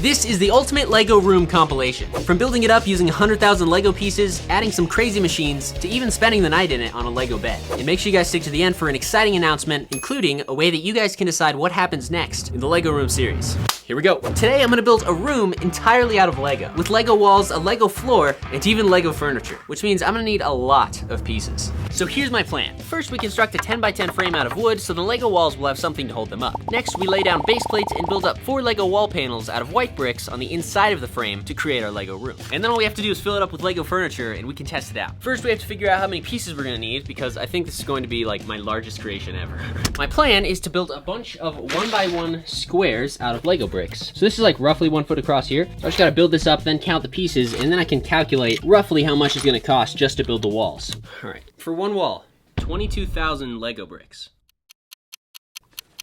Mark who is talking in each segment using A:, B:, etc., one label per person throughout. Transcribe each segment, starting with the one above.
A: This is the ultimate Lego room compilation. From building it up using 100,000 Lego pieces, adding some crazy machines, to even spending the night in it on a Lego bed. And make sure you guys stick to the end for an exciting announcement, including a way that you guys can decide what happens next in the Lego room series. Here we go. Today I'm gonna build a room entirely out of Lego, with Lego walls, a Lego floor, and even Lego furniture, which means I'm gonna need a lot of pieces. So here's my plan. First, we construct a 10 by 10 frame out of wood so the Lego walls will have something to hold them up. Next, we lay down base plates and build up 4 Lego wall panels out of white bricks on the inside of the frame to create our Lego room. And then all we have to do is fill it up with Lego furniture and we can test it out. First, we have to figure out how many pieces we're gonna need because I think this is going to be like my largest creation ever. My plan is to build a bunch of 1 by 1 squares out of Lego bricks. So this is like roughly 1 foot across here. So I just gotta build this up, then count the pieces, and then I can calculate roughly how much it's gonna cost just to build the walls. All right, for one wall, 22,000 Lego bricks.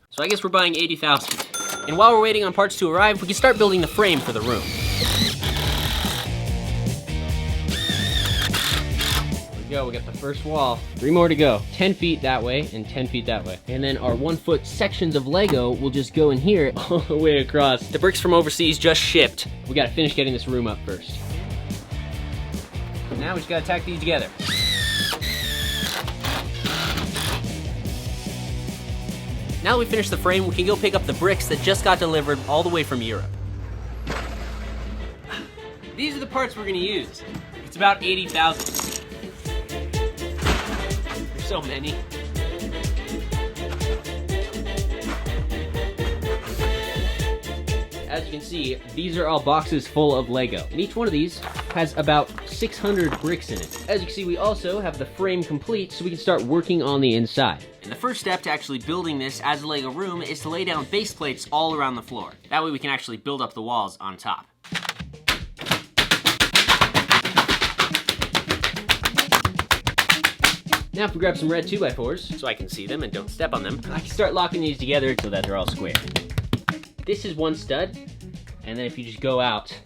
A: So I guess we're buying 80,000. And while we're waiting on parts to arrive, we can start building the frame for the room. There we go, we got the first wall. 3 more to go. 10 feet that way and 10 feet that way. And then our 1 foot sections of Lego will just go in here all the way across. The bricks from overseas just shipped. We gotta finish getting this room up first. Now we just gotta tack these together. Now that we finished the frame, we can go pick up the bricks that just got delivered all the way from Europe. These are the parts we're gonna use. It's about 80,000. There's so many. As you can see, these are all boxes full of Lego. And each one of these has about 600 bricks in it. As you can see, we also have the frame complete so we can start working on the inside. And the first step to actually building this as a Lego room is to lay down base plates all around the floor. That way we can actually build up the walls on top. Now if we grab some red 2x4s so I can see them and don't step on them, I can start locking these together so that they're all square. This is one stud, and then if you just go out,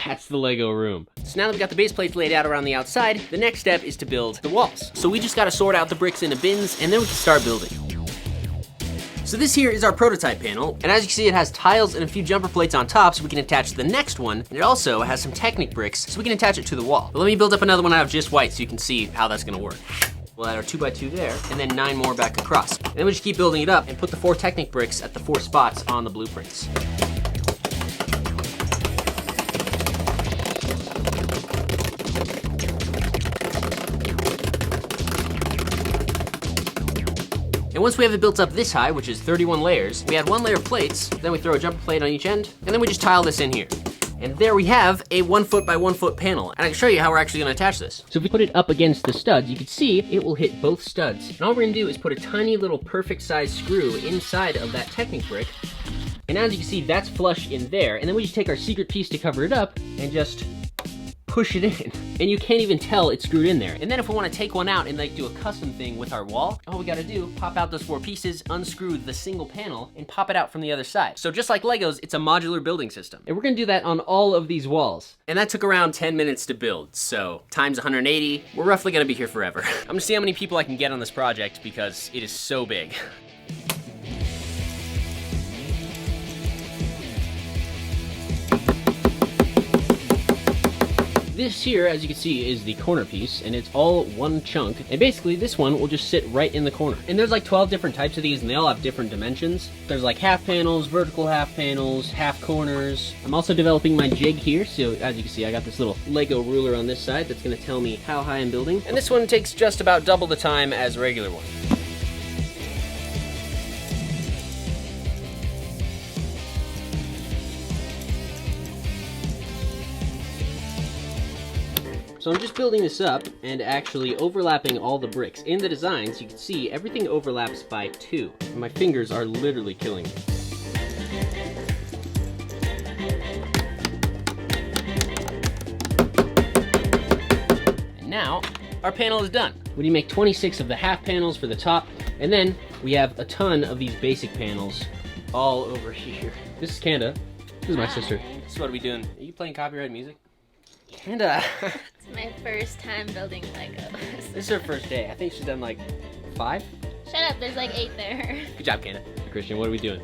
A: that's the Lego room. So now that we got the base plates laid out around the outside, the next step is to build the walls. So we just gotta sort out the bricks into bins, and then we can start building. So this here is our prototype panel, and as you can see, it has tiles and a few jumper plates on top so we can attach the next one, and it also has some Technic bricks so we can attach it to the wall. But let me build up another one out of just white so you can see how that's gonna work. We'll add our 2 by 2 there, and then 9 more back across. And then we just keep building it up and put the 4 Technic bricks at the 4 spots on the blueprints. And once we have it built up this high, which is 31 layers, we add 1 layer of plates, then we throw a jumper plate on each end, and then we just tile this in here. And there we have a 1 foot by 1 foot panel. And I can show you how we're actually gonna attach this. So if we put it up against the studs, you can see it will hit both studs. And all we're gonna do is put a tiny little perfect size screw inside of that Technic brick. And as you can see, that's flush in there. And then we just take our secret piece to cover it up and just push it in. And you can't even tell it's screwed in there. And then if we wanna take one out and like do a custom thing with our wall, all we gotta do, pop out those 4 pieces, unscrew the single panel, and pop it out from the other side. So just like Legos, it's a modular building system. And we're gonna do that on all of these walls. And that took around 10 minutes to build. So times 180, we're roughly gonna be here forever. I'm gonna see how many people I can get on this project because it is so big. This here, as you can see, is the corner piece, and it's all one chunk. And basically, this one will just sit right in the corner. And there's like 12 different types of these, and they all have different dimensions. There's like half panels, vertical half panels, half corners. I'm also developing my jig here, so as you can see, I got this little Lego ruler on this side that's gonna tell me how high I'm building. And this one takes just about double the time as a regular one. So I'm just building this up and actually overlapping all the bricks. In the designs, you can see everything overlaps by 2. And my fingers are literally killing me. And now, our panel is done. When you make 26 of the half panels for the top, and then we have a ton of these basic panels all over here. This is Kanda. This is my sister. This is what we doing. Are you playing copyrighted music? Kanda.
B: It's my first time building Legos.
A: This is her first day. I think she's done like 5.
B: Shut up, there's like 8 there.
A: Good job, Kanda. Christian, what are we doing?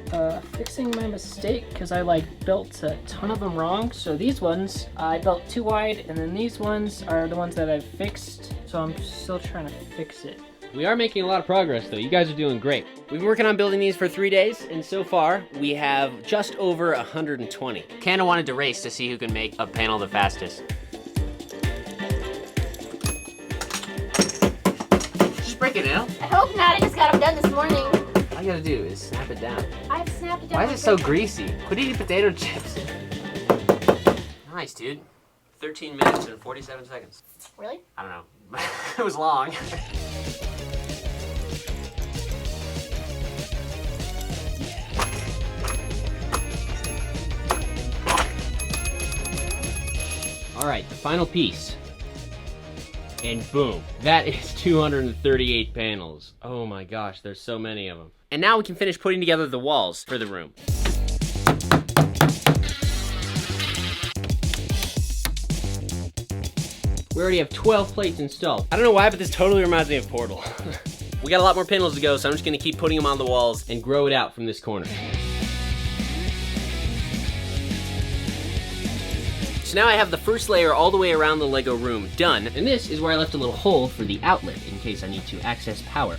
C: Fixing my mistake, because I built a ton of them wrong. So these ones, I built too wide, and then these ones are the ones that I've fixed. So I'm still trying to fix it.
A: We are making a lot of progress though. You guys are doing great. We've been working on building these for 3 days, and so far we have just over 120. Kinda wanted to race to see who can make a panel the fastest. Just break it out.
B: I hope not. I just got them done this morning.
A: All you gotta do is snap it down.
B: I've snapped it down.
A: Why is it so greasy? Quit eating potato chips. Nice, dude. 13 minutes and 47 seconds.
B: Really?
A: I don't know. It was long. All right, the final piece. And boom, that is 238 panels. Oh my gosh, there's so many of them. And now we can finish putting together the walls for the room. We already have 12 plates installed. I don't know why, but this totally reminds me of Portal. We got a lot more panels to go, so I'm just gonna keep putting them on the walls and grow it out from this corner. So now I have the first layer all the way around the Lego room done, and this is where I left a little hole for the outlet in case I need to access power.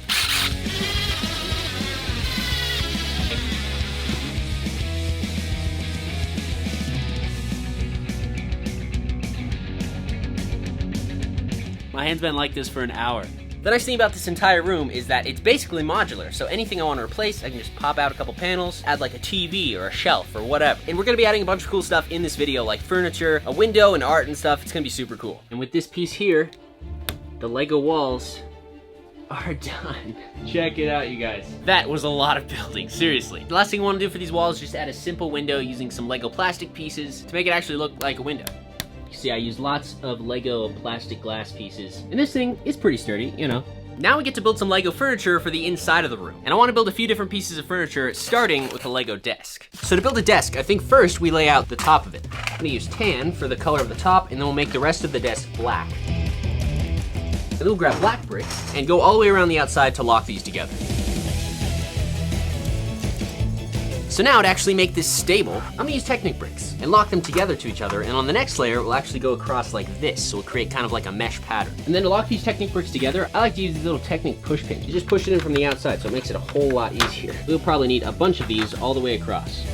A: My hand's been like this for an hour. The nice thing about this entire room is that it's basically modular, so anything I want to replace, I can just pop out a couple panels, add like a TV or a shelf or whatever. And we're gonna be adding a bunch of cool stuff in this video, like furniture, a window, and art and stuff. It's gonna be super cool. And with this piece here, the Lego walls are done. Check it out, you guys. That was a lot of building, seriously. The last thing I want to do for these walls is just add a simple window using some Lego plastic pieces to make it actually look like a window. See, I used lots of Lego plastic glass pieces, and this thing is pretty sturdy, you know. Now we get to build some Lego furniture for the inside of the room. And I want to build a few different pieces of furniture, starting with a Lego desk. So to build a desk, I think first we lay out the top of it. I'm gonna use tan for the color of the top, and then we'll make the rest of the desk black. And then we'll grab black bricks and go all the way around the outside to lock these together. So now to actually make this stable, I'm gonna use Technic bricks and lock them together to each other, and on the next layer, we'll actually go across like this, so we'll create kind of like a mesh pattern. And then to lock these Technic bricks together, I like to use these little Technic push pins. You just push it in from the outside, so it makes it a whole lot easier. We'll probably need a bunch of these all the way across.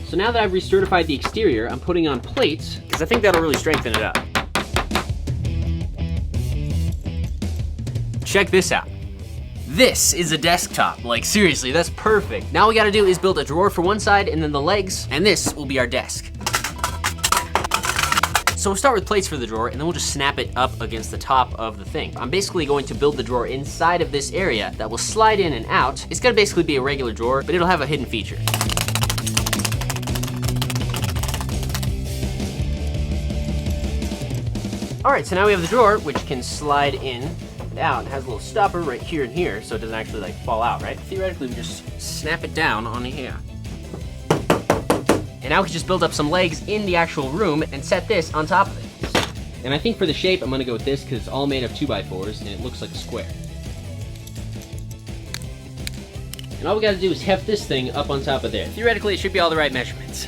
A: So now that I've recertified the exterior, I'm putting on plates, because I think that'll really strengthen it up. Check this out. This is a desktop. Like, seriously, that's perfect. Now all we gotta do is build a drawer for one side and then the legs, and this will be our desk. So we'll start with plates for the drawer, and then we'll just snap it up against the top of the thing. I'm basically going to build the drawer inside of this area that will slide in and out. It's gonna basically be a regular drawer, but it'll have a hidden feature. All right, so now we have the drawer, which can slide in out. It has a little stopper right here and here, so it doesn't actually like fall out, right? Theoretically, we just snap it down on here. And now we can just build up some legs in the actual room and set this on top of it. And I think for the shape, I'm gonna go with this because it's all made of 2x4s and it looks like a square. And all we gotta do is heft this thing up on top of there. Theoretically, it should be all the right measurements.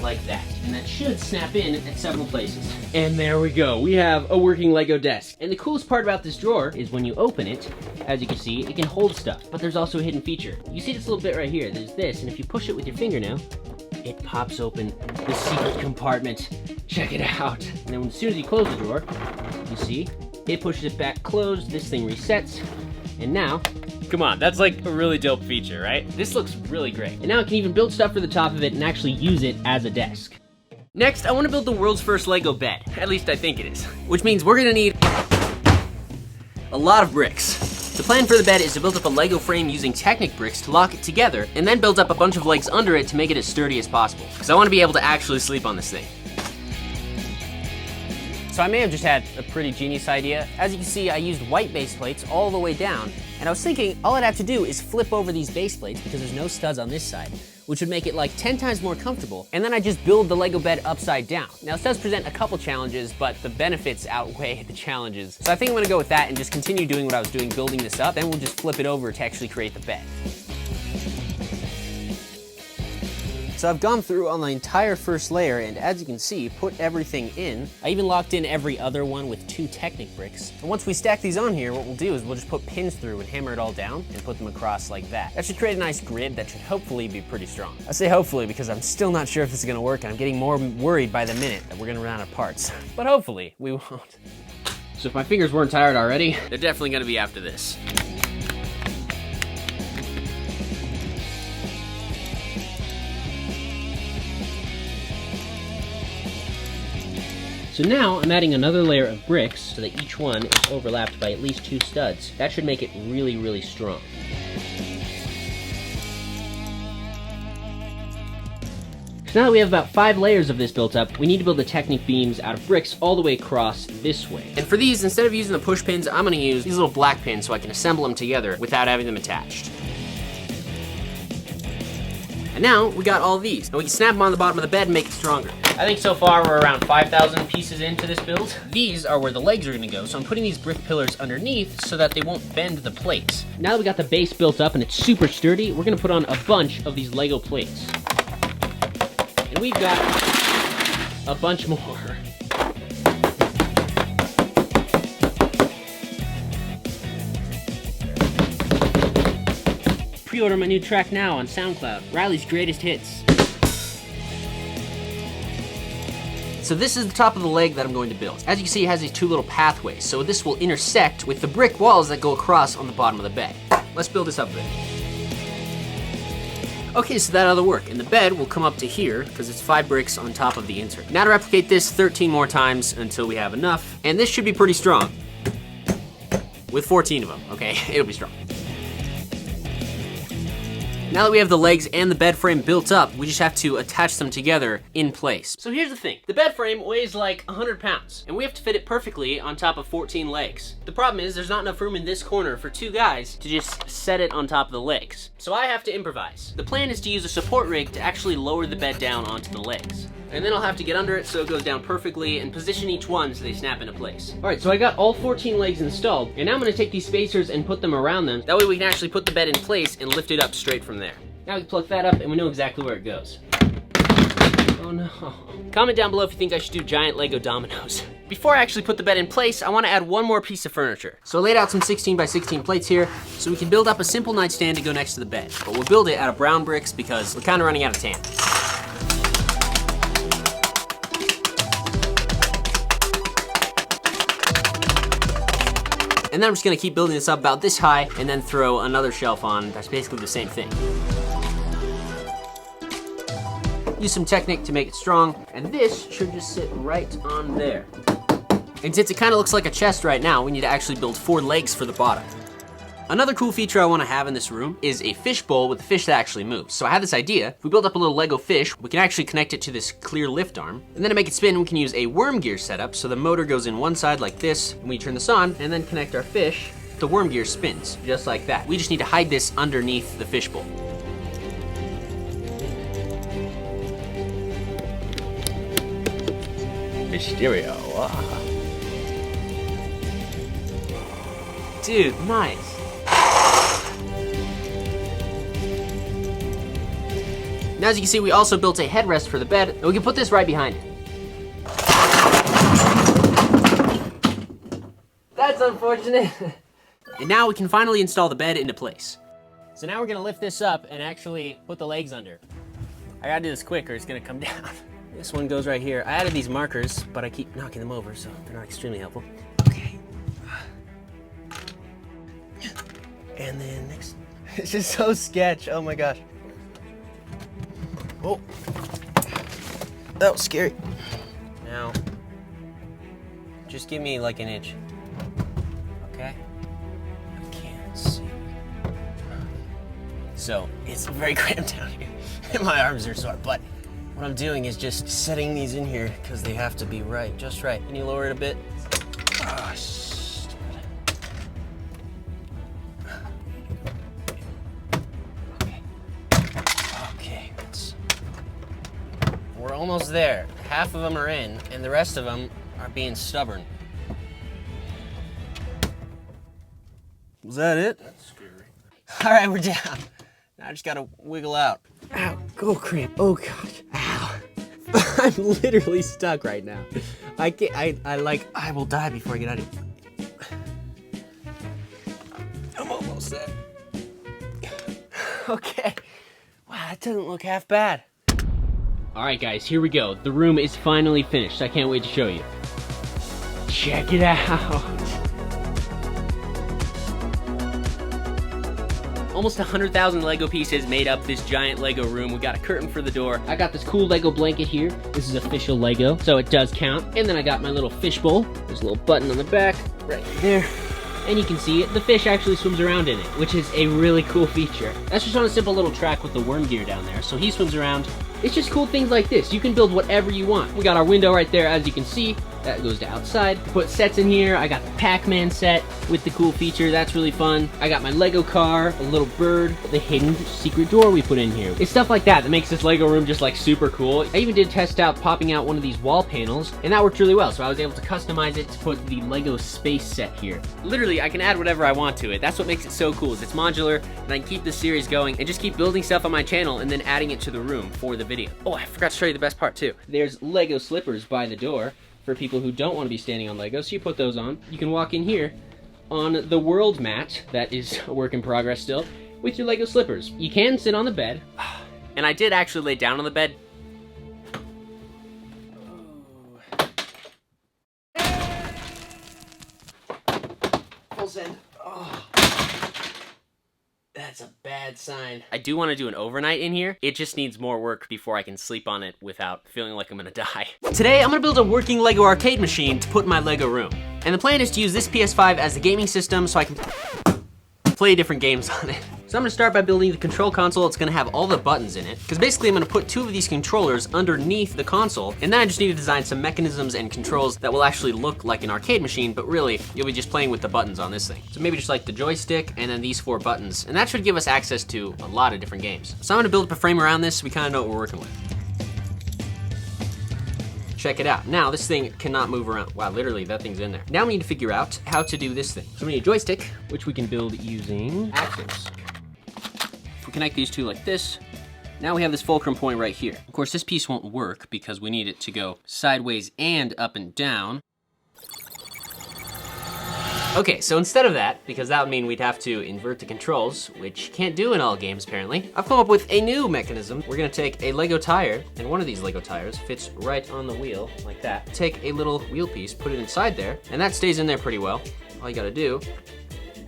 A: Like that. And that should snap in at several places. And there we go. We have a working Lego desk. And the coolest part about this drawer is when you open it, as you can see, it can hold stuff. But there's also a hidden feature. You see this little bit right here. There's this, and if you push it with your finger now, it pops open the secret compartment. Check it out. And then as soon as you close the drawer, you see, it pushes it back closed, this thing resets, and now, come on, that's like a really dope feature, right? This looks really great. And now I can even build stuff for the top of it and actually use it as a desk. Next, I want to build the world's first Lego bed. At least I think it is. Which means we're gonna need a lot of bricks. The plan for the bed is to build up a Lego frame using Technic bricks to lock it together, and then build up a bunch of legs under it to make it as sturdy as possible. Because I want to be able to actually sleep on this thing. So So I may have just had a pretty genius idea. As you can see, I used white base plates all the way down, and I was thinking all I'd have to do is flip over these base plates because there's no studs on this side, which would make it like 10 times more comfortable, and then I just build the Lego bed upside down. Now this does present a couple challenges, but the benefits outweigh the challenges. So I think I'm gonna go with that and just continue doing what I was doing, building this up, then we'll just flip it over to actually create the bed. So I've gone through on the entire first layer, and as you can see, put everything in. I even locked in every other one with 2 Technic bricks. And once we stack these on here, what we'll do is we'll just put pins through and hammer it all down and put them across like that. That should create a nice grid that should hopefully be pretty strong. I say hopefully because I'm still not sure if this is gonna work, and I'm getting more worried by the minute that we're gonna run out of parts. But hopefully, we won't. So if my fingers weren't tired already, they're definitely gonna be after this. So now I'm adding another layer of bricks so that each one is overlapped by at least 2 studs. That should make it really, really strong. So now that we have about 5 layers of this built up, we need to build the Technic beams out of bricks all the way across this way. And for these, instead of using the push pins, I'm gonna use these little black pins so I can assemble them together without having them attached. And now we got all these, and we can snap them on the bottom of the bed and make it stronger. I think so far we're around 5,000 pieces into this build. These are where the legs are gonna go, so I'm putting these brick pillars underneath so that they won't bend the plates. Now that we got the base built up and it's super sturdy, we're gonna put on a bunch of these Lego plates. And we've got a bunch more. Pre-order my new track now on SoundCloud, Riley's Greatest Hits. So this is the top of the leg that I'm going to build. As you can see, it has these 2 little pathways, so this will intersect with the brick walls that go across on the bottom of the bed. Let's build this up a bit. Okay, so that ought to work, and the bed will come up to here because it's 5 bricks on top of the insert. Now to replicate this 13 more times until we have enough, and this should be pretty strong. With 14 of them, okay? It'll be strong. Now that we have the legs and the bed frame built up, we just have to attach them together in place. So here's the thing. The bed frame weighs like 100 pounds, and we have to fit it perfectly on top of 14 legs. The problem is there's not enough room in this corner for 2 guys to just set it on top of the legs. So I have to improvise. The plan is to use a support rig to actually lower the bed down onto the legs. And then I'll have to get under it so it goes down perfectly and position each one so they snap into place. All right, so I got all 14 legs installed, and now I'm gonna take these spacers and put them around them. That way we can actually put the bed in place and lift it up straight from there. Now we can plug that up and we know exactly where it goes. Oh no. Comment down below if you think I should do giant Lego dominoes. Before I actually put the bed in place, I wanna add one more piece of furniture. So I laid out some 16 by 16 plates here so we can build up a simple nightstand to go next to the bed. But we'll build it out of brown bricks because we're kinda running out of tan. And then I'm just gonna keep building this up about this high and then throw another shelf on that's basically the same thing. Use some Technic to make it strong, and this should just sit right on there. And since it kinda looks like a chest right now, we need to actually build 4 legs for the bottom. Another cool feature I wanna have in this room is a fish bowl with a fish that actually moves. So I had this idea. If we build up a little Lego fish, we can actually connect it to this clear lift arm. And then to make it spin, we can use a worm gear setup. So the motor goes in one side like this, and we turn this on, and then connect our fish. The worm gear spins, just like that. We just need to hide this underneath the fish bowl. Mysterio. Dude, nice. Now as you can see, we also built a headrest for the bed, and we can put this right behind it. That's unfortunate. And now we can finally install the bed into place. So now we're gonna lift this up and actually put the legs under. I gotta do this quick or it's gonna come down. This one goes right here. I added these markers, but I keep knocking them over, so they're not extremely helpful. Okay. And then next, it's just so sketch, oh my gosh. Oh, that was scary. Now, just give me like an inch. Okay? I can't see. So, it's very cramped down here. My arms are sore, but what I'm doing is just setting these in here because they have to be right, just right. Can you lower it a bit? Oh, okay, we're almost there. Half of them are in, and the rest of them are being stubborn. Was that it? That's scary. All right, we're down. Now I just gotta wiggle out. Ow, go cramp. Oh gosh, ow. I'm literally stuck right now. I can't, I will die before I get out of here. I'm almost there. Okay. Wow, that doesn't look half bad. All right, guys, here we go. The room is finally finished. I can't wait to show you. Check it out. Almost 100,000 Lego pieces made up this giant Lego room. We got a curtain for the door. I got this cool Lego blanket here. This is official Lego, so it does count. And then I got my little fish bowl. There's a little button on the back, right there. And you can see it, the fish actually swims around in it, which is a really cool feature. That's just on a simple little track with the worm gear down there, so he swims around. It's just cool things like this. You can build whatever you want. We got our window right there, as you can see. That goes to outside. Put sets in here. I got the Pac-Man set with the cool feature. That's really fun. I got my Lego car, a little bird, the hidden secret door we put in here. It's stuff like that that makes this Lego room just like super cool. I even did test out popping out one of these wall panels, and that worked really well. So I was able to customize it to put the Lego space set here. Literally, I can add whatever I want to it. That's what makes it so cool, is it's modular, and I can keep this series going and just keep building stuff on my channel and then adding it to the room for the video. Oh, I forgot to show you the best part too. There's Lego slippers by the door for people who don't want to be standing on Lego, so you put those on. You can walk in here on the world mat, that is a work in progress still, with your Lego slippers. You can sit on the bed, and I did actually lay down on the bed. Full send. Oh. That's a bad sign. I do want to do an overnight in here. It just needs more work before I can sleep on it without feeling like I'm gonna die. Today, I'm gonna build a working Lego arcade machine to put in my Lego room. And the plan is to use this PS5 as the gaming system so I can play different games on it. So I'm gonna start by building the control console. It's gonna have all the buttons in it, because basically I'm gonna put 2 of these controllers underneath the console, and then I just need to design some mechanisms and controls that will actually look like an arcade machine, but really, you'll be just playing with the buttons on this thing. So maybe just like the joystick, and then these 4 buttons, and that should give us access to a lot of different games. So I'm gonna build up a frame around this so we kinda know what we're working with. Check it out. Now, this thing cannot move around. Wow, literally, that thing's in there. Now we need to figure out how to do this thing. So we need a joystick, which we can build using axes. If we connect these 2 like this, now we have this fulcrum point right here. Of course, this piece won't work because we need it to go sideways and up and down. Okay, so instead of that, because that would mean we'd have to invert the controls, which you can't do in all games apparently, I've come up with a new mechanism. We're gonna take a Lego tire, and one of these Lego tires fits right on the wheel, like that. Take a little wheel piece, put it inside there, and that stays in there pretty well. All you gotta do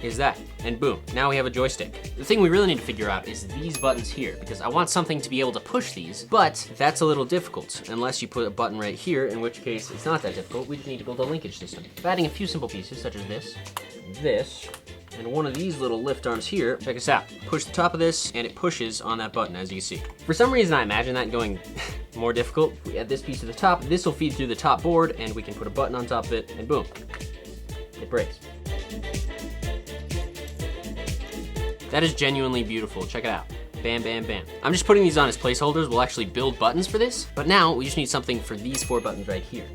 A: is that, and boom, now we have a joystick. The thing we really need to figure out is these buttons here, because I want something to be able to push these, but that's a little difficult, unless you put a button right here, in which case it's not that difficult. We just need to build a linkage system. By adding a few simple pieces, such as this, and one of these little lift arms here. Check this out. Push the top of this, and it pushes on that button, as you can see. For some reason, I imagine that going more difficult. We add this piece to the top. This will feed through the top board, and we can put a button on top of it, and boom, it breaks. That is genuinely beautiful. Check it out. Bam, bam, bam. I'm just putting these on as placeholders. We'll actually build buttons for this, but now we just need something for these 4 buttons right here.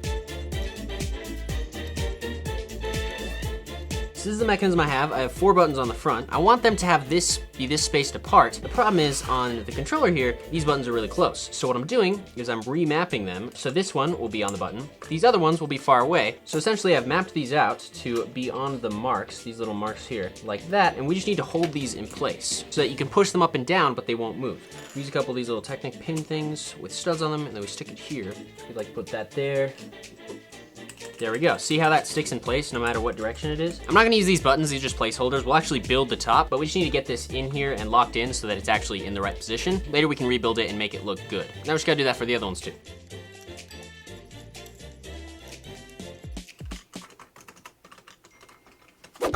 A: This is the mechanism I have. I have 4 buttons on the front. I want them to have this be this spaced apart. The problem is on the controller here, these buttons are really close. So what I'm doing is I'm remapping them. So this one will be on the button. These other ones will be far away. So essentially I've mapped these out to be on the marks, these little marks here, like that. And we just need to hold these in place so that you can push them up and down, but they won't move. We use a couple of these little Technic pin things with studs on them, and then we stick it here. We like put that there. There we go. See how that sticks in place no matter what direction it is? I'm not gonna use these buttons, these are just placeholders. We'll actually build the top, but we just need to get this in here and locked in so that it's actually in the right position. Later we can rebuild it and make it look good. Now we just gotta do that for the other ones too.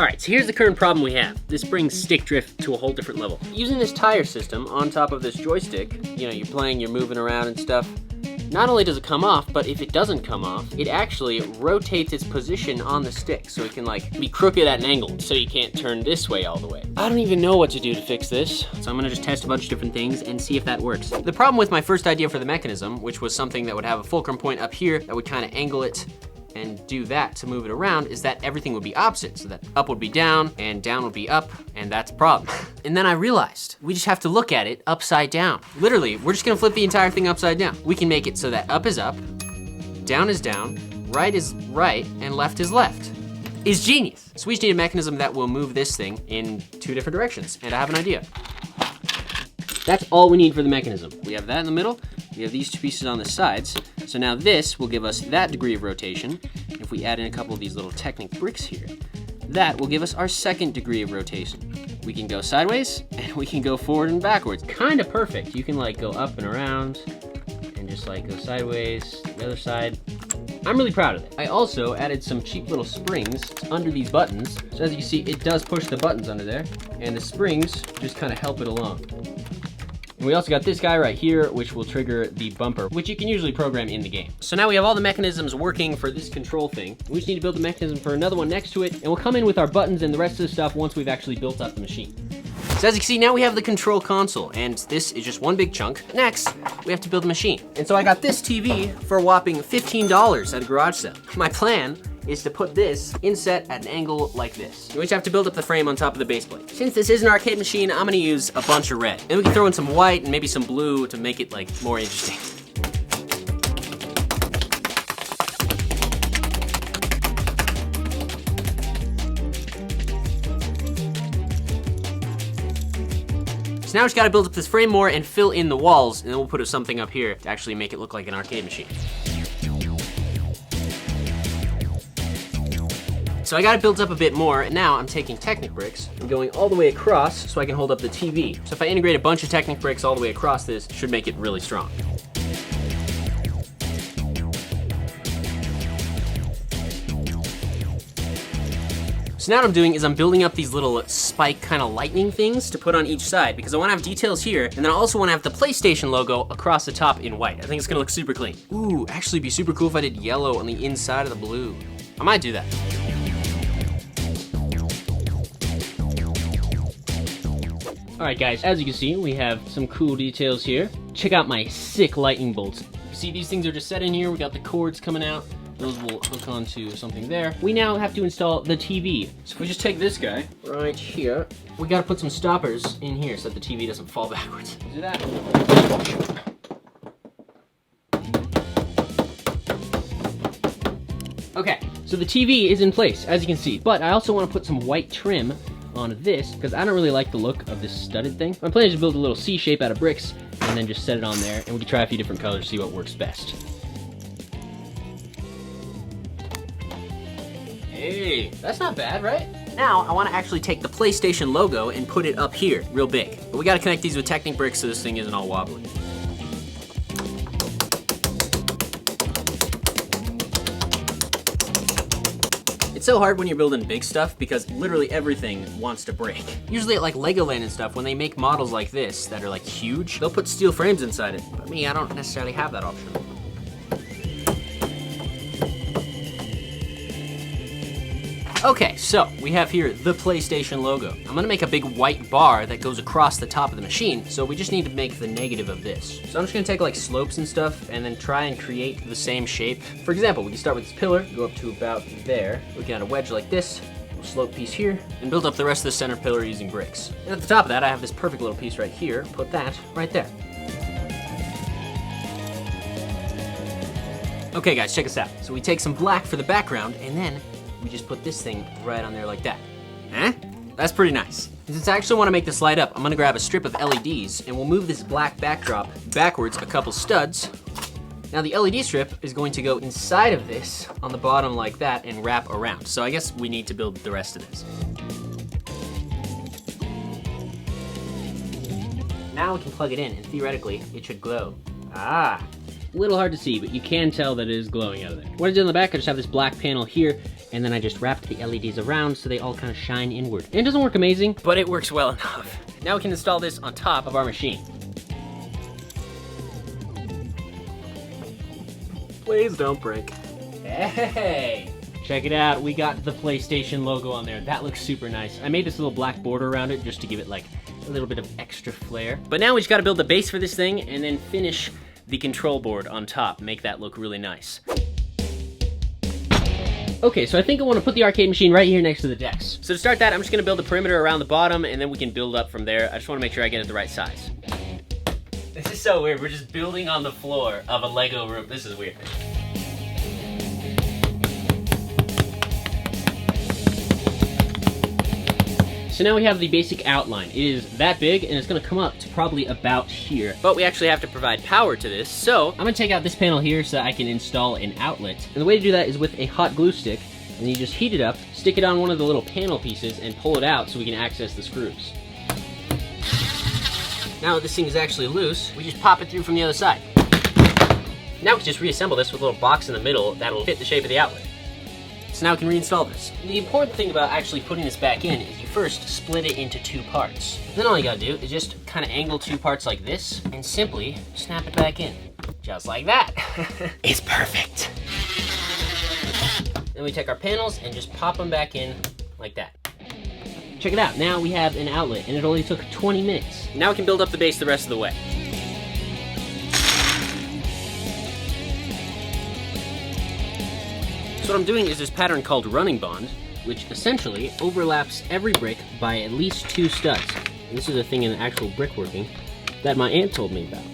A: Alright, so here's the current problem we have. This brings stick drift to a whole different level. Using this tire system on top of this joystick, you know, you're playing, you're moving around and stuff, not only does it come off, but if it doesn't come off, it actually rotates its position on the stick, so it can like be crooked at an angle, so you can't turn this way all the way. I don't even know what to do to fix this, so I'm gonna just test a bunch of different things and see if that works. The problem with my first idea for the mechanism, which was something that would have a fulcrum point up here that would kind of angle it and do that to move it around, is that everything would be opposite, so that up would be down and down would be up, and that's a problem. And then I realized we just have to look at it upside down. Literally, we're just gonna flip the entire thing upside down. We can make it so that up is up, down is down, right is right, and left is left. It's genius. So we just need a mechanism that will move this thing in 2 different directions, and I have an idea. That's all we need for the mechanism. We have that in the middle, we have these 2 pieces on the sides, so now this will give us that degree of rotation. If we add in a couple of these little Technic bricks here, that will give us our 2nd degree of rotation. We can go sideways, and we can go forward and backwards. Kinda perfect. You can like go up and around, and just like go sideways, the other side. I'm really proud of it. I also added some cheap little springs under these buttons. So as you can see, it does push the buttons under there, and the springs just kind of help it along. And we also got this guy right here, which will trigger the bumper, which you can usually program in the game. So now we have all the mechanisms working for this control thing. We just need to build a mechanism for another one next to it, and we'll come in with our buttons and the rest of the stuff once we've actually built up the machine. So as you can see, now we have the control console, and this is just one big chunk. Next, we have to build a machine. And so I got this TV for a whopping $15 at a garage sale. My plan is to put this inset at an angle like this. We just have to build up the frame on top of the base plate. Since this is an arcade machine, I'm gonna use a bunch of red. And we can throw in some white and maybe some blue to make it like more interesting. So now we just gotta build up this frame more and fill in the walls, and then we'll put something up here to actually make it look like an arcade machine. So I got it built up a bit more, and now I'm taking Technic bricks and going all the way across so I can hold up the TV. So if I integrate a bunch of Technic bricks all the way across this, it should make it really strong. So now what I'm doing is I'm building up these little spike kind of lightning things to put on each side, because I want to have details here, and then I also want to have the PlayStation logo across the top in white. I think it's gonna look super clean. Ooh, actually it'd be super cool if I did yellow on the inside of the blue. I might do that. All right guys, as you can see, we have some cool details here. Check out my sick lightning bolts. You see these things are just set in here. We got the cords coming out. Those will hook onto something there. We now have to install the TV. So if we just take this guy right here, we gotta put some stoppers in here so that the TV doesn't fall backwards. Do that. Okay, so the TV is in place, as you can see, but I also want to put some white trim on this, because I don't really like the look of this studded thing. My plan is to build a little C shape out of bricks, and then just set it on there, and we can try a few different colors, see what works best. Hey, that's not bad, right? Now, I want to actually take the PlayStation logo and put it up here, real big. But we got to connect these with Technic bricks so this thing isn't all wobbly. It's so hard when you're building big stuff because literally everything wants to break. Usually at like Legoland and stuff, when they make models like this that are like huge, they'll put steel frames inside it. But me, I don't necessarily have that option. Okay, so we have here the PlayStation logo. I'm gonna make a big white bar that goes across the top of the machine, so we just need to make the negative of this. So I'm just gonna take like slopes and stuff and then try and create the same shape. For example, we can start with this pillar, go up to about there. We can add a wedge like this, a slope piece here, and build up the rest of the center pillar using bricks. And at the top of that, I have this perfect little piece right here. Put that right there. Okay guys, check this out. So we take some black for the background, and then we just put this thing right on there like that. Eh? That's pretty nice. And since I actually want to make this light up, I'm gonna grab a strip of LEDs and we'll move this black backdrop backwards a couple studs. Now the LED strip is going to go inside of this on the bottom like that and wrap around. So I guess we need to build the rest of this. Now we can plug it in and theoretically it should glow. Ah, A little hard to see, but you can tell that it is glowing out of there. What I did on the back, I just have this black panel here, and then I just wrapped the LEDs around so they all kind of shine inward. And it doesn't work amazing, but it works well enough. Now we can install this on top of our machine. Please don't break. Hey! Check it out, we got the PlayStation logo on there. That looks super nice. I made this little black border around it just to give it like a little bit of extra flair. But now we just gotta build the base for this thing and then finish the control board on top, make that look really nice. Okay, so I think I wanna put the arcade machine right here next to the decks. So to start that, I'm just gonna build a perimeter around the bottom and then we can build up from there. I just wanna make sure I get it the right size. This is so weird, we're just building on the floor of a Lego room. This is weird. So now we have the basic outline. It is that big, and it's gonna come up to probably about here. But we actually have to provide power to this, so I'm gonna take out this panel here so that I can install an outlet. And the way to do that is with a hot glue stick, and you just heat it up, stick it on one of the little panel pieces, and pull it out so we can access the screws. Now that this thing is actually loose, we just pop it through from the other side. Now we can just reassemble this with a little box in the middle that'll fit the shape of the outlet. So now we can reinstall this. The important thing about actually putting this back in is you first split it into two parts. Then all you gotta do is just kind of angle two parts like this and simply snap it back in. Just like that. It's perfect. Then we take our panels and just pop them back in like that. Check it out, now we have an outlet and it only took 20 minutes. Now we can build up the base the rest of the way. So what I'm doing is this pattern called running bond, which essentially overlaps every brick by at least 2 studs. And this is a thing in actual brickworking that my aunt told me about.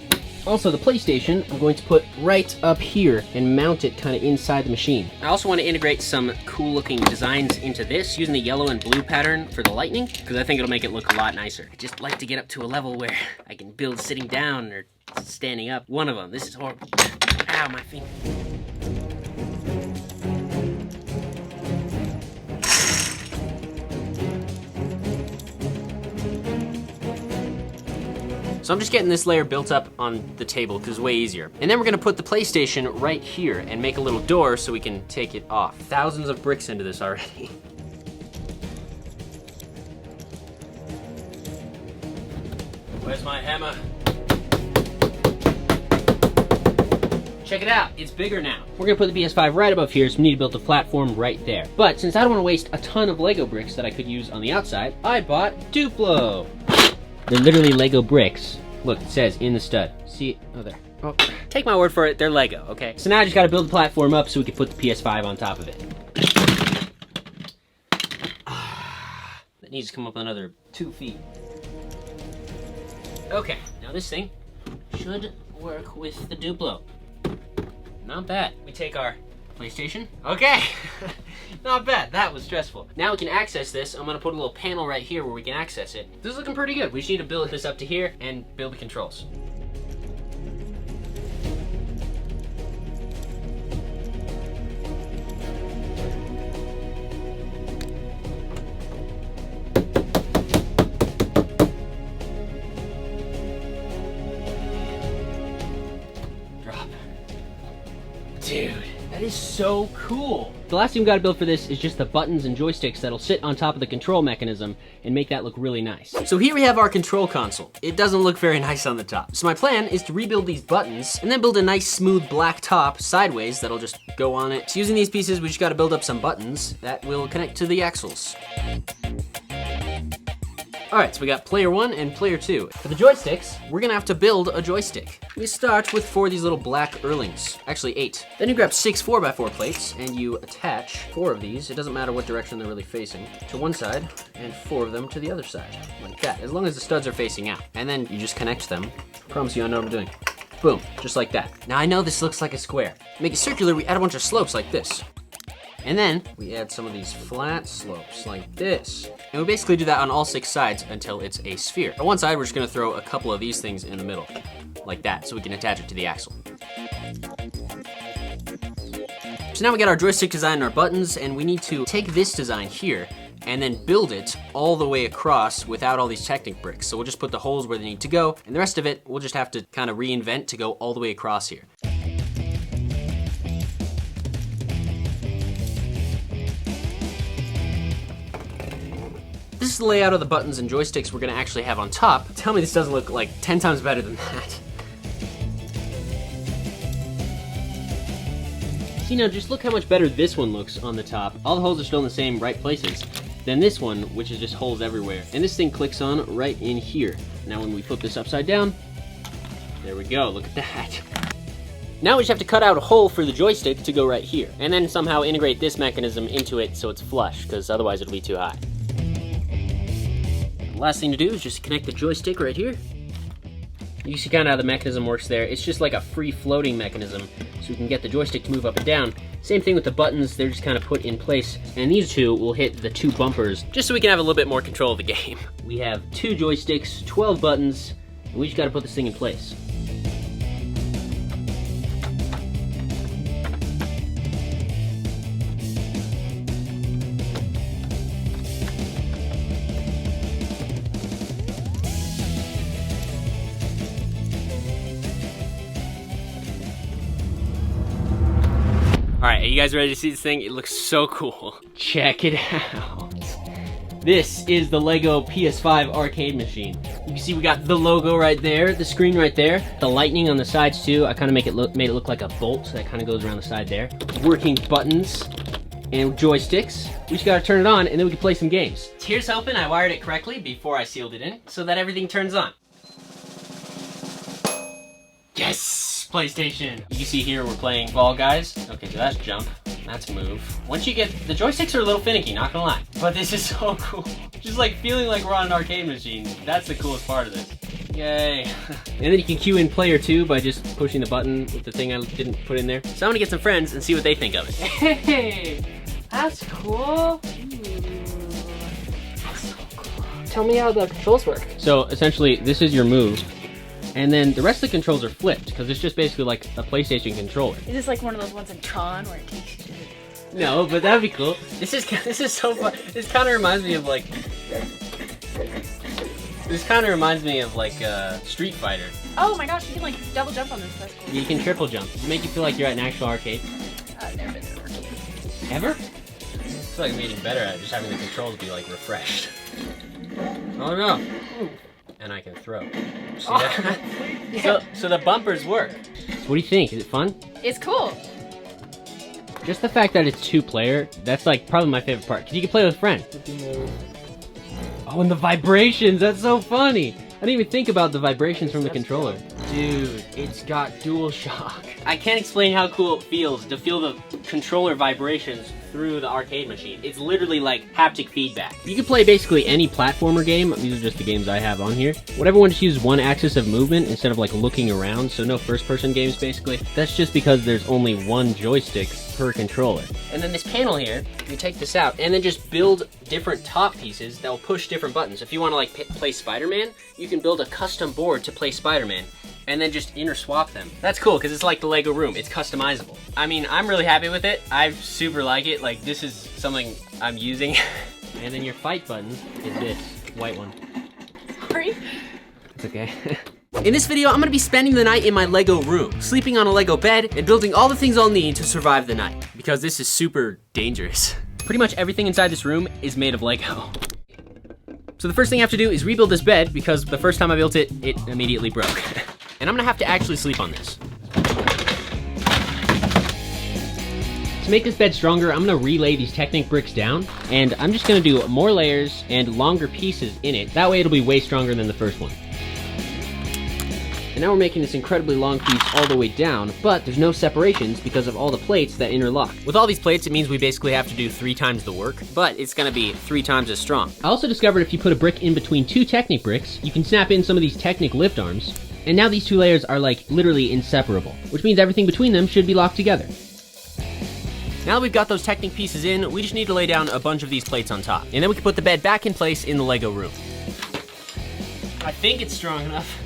A: Also, the PlayStation, I'm going to put right up here and mount it kind of inside the machine. I also want to integrate some cool looking designs into this using the yellow and blue pattern for the lightning, because I think it'll make it look a lot nicer. I just like to get up to a level where I can build sitting down or standing up. One of them. This is horrible. Ow, my finger. So I'm just getting this layer built up on the table because it's way easier. And then we're gonna put the PlayStation right here and make a little door so we can take it off. Thousands of bricks into this already. Where's my hammer? Check it out, it's bigger now. We're gonna put the PS5 right above here, so we need to build a platform right there. But since I don't wanna waste a ton of Lego bricks that I could use on the outside, I bought Duplo. They're literally Lego bricks. Look, it says in the stud. See, oh there. Oh. Take my word for it, they're Lego, okay? So now I just gotta build the platform up so we can put the PS5 on top of it. That needs to come up another 2 feet. Okay, now this thing should work with the Duplo. Not bad. We take our PlayStation. Okay, not bad. That was stressful. Now we can access this. I'm gonna put a little panel right here where we can access it. This is looking pretty good. We just need to build this up to here and build the controls. Drop. Dude. That is so cool. The last thing we gotta build for this is just the buttons and joysticks that'll sit on top of the control mechanism and make that look really nice. So here we have our control console. It doesn't look very nice on the top. So my plan is to rebuild these buttons and then build a nice smooth black top sideways that'll just go on it. So using these pieces, we just gotta build up some buttons that will connect to the axles. All right, so we got player 1 and player 2. For the joysticks, we're gonna have to build a joystick. We start with 4 of these little black Erlings, actually 8. Then you grab 6 4x4 plates and you attach 4 of these, it doesn't matter what direction they're really facing, to one side and 4 of them to the other side, like that, as long as the studs are facing out. And then you just connect them. I promise you I know what I'm doing. Boom, just like that. Now I know this looks like a square. To make it circular, we add a bunch of slopes like this. And then we add some of these flat slopes like this. And we basically do that on all 6 sides until it's a sphere. On one side, we're just gonna throw a couple of these things in the middle, like that, so we can attach it to the axle. So now we got our joystick design and our buttons, and we need to take this design here and then build it all the way across without all these Technic bricks. So we'll just put the holes where they need to go, and the rest of it, we'll just have to kind of reinvent to go all the way across here. is the layout of the buttons and joysticks we're gonna actually have on top. Tell me this doesn't look like 10 times better than that. See now, just look how much better this one looks on the top. All the holes are still in the same right places than this one, which is just holes everywhere. And this thing clicks on right in here. Now when we flip this upside down, there we go, look at that. Now we just have to cut out a hole for the joystick to go right here, and then somehow integrate this mechanism into it so it's flush, because otherwise it'll be too high. The last thing to do is just connect the joystick right here. You see kind of how the mechanism works there. It's just like a free floating mechanism, so we can get the joystick to move up and down. Same thing with the buttons, they're just kind of put in place, and these two will hit the 2 bumpers, just so we can have a little bit more control of the game. We have 2 joysticks, 12 buttons, and we just gotta put this thing in place. Alright, are you guys ready to see this thing? It looks so cool. Check it out. This is the Lego PS5 arcade machine. You can see we got the logo right there, the screen right there, the lightning on the sides too. I kind of made it look like a bolt, so that kind of goes around the side there. Working buttons and joysticks. We just gotta turn it on and then we can play some games. Here's hoping I wired it correctly before I sealed it in so that everything turns on. Yes! PlayStation. You can see here we're playing Fall Guys. Okay, so that's jump. That's move. Once you get, the joysticks are a little finicky, not gonna lie. But this is so cool. Just like feeling like we're on an arcade machine. That's the coolest part of this. Yay. And then you can cue in player 2 by just pushing the button with the thing I didn't put in there. So I'm gonna get some friends and see what they think of it.
C: Hey, that's cool. That's so cool. Tell me how the controls work.
A: So essentially, this is your move. And then the rest of the controls are flipped, because it's just basically like a PlayStation controller.
B: Is this like one of those ones in Tron where it takes you to...
A: No, but that'd be cool. This is so fun. This kind of reminds me of like... Street Fighter.
B: Oh my gosh, you can like double jump on this. That's cool.
A: You can triple jump. Make you feel like you're at an actual arcade.
B: I've never been to an arcade.
A: Ever? I feel like I'm getting better at just having the controls be like refreshed. Oh no. And I can throw. See that?
B: Yeah.
A: So the bumpers work. What do you think? Is it fun?
B: It's cool.
A: Just the fact that it's 2-player, that's like probably my favorite part. Cause you can play with a friend. Oh, and the vibrations, that's so funny. I didn't even think about the vibrations from the controller. Dude, it's got DualShock. I can't explain how cool it feels to feel the controller vibrations through the arcade machine. It's literally like haptic feedback. You can play basically any platformer game. These are just the games I have on here. Whatever one just uses one axis of movement instead of like looking around, so no first-person games basically. That's just because there's only one joystick per controller. And then this panel here, you take this out and then just build different top pieces that will push different buttons. If you want to like play Spider-Man, you can build a custom board to play Spider-Man and then just interswap them. That's cool, because it's like the Lego room. It's customizable. I mean, I'm really happy with it. I super like it. Like, this is something I'm using. And then your fight button is this white one.
B: Sorry.
A: It's okay. In this video, I'm gonna be spending the night in my Lego room, sleeping on a Lego bed, and building all the things I'll need to survive the night, because this is super dangerous. Pretty much everything inside this room is made of Lego. So the first thing I have to do is rebuild this bed, because the first time I built it, it immediately broke. And I'm gonna have to actually sleep on this. To make this bed stronger, I'm gonna relay these Technic bricks down, and I'm just gonna do more layers and longer pieces in it. That way it'll be way stronger than the first one. And now we're making this incredibly long piece all the way down, but there's no separations because of all the plates that interlock. With all these plates, it means we basically have to do 3 times the work, but it's gonna be 3 times as strong. I also discovered if you put a brick in between 2 Technic bricks, you can snap in some of these Technic lift arms, and now these 2 layers are like literally inseparable, which means everything between them should be locked together. Now that we've got those Technic pieces in, we just need to lay down a bunch of these plates on top, and then we can put the bed back in place in the Lego room. I think it's strong enough.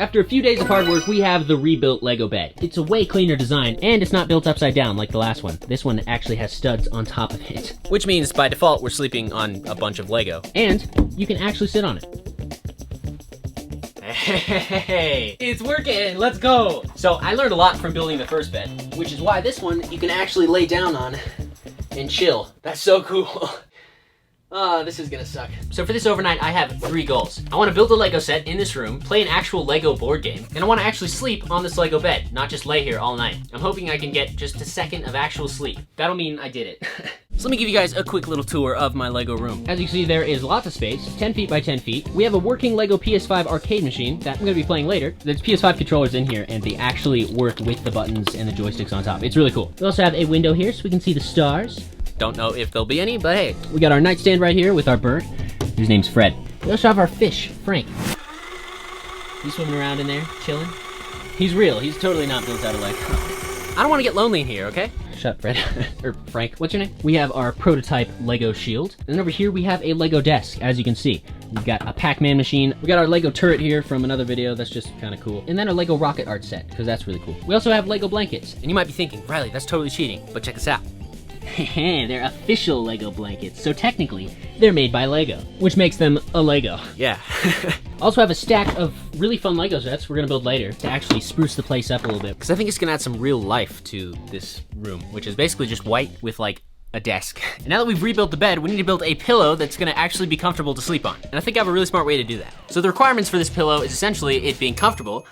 A: After a few days of hard work, we have the rebuilt Lego bed. It's a way cleaner design, and it's not built upside down like the last one. This one actually has studs on top of it. Which means, by default, we're sleeping on a bunch of Lego. And you can actually sit on it. Hey, it's working, let's go! So I learned a lot from building the first bed, which is why this one you can actually lay down on and chill. That's so cool. This is gonna suck. So for this overnight, I have 3 goals. I wanna build a Lego set in this room, play an actual Lego board game, and I wanna actually sleep on this Lego bed, not just lay here all night. I'm hoping I can get just a second of actual sleep. That'll mean I did it. So let me give you guys a quick little tour of my Lego room. As you can see, there is lots of space, 10 feet by 10 feet. We have a working Lego PS5 arcade machine that I'm gonna be playing later. There's PS5 controllers in here, and they actually work with the buttons and the joysticks on top. It's really cool. We also have a window here so we can see the stars. Don't know if there'll be any, but hey. We got our nightstand right here with our bird. His name's Fred. We also have our fish, Frank. He's swimming around in there, chilling. He's real. He's totally not built out of Lego. I don't want to get lonely in here, okay? Shut up, Fred. Or Frank, what's your name? We have our prototype Lego shield. And over here we have a Lego desk, as you can see. We've got a Pac-Man machine. We got our Lego turret here from another video. That's just kind of cool. And then a Lego rocket art set, because that's really cool. We also have Lego blankets. And you might be thinking, Riley, that's totally cheating. But check this out. They're official Lego blankets, so technically, they're made by Lego, which makes them a Lego. Yeah. Also have a stack of really fun Lego sets we're gonna build later to actually spruce the place up a little bit. Because I think it's gonna add some real life to this room, which is basically just white with like a desk. And now that we've rebuilt the bed, we need to build a pillow that's gonna actually be comfortable to sleep on. And I think I have a really smart way to do that. So the requirements for this pillow is essentially it being comfortable.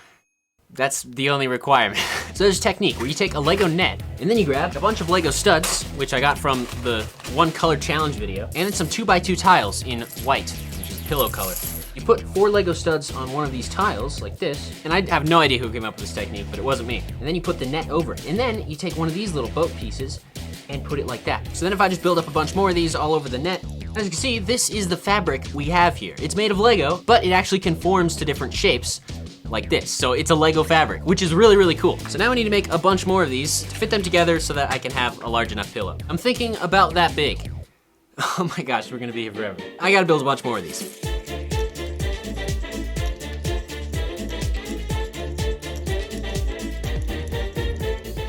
A: That's the only requirement. So there's a technique where you take a Lego net and then you grab a bunch of Lego studs, which I got from the one color challenge video, and then some 2x2 tiles in white, which is pillow color. You put 4 Lego studs on one of these tiles like this, and I have no idea who came up with this technique, but it wasn't me. And then you put the net over it, and then you take one of these little boat pieces and put it like that. So then if I just build up a bunch more of these all over the net, as you can see, this is the fabric we have here. It's made of Lego, but it actually conforms to different shapes like this. So it's a Lego fabric, which is really, really cool. So now I need to make a bunch more of these to fit them together so that I can have a large enough pillow. I'm thinking about that big. Oh my gosh, we're gonna be here forever. I gotta build a bunch more of these.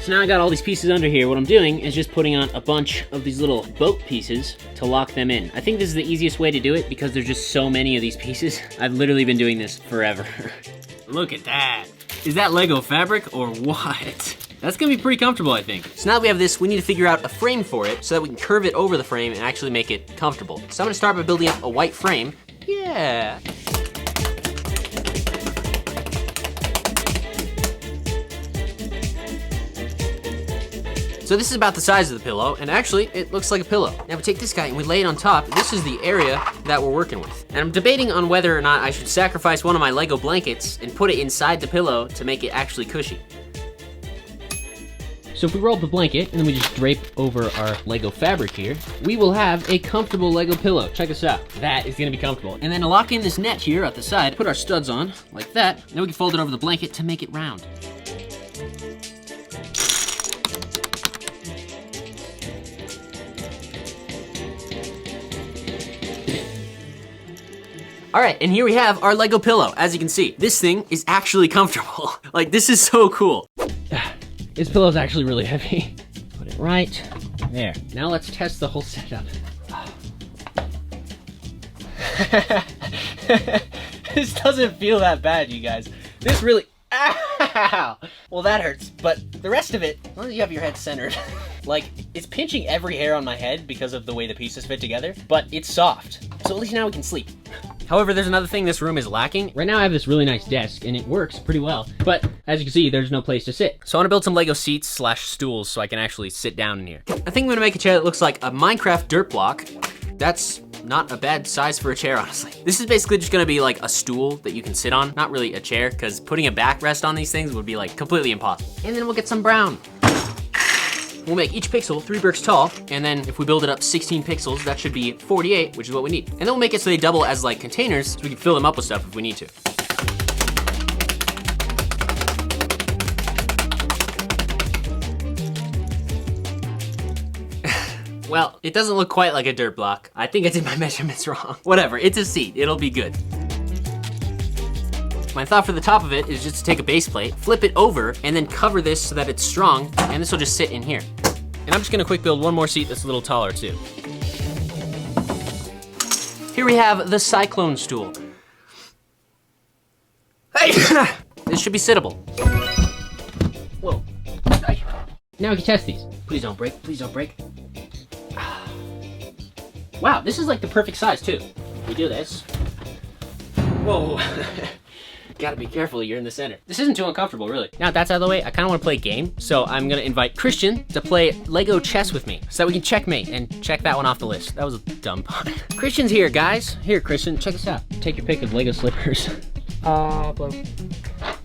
A: So now I got all these pieces under here. What I'm doing is just putting on a bunch of these little boat pieces to lock them in. I think this is the easiest way to do it because there's just so many of these pieces. I've literally been doing this forever. Look at that. Is that Lego fabric or what? That's gonna be pretty comfortable, I think. So now that we have this, we need to figure out a frame for it so that we can curve it over the frame and actually make it comfortable. So I'm gonna start by building up a white frame. Yeah. So this is about the size of the pillow, and actually, it looks like a pillow. Now we take this guy and we lay it on top. This is the area that we're working with. And I'm debating on whether or not I should sacrifice one of my Lego blankets and put it inside the pillow to make it actually cushy. So if we roll up the blanket and then we just drape over our Lego fabric here, we will have a comfortable Lego pillow. Check this out. That is gonna be comfortable. And then to lock in this net here at the side, put our studs on like that, and then we can fold it over the blanket to make it round. All right, and here we have our Lego pillow. As you can see, this thing is actually comfortable. Like, this is so cool. This pillow is actually really heavy. Put it right there. Now let's test the whole setup. This doesn't feel that bad, you guys. This really, ow! Well, that hurts, but the rest of it, as long as you have your head centered, like, it's pinching every hair on my head because of the way the pieces fit together, but it's soft. So at least now we can sleep. However, there's another thing this room is lacking. Right now I have this really nice desk and it works pretty well, but as you can see, there's no place to sit. So I wanna build some Lego seats slash stools so I can actually sit down in here. I think I'm gonna make a chair that looks like a Minecraft dirt block. That's not a bad size for a chair, honestly. This is basically just gonna be like a stool that you can sit on, not really a chair, because putting a backrest on these things would be like completely impossible. And then we'll get some brown. We'll make each pixel 3 bricks tall, and then if we build it up 16 pixels, that should be 48, which is what we need. And then we'll make it so they double as like containers, so we can fill them up with stuff if we need to. Well, it doesn't look quite like a dirt block. I think I did my measurements wrong. Whatever, it's a seat, it'll be good. My thought for the top of it is just to take a base plate, flip it over, and then cover this so that it's strong, and this will just sit in here. And I'm just gonna quick build one more seat that's a little taller too. Here we have the Cyclone stool. Hey! This should be sittable. Whoa. Now we can test these. Please don't break, please don't break. Wow, this is like the perfect size too. We do this. Whoa. Gotta be careful, you're in the center. This isn't too uncomfortable, really. Now that's out of the way, I kinda wanna play a game, so I'm gonna invite Christian to play Lego chess with me, so that we can checkmate and check that one off the list. That was a dumb pun. Christian's here, guys. Here, Christian, check this out. Take your pick of Lego slippers.
C: Blue.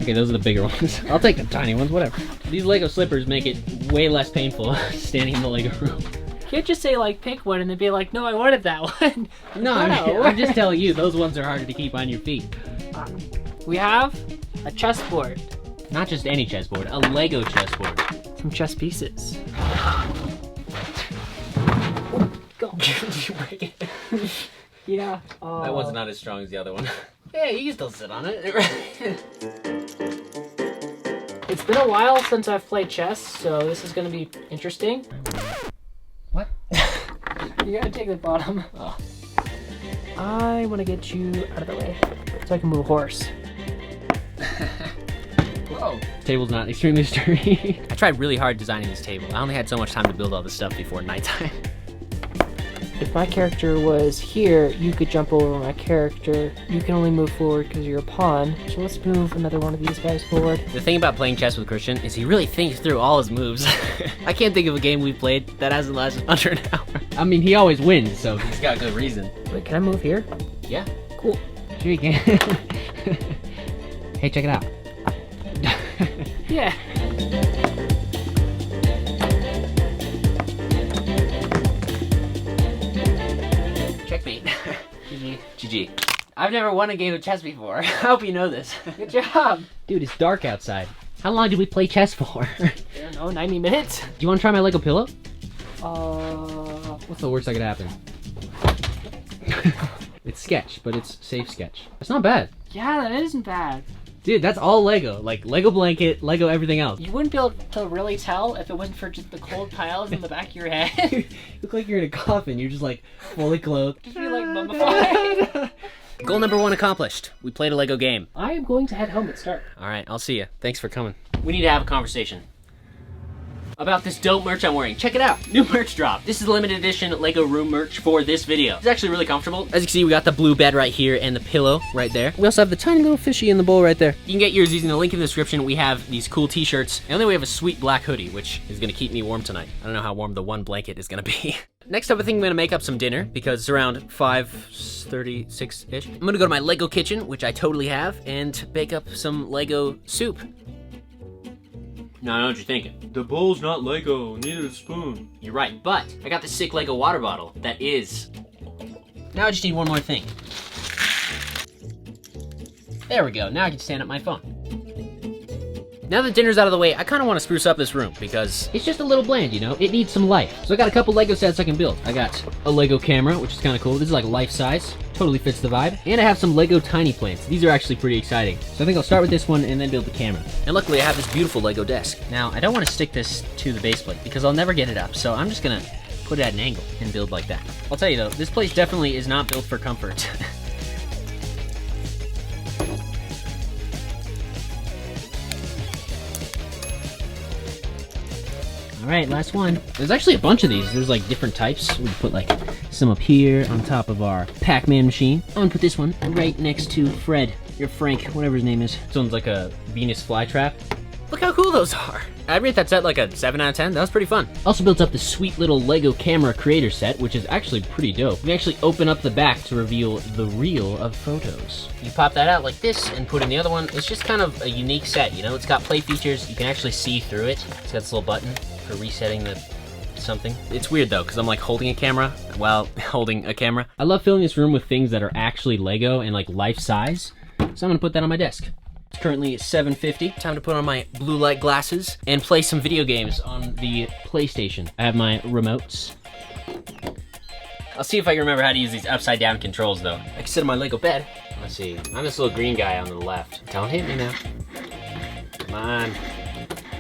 A: Okay, those are the bigger ones. I'll take the tiny ones, whatever. These Lego slippers make it way less painful standing in the Lego room.
C: You can't just say like pick one and then be like, no, I wanted that one.
A: No, I'm just telling you, those ones are harder to keep on your feet.
C: We have a chessboard.
A: Not just any chessboard, a Lego chessboard.
C: Some chess pieces. Go.
A: Did you break it?
C: Yeah.
A: That one's not as strong as the other one. Yeah, you can still sit on it.
C: It's been a while since I've played chess, so this is gonna be interesting.
A: What?
C: You gotta take the bottom.
A: Oh.
C: I wanna get you out of the way so I can move a horse.
A: Whoa. Table's not extremely sturdy. I tried really hard designing this table. I only had so much time to build all this stuff before nighttime.
C: If my character was here, you could jump over my character. You can only move forward because you're a pawn. So let's move another one of these guys forward.
A: The thing about playing chess with Christian is he really thinks through all his moves. I can't think of a game we've played that hasn't lasted under an hour. I mean, he always wins, so he's got good reason.
C: Wait, can I move here?
A: Yeah.
C: Cool.
A: Sure you can. Hey, check it out.
C: Yeah.
A: Checkmate. GG. I've never won a game of chess before. I hope you know this.
C: Good job.
A: Dude, it's dark outside. How long did we play chess for?
C: I don't know, 90 minutes?
A: Do you want to try my Lego pillow?
C: Uh,
A: What's the worst that could happen? It's sketch, but it's safe sketch. It's not bad.
C: yeah, that isn't bad.
A: Dude, that's all Lego. Like, Lego blanket, Lego everything else.
C: You wouldn't be able to really tell if it wasn't for just the cold tiles in the back of your head.
A: You look like you're in a coffin. You're just like fully clothed.
C: Just be like mummified.
A: Goal number 1 accomplished. We played a Lego game.
C: I am going to head home at start.
A: All right, I'll see you. Thanks for coming. We need to have a conversation about this dope merch I'm wearing. Check it out, new merch drop. This is limited edition Lego room merch for this video. It's actually really comfortable. As you can see, we got the blue bed right here and the pillow right there. We also have the tiny little fishy in the bowl right there. You can get yours using the link in the description. We have these cool t-shirts, and then we have a sweet black hoodie, which is gonna keep me warm tonight. I don't know how warm the one blanket is gonna be. Next up, I think I'm gonna make up some dinner because it's around 5:36-ish. I'm gonna go to my Lego kitchen, which I totally have, and bake up some Lego soup. Now, I know what you're thinking. The bowl's not Lego, neither the spoon. You're right, but I got this sick Lego water bottle that is. Now I just need one more thing. There we go, now I can stand up my phone. Now that dinner's out of the way, I kind of want to spruce up this room because it's just a little bland, you know? It needs some life. So I got a couple Lego sets I can build. I got a Lego camera, which is kind of cool. This is like life size. Totally fits the vibe. And I have some Lego tiny plants. These are actually pretty exciting. So I think I'll start with this one and then build the camera. And luckily I have this beautiful Lego desk. Now, I don't want to stick this to the base plate because I'll never get it up. So I'm just gonna put it at an angle and build like that. I'll tell you though, this place definitely is not built for comfort. All right, last one. There's actually a bunch of these. There's like different types. We put like some up here on top of our Pac-Man machine. I'm gonna put this one right next to Fred, or Frank, whatever his name is. This one's like a Venus flytrap. Look how cool those are. I rate that set like a 7 out of 10. That was pretty fun. Also built up this sweet little Lego camera creator set, which is actually pretty dope. We actually open up the back to reveal the reel of photos. You pop that out like this and put in the other one. It's just kind of a unique set, you know? It's got play features. You can actually see through it. It's got this little button for resetting the something. It's weird though, because I'm like holding a camera while holding a camera. I love filling this room with things that are actually Lego and like life size. So I'm gonna put that on my desk. It's currently 7:50. Time to put on my blue light glasses and play some video games on the PlayStation. I have my remotes. I'll see if I can remember how to use these upside down controls though. I can sit on my Lego bed. Let's see, I'm this little green guy on the left. Don't hit me now. Come on.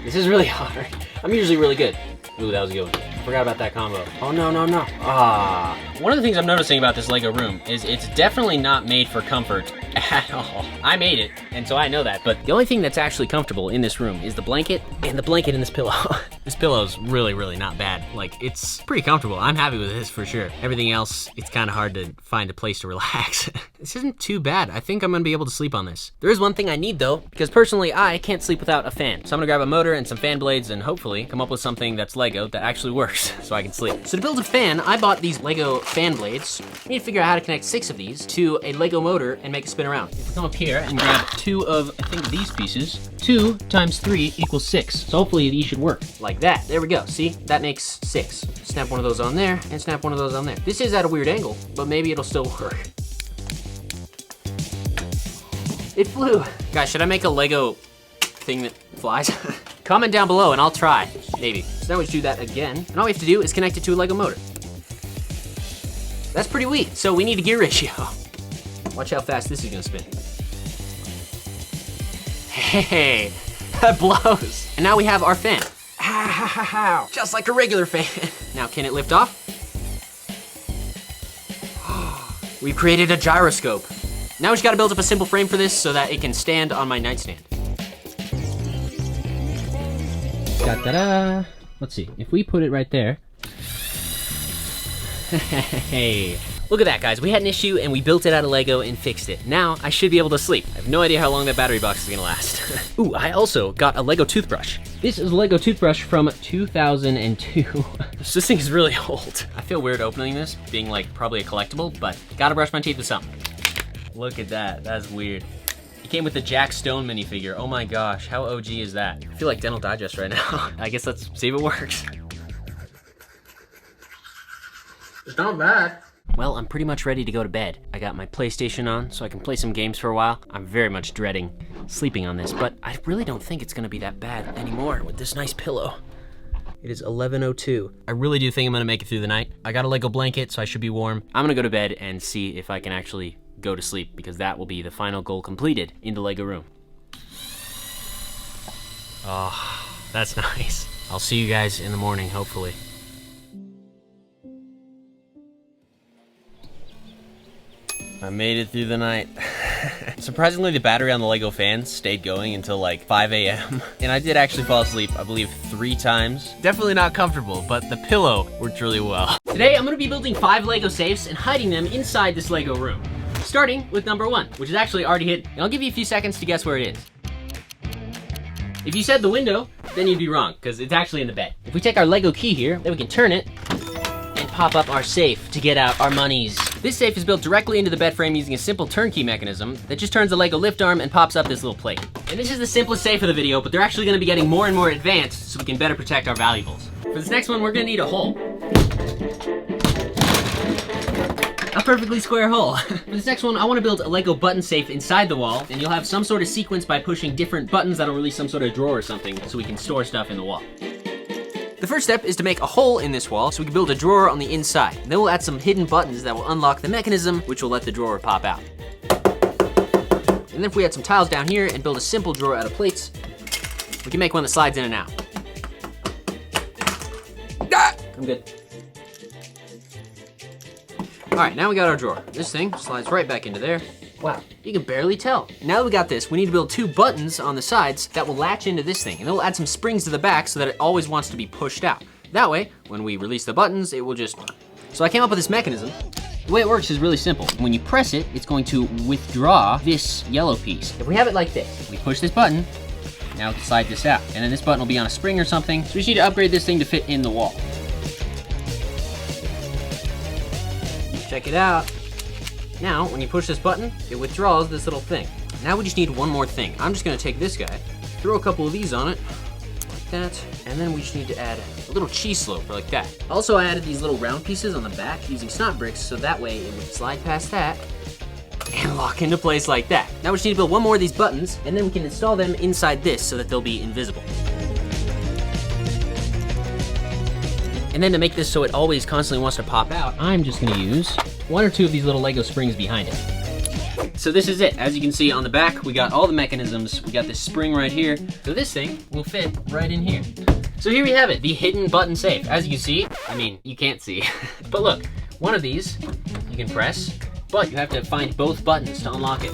A: This is really hard. I'm usually really good. Ooh, that was a good one. Forgot about that combo. Oh no, no, no. Ah. One of the things I'm noticing about this Lego room is it's definitely not made for comfort at all. I made it, and so I know that, but the only thing that's actually comfortable in this room is the blanket and the blanket in this pillow. This pillow's really, really not bad. Like, it's pretty comfortable. I'm happy with this for sure. Everything else, it's kind of hard to find a place to relax. This isn't too bad. I think I'm gonna be able to sleep on this. There is one thing I need though, because personally, I can't sleep without a fan. So I'm gonna grab a motor and some fan blades and hopefully come up with something that's Lego that actually works so I can sleep. So to build a fan, I bought these Lego fan blades. We need to figure out how to connect 6 of these to a Lego motor and make it spin around. If we come up here and grab 2 of, I think, these pieces, 2 times 3 equals 6. So hopefully these should work like that. There we go. See, that makes 6. Snap one of those on there and snap one of those on there. This is at a weird angle, but maybe it'll still work. It flew. Guys, should I make a Lego thing that flies? Comment down below and I'll try, maybe. So now we just do that again. And all we have to do is connect it to a Lego motor. That's pretty weak, so we need a gear ratio. Watch how fast this is gonna spin. Hey, that blows. And now we have our fan. Just like a regular fan. Now, can it lift off? We've created a gyroscope. Now we just gotta build up a simple frame for this so that it can stand on my nightstand. Da-da-da. Let's see, if we put it right there. Hey, look at that, guys. We had an issue and we built it out of Lego and fixed it. Now I should be able to sleep. I have no idea how long that battery box is gonna last. Ooh, I also got a Lego toothbrush. This is a Lego toothbrush from 2002. This thing is really old. I feel weird opening this, being like probably a collectible, but gotta brush my teeth with something. Look at that, that's weird. It came with the Jack Stone minifigure. Oh my gosh, how OG is that? I feel like Dental Digest right now. I guess let's see if it works. It's not bad. Well, I'm pretty much ready to go to bed. I got my PlayStation on so I can play some games for a while. I'm very much dreading sleeping on this, but I really don't think it's gonna be that bad anymore with this nice pillow. It is 11:02. I really do think I'm gonna make it through the night. I got a Lego blanket, so I should be warm. I'm gonna go to bed and see if I can actually go to sleep, because that will be the final goal completed in the Lego room. Oh, that's nice. I'll see you guys in the morning, hopefully. I made it through the night. Surprisingly, the battery on the Lego fan stayed going until like 5 a.m. And I did actually fall asleep, I believe 3 times. Definitely not comfortable, but the pillow worked really well. Today, I'm gonna be building 5 Lego safes and hiding them inside this Lego room. Starting with number 1, which is actually already hidden. And I'll give you a few seconds to guess where it is. If you said the window, then you'd be wrong, because it's actually in the bed. If we take our Lego key here, then we can turn it and pop up our safe to get out our monies. This safe is built directly into the bed frame using a simple turnkey mechanism that just turns the Lego lift arm and pops up this little plate. And this is the simplest safe of the video, but they're actually gonna be getting more and more advanced so we can better protect our valuables. For this next one, we're gonna need a hole. A perfectly square hole. For this next one, I wanna build a Lego button safe inside the wall, and you'll have some sort of sequence by pushing different buttons that'll release some sort of drawer or something so we can store stuff in the wall. The first step is to make a hole in this wall so we can build a drawer on the inside. And then we'll add some hidden buttons that will unlock the mechanism, which will let the drawer pop out. And then if we add some tiles down here and build a simple drawer out of plates, we can make one that slides in and out. Ah! I'm good. All right, now we got our drawer. This thing slides right back into there. Wow, you can barely tell. Now that we got this, we need to build 2 buttons on the sides that will latch into this thing, and it'll add some springs to the back so that it always wants to be pushed out. That way, when we release the buttons, it will just... So I came up with this mechanism. The way it works is really simple. When you press it, it's going to withdraw this yellow piece. If we have it like this, we push this button, now we can slide this out. And then this button will be on a spring or something, so we just need to upgrade this thing to fit in the wall. Check it out. Now, when you push this button, it withdraws this little thing. Now we just need one more thing. I'm just gonna take this guy, throw a couple of these on it, like that, and then we just need to add a little cheese slope, like that. Also, I added these little round pieces on the back using snot bricks, so that way it would slide past that and lock into place like that. Now we just need to build one more of these buttons, and then we can install them inside this so that they'll be invisible. And then to make this so it always constantly wants to pop out, I'm just gonna use 1 or 2 of these little Lego springs behind it. So this is it. As you can see on the back, we got all the mechanisms. We got this spring right here. So this thing will fit right in here. So here we have it, the hidden button safe. As you can see, I mean, you can't see, but look, one of these you can press but you have to find both buttons to unlock it.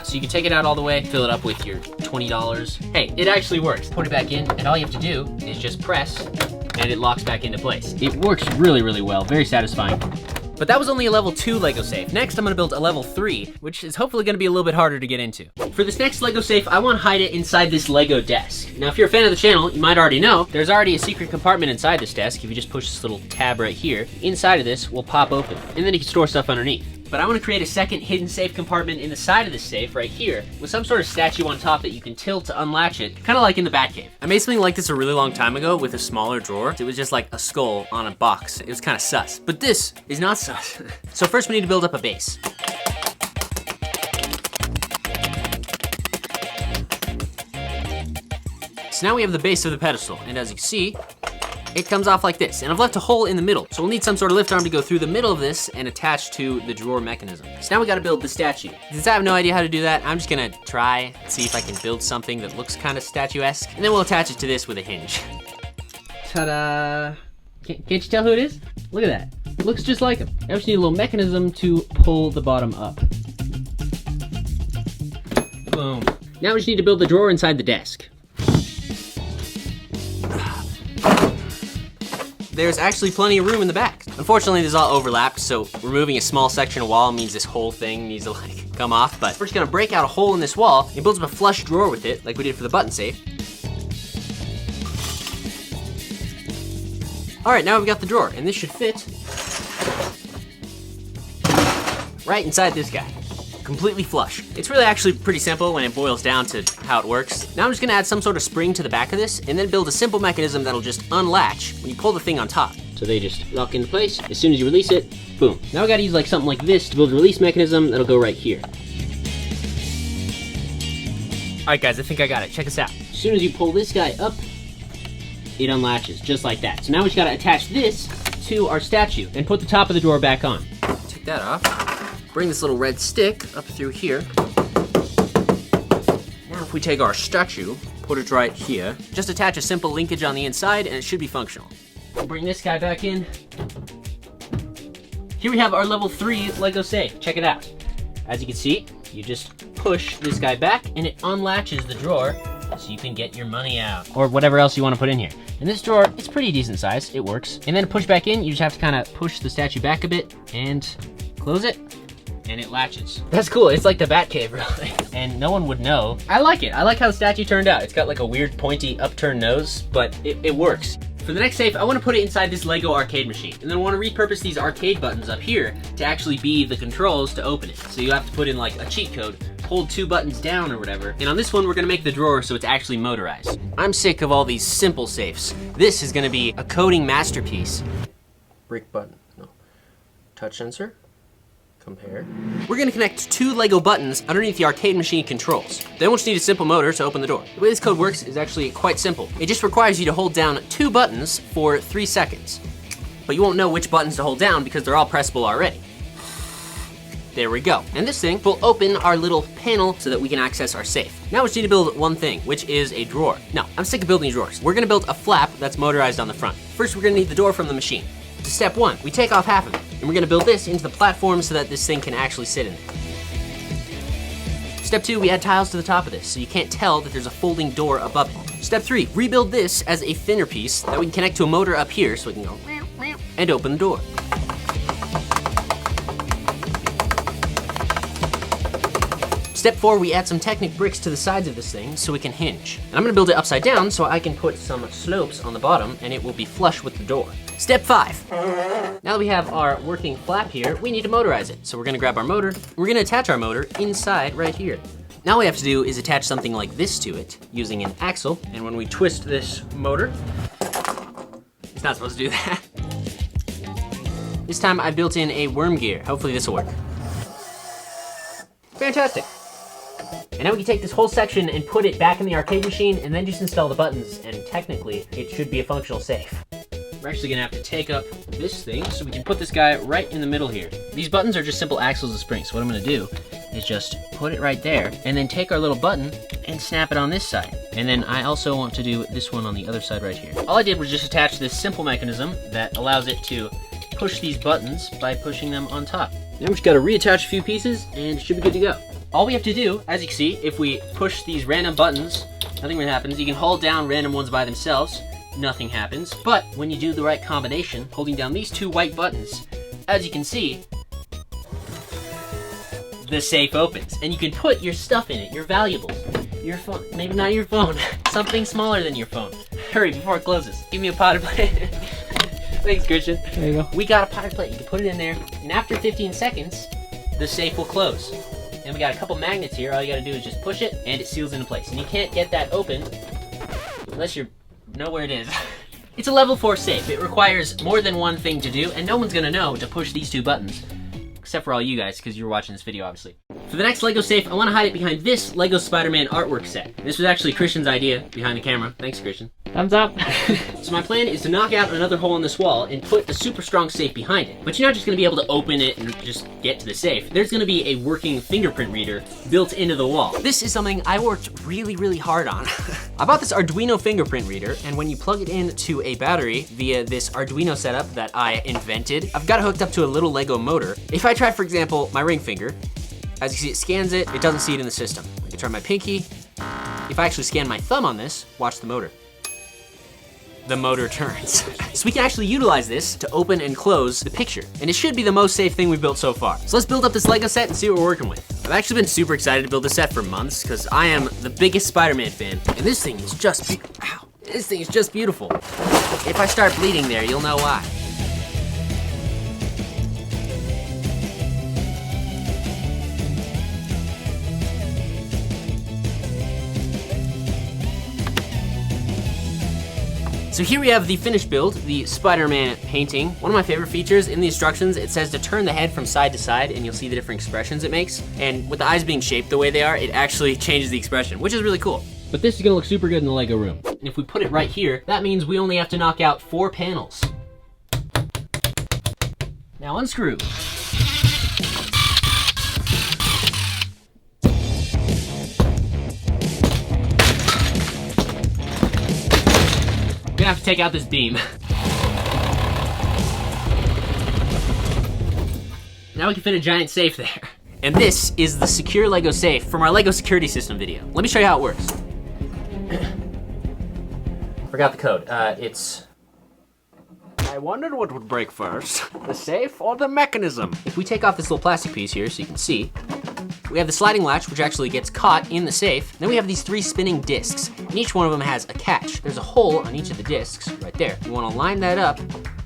A: So you can take it out all the way, fill it up with your $20. Hey, it actually works. Put it back in, and all you have to do is just press, and it locks back into place. It works really, really well, very satisfying. But that was only a level 2 Lego safe. Next, I'm gonna build a level 3, which is hopefully gonna be a little bit harder to get into. For this next Lego safe, I wanna hide it inside this Lego desk. Now, if you're a fan of the channel, you might already know, there's already a secret compartment inside this desk. If you just push this little tab right here, inside of this will pop open, and then you can store stuff underneath. But I wanna create a second hidden safe compartment in the side of this safe right here with some sort of statue on top that you can tilt to unlatch it, kinda like in the Batcave. I made something like this a really long time ago with a smaller drawer. It was just like a skull on a box. It was kinda sus, but this is not sus. So first we need to build up a base. So now we have the base of the pedestal, and as you can see, it comes off like this, and I've left a hole in the middle. So we'll need some sort of lift arm to go through the middle of this and attach to the drawer mechanism. So now we gotta build the statue. Since I have no idea how to do that, I'm just gonna try, see if I can build something that looks kind of statuesque, and then we'll attach it to this with a hinge. Ta-da! Can't you tell who it is? Look at that. It looks just like him. I just need a little mechanism to pull the bottom up. Boom. Now we just need to build the drawer inside the desk. There's actually plenty of room in the back. Unfortunately, this is all overlapped, so removing a small section of wall means this whole thing needs to like come off, but we're just gonna break out a hole in this wall and build up a flush drawer with it, like we did for the button safe. All right, now we've got the drawer, and this should fit right inside this guy. Completely flush. It's really actually pretty simple when it boils down to how it works. Now I'm just gonna add some sort of spring to the back of this and then build a simple mechanism that'll just unlatch when you pull the thing on top. So they just lock into place. As soon as you release it, boom. Now I gotta use like something like this to build a release mechanism that'll go right here. All right guys, I think I got it. Check this out. As soon as you pull this guy up, it unlatches just like that. So now we just gotta attach this to our statue and put the top of the drawer back on. Take that off. Bring this little red stick up through here. Now if we take our statue, put it right here, just attach a simple linkage on the inside and it should be functional. Bring this guy back in. Here we have our level 3 Lego safe. Check it out. As you can see, you just push this guy back and it unlatches the drawer so you can get your money out. Or whatever else you want to put in here. And this drawer, it's pretty decent size, it works. And then to push back in, you just have to kind of push the statue back a bit and close it. And it latches. That's cool, it's like the Batcave really. And no one would know. I like it, I like how the statue turned out. It's got like a weird pointy upturned nose, but it works. For the next safe, I want to put it inside this Lego arcade machine. And then I want to repurpose these arcade buttons up here to actually be the controls to open it. So you have to put in like a cheat code, hold 2 buttons down or whatever. And on this one, we're gonna make the drawer so it's actually motorized. I'm sick of all these simple safes. This is gonna be a coding masterpiece. Brick button, no. Touch sensor. Compare. We're gonna connect 2 Lego buttons underneath the arcade machine controls. Then we'll just need a simple motor to open the door. The way this code works is actually quite simple. It just requires you to hold down 2 buttons for 3 seconds. But you won't know which buttons to hold down because they're all pressable already. There we go. And this thing will open our little panel so that we can access our safe. Now we just need to build one thing, which is a drawer. No, I'm sick of building drawers. We're gonna build a flap that's motorized on the front. First, we're gonna need the door from the machine. So step 1, we take off half of it, and we're gonna build this into the platform so that this thing can actually sit in it. Step 2, we add tiles to the top of this, so you can't tell that there's a folding door above it. Step 3, rebuild this as a thinner piece that we can connect to a motor up here so we can go and open the door. Step 4, we add some Technic bricks to the sides of this thing so it can hinge. And I'm gonna build it upside down so I can put some slopes on the bottom and it will be flush with the door. Step 5. Now that we have our working flap here, we need to motorize it. So we're gonna grab our motor, we're gonna attach our motor inside right here. Now all we have to do is attach something like this to it using an axle. And when we twist this motor, it's not supposed to do that. This time I built in a worm gear. Hopefully this will work. Fantastic. And now we can take this whole section and put it back in the arcade machine and then just install the buttons, and technically it should be a functional safe. We're actually gonna have to take up this thing so we can put this guy right in the middle here. These buttons are just simple axles of springs, so what I'm gonna do is just put it right there and then take our little button and snap it on this side. And then I also want to do this one on the other side right here. All I did was just attach this simple mechanism that allows it to push these buttons by pushing them on top. Now we just gotta reattach a few pieces and it should be good to go. All we have to do, as you can see, if we push these random buttons, nothing really happens. You can hold down random ones by themselves, nothing happens. But when you do the right combination, holding down these two white buttons, as you can see, the safe opens. And you can put your stuff in it, your valuables, your phone, maybe not your phone, something smaller than your phone. Hurry, before it closes. Give me a potted plate. Thanks, Christian.
C: There you go.
A: We got a potted plate. You can put it in there, and after 15 seconds, the safe will close. And we got a couple magnets here. All you gotta do is just push it, and it seals into place. And you can't get that open unless you know where it is. It's a level 4 safe. It requires more than one thing to do, and no one's gonna know to push these two buttons. Except for all you guys, because you're watching this video, obviously. For the next Lego safe, I want to hide it behind this Lego Spider-Man artwork set. This was actually Christian's idea behind the camera. Thanks, Christian.
C: Thumbs up.
A: So my plan is to knock out another hole in this wall and put a super strong safe behind it. But you're not just going to be able to open it and just get to the safe. There's going to be a working fingerprint reader built into the wall. This is something I worked really, really hard on. I bought this Arduino fingerprint reader, and when you plug it into a battery via this Arduino setup that I invented, I've got it hooked up to a little Lego motor. If I try, for example, my ring finger, as you see, it scans it, it doesn't see it in the system. I can try my pinky. If I actually scan my thumb on this, watch the motor. The motor turns. So we can actually utilize this to open and close the picture. And it should be the most safe thing we've built so far. So let's build up this Lego set and see what we're working with. I've actually been super excited to build this set for months because I am the biggest Spider-Man fan. And this thing is just, this thing is just beautiful. If I start bleeding there, you'll know why. So here we have the finished build, the Spider-Man painting. One of my favorite features in the instructions, it says to turn the head from side to side and you'll see the different expressions it makes. And with the eyes being shaped the way they are, it actually changes the expression, which is really cool. But this is gonna look super good in the Lego room. And if we put it right here, that means we only have to knock out 4 panels. Now unscrew. We're gonna have to take out this beam. Now we can fit a giant safe there. And this is the secure Lego safe from our Lego security system video. Let me show you how it works. Forgot the code. I wondered what would break first, the safe or the mechanism. If we take off this little plastic piece here so you can see, we have the sliding latch, which actually gets caught in the safe. Then we have these 3 spinning discs, and each one of them has a catch. There's a hole on each of the discs right there. You wanna line that up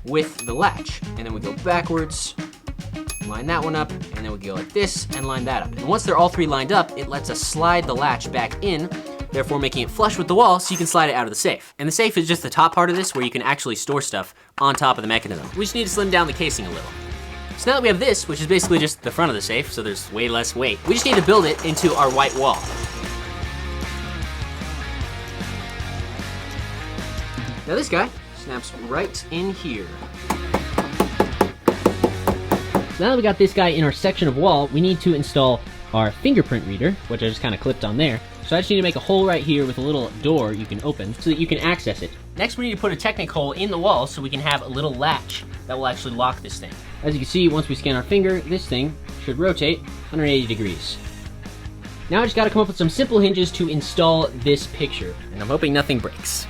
A: with the latch, and then we go backwards, line that one up, and then we go like this and line that up. And once they're all 3 lined up, it lets us slide the latch back in, therefore making it flush with the wall so you can slide it out of the safe. And the safe is just the top part of this where you can actually store stuff on top of the mechanism. We just need to slim down the casing a little. So now that we have this, which is basically just the front of the safe, so there's way less weight, we just need to build it into our white wall. Now this guy snaps right in here. So now that we got this guy in our section of wall, we need to install our fingerprint reader, which I just kind of clipped on there. So I just need to make a hole right here with a little door you can open so that you can access it. Next, we need to put a Technic hole in the wall so we can have a little latch that will actually lock this thing. As you can see, once we scan our finger, this thing should rotate 180 degrees. Now I just gotta come up with some simple hinges to install this picture, and I'm hoping nothing breaks.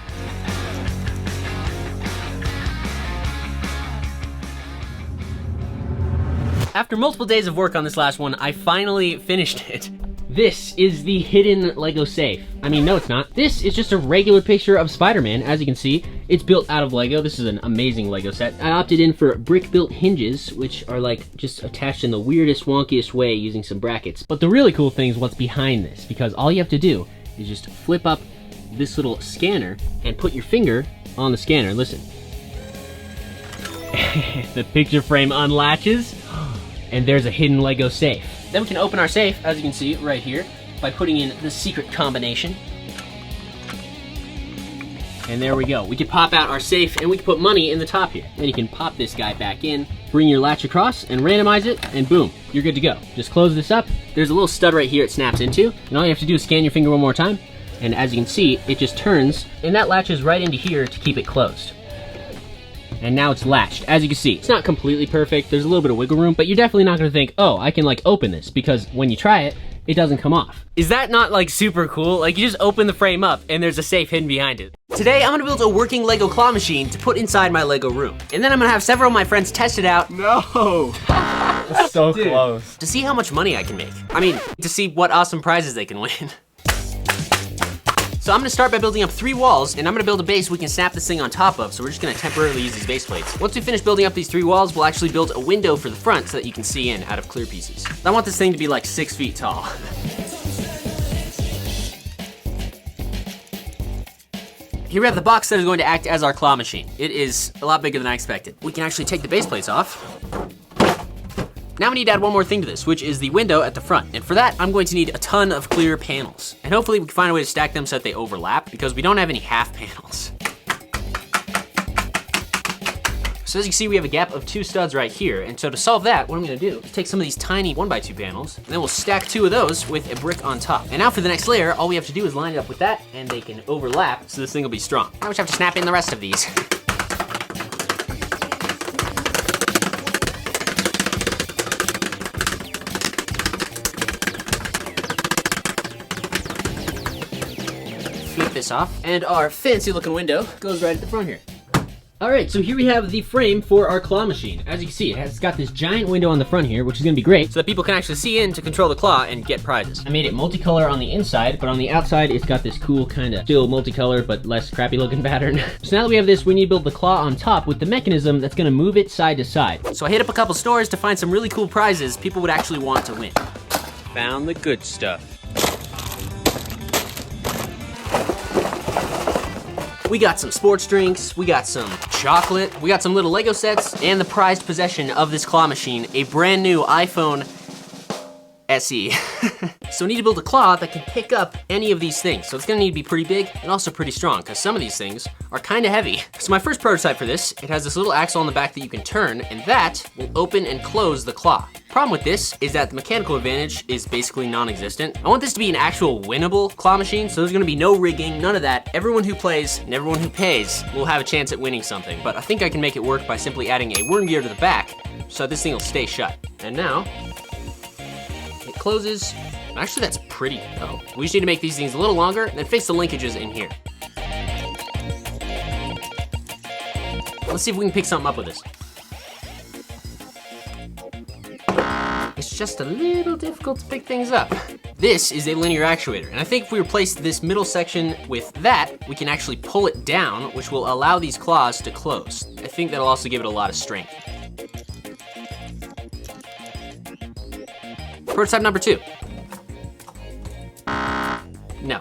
A: After multiple days of work on this last one, I finally finished it. This is the hidden Lego safe. I mean, no, it's not. This is just a regular picture of Spider-Man. As you can see, it's built out of Lego. This is an amazing Lego set. I opted in for brick-built hinges, which are like just attached in the weirdest, wonkiest way using some brackets. But the really cool thing is what's behind this, because all you have to do is just flip up this little scanner and put your finger on the scanner. Listen. The picture frame unlatches, and there's a hidden Lego safe. Then we can open our safe, as you can see right here, by putting in the secret combination. And there we go. We can pop out our safe and we can put money in the top here. Then you can pop this guy back in, bring your latch across and randomize it, and boom, you're good to go. Just close this up. There's a little stud right here it snaps into, and all you have to do is scan your finger one more time, and as you can see, it just turns, and that latches right into here to keep it closed. and now it's latched. As you can see, it's not completely perfect. There's a little bit of wiggle room, but you're definitely not gonna think, oh, I can like open this, because when you try it, it doesn't come off. Is that not like super cool? Like you just open the frame up and there's a safe hidden behind it. Today, I'm gonna build a working Lego claw machine to put inside my Lego room. And then I'm gonna have several of my friends test it out.
D: No! So close.
A: To see how much money I can make. I mean, to see what awesome prizes they can win. So I'm gonna start by building up 3 walls, and I'm gonna build a base we can snap this thing on top of, so we're just gonna temporarily use these base plates. Once we finish building up these 3 walls, we'll actually build a window for the front so that you can see in out of clear pieces. I want this thing to be like 6 feet tall. Here we have the box that is going to act as our claw machine. It is a lot bigger than I expected. We can actually take the base plates off. Now we need to add one more thing to this, which is the window at the front. And for that, I'm going to need a ton of clear panels. And hopefully we can find a way to stack them so that they overlap, because we don't have any half panels. So as you can see, we have a gap of 2 studs right here. And so to solve that, what I'm gonna do is take some of these tiny 1x2 panels, and then we'll stack 2 of those with a brick on top. And now for the next layer, all we have to do is line it up with that, and they can overlap, so this thing will be strong. Now we just have to snap in the rest of these. Flip this off, and our fancy looking window goes right at the front here. All right, so here we have the frame for our claw machine. As you can see, it's got this giant window on the front here, which is gonna be great, so that people can actually see in to control the claw and get prizes. I made it multicolor on the inside, but on the outside, it's got this cool kind of still multicolor, but less crappy looking pattern. So now that we have this, we need to build the claw on top with the mechanism that's gonna move it side to side. So I hit up a couple stores to find some really cool prizes people would actually want to win. Found the good stuff. We got some sports drinks, we got some chocolate, we got some little Lego sets, and the prized possession of this claw machine, a brand new iPhone SE. So we need to build a claw that can pick up any of these things. So it's gonna need to be pretty big and also pretty strong, because some of these things are kind of heavy. So my first prototype for this, it has this little axle on the back that you can turn, and that will open and close the claw. Problem with this is that the mechanical advantage is basically non-existent. I want this to be an actual winnable claw machine, so there's gonna be no rigging, none of that. Everyone who plays and everyone who pays will have a chance at winning something, but I think I can make it work by simply adding a worm gear to the back so this thing will stay shut. And now, it closes. Actually, that's pretty, oh. We just need to make these things a little longer and then fix the linkages in here. Let's see if we can pick something up with this. It's just a little difficult to pick things up. This is a linear actuator, and I think if we replace this middle section with that, we can actually pull it down, which will allow these claws to close. I think that'll also give it a lot of strength. Prototype number 2. No.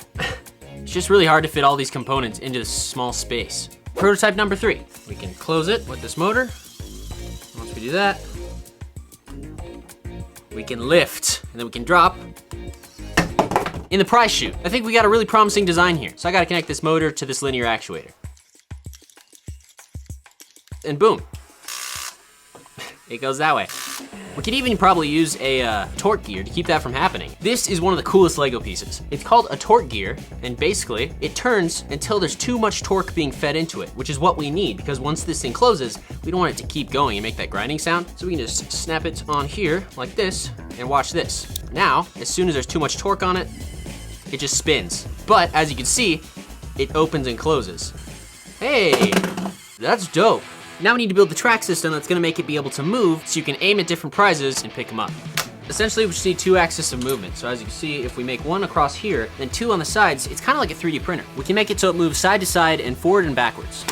A: It's just really hard to fit all these components into this small space. Prototype number 3. We can close it with this motor. Once we do that, we can lift, and then we can drop in the prize chute. I think we got a really promising design here. So I gotta connect this motor to this linear actuator. And boom, it goes that way. We could even probably use a torque gear to keep that from happening. This is one of the coolest Lego pieces. It's called a torque gear, and basically, it turns until there's too much torque being fed into it, which is what we need, because once this thing closes, we don't want it to keep going and make that grinding sound. So we can just snap it on here, like this, and watch this. Now, as soon as there's too much torque on it, it just spins. But, as you can see, it opens and closes. Hey, that's dope. Now we need to build the track system that's gonna make it be able to move so you can aim at different prizes and pick them up. Essentially, we just need 2 axes of movement. So as you can see, if we make 1 across here, then 2 on the sides, it's kind of like a 3D printer. We can make it so it moves side to side and forward and backwards.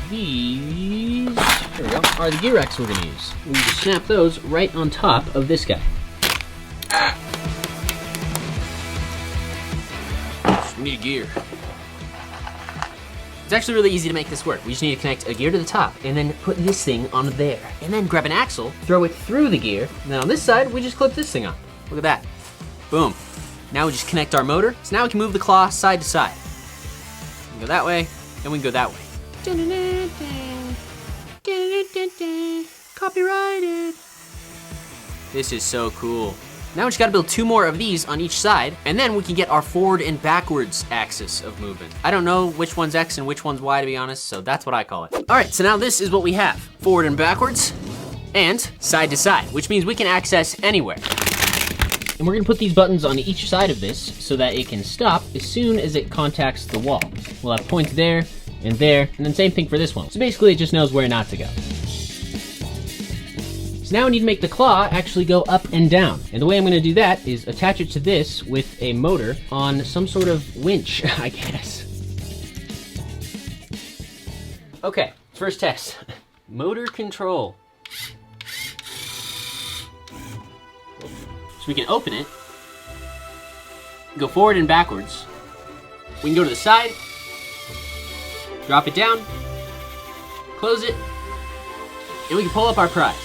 A: These, there we go, are the gear racks we're gonna use. We need to snap those right on top of this guy. Just need a gear. It's actually really easy to make this work. We just need to connect a gear to the top and then put this thing on there. And then grab an axle, throw it through the gear, and then on this side, we just clip this thing on. Look at that. Boom. Now we just connect our motor. So now we can move the claw side to side. We can go that way, and we can go that way. Copyrighted. This is so cool. Now we just gotta build 2 more of these on each side, and then we can get our forward and backwards axis of movement. I don't know which one's X and which one's Y, to be honest, so that's what I call it. All right, so now this is what we have. Forward and backwards, and side to side, which means we can access anywhere. And we're gonna put these buttons on each side of this so that it can stop as soon as it contacts the wall. We'll have points there, and then same thing for this one. So basically it just knows where not to go. So now we need to make the claw actually go up and down. And the way I'm gonna do that is attach it to this with a motor on some sort of winch, I guess. Okay, first test. Motor control. So we can open it, go forward and backwards. We can go to the side, drop it down, close it, and we can pull up our prize.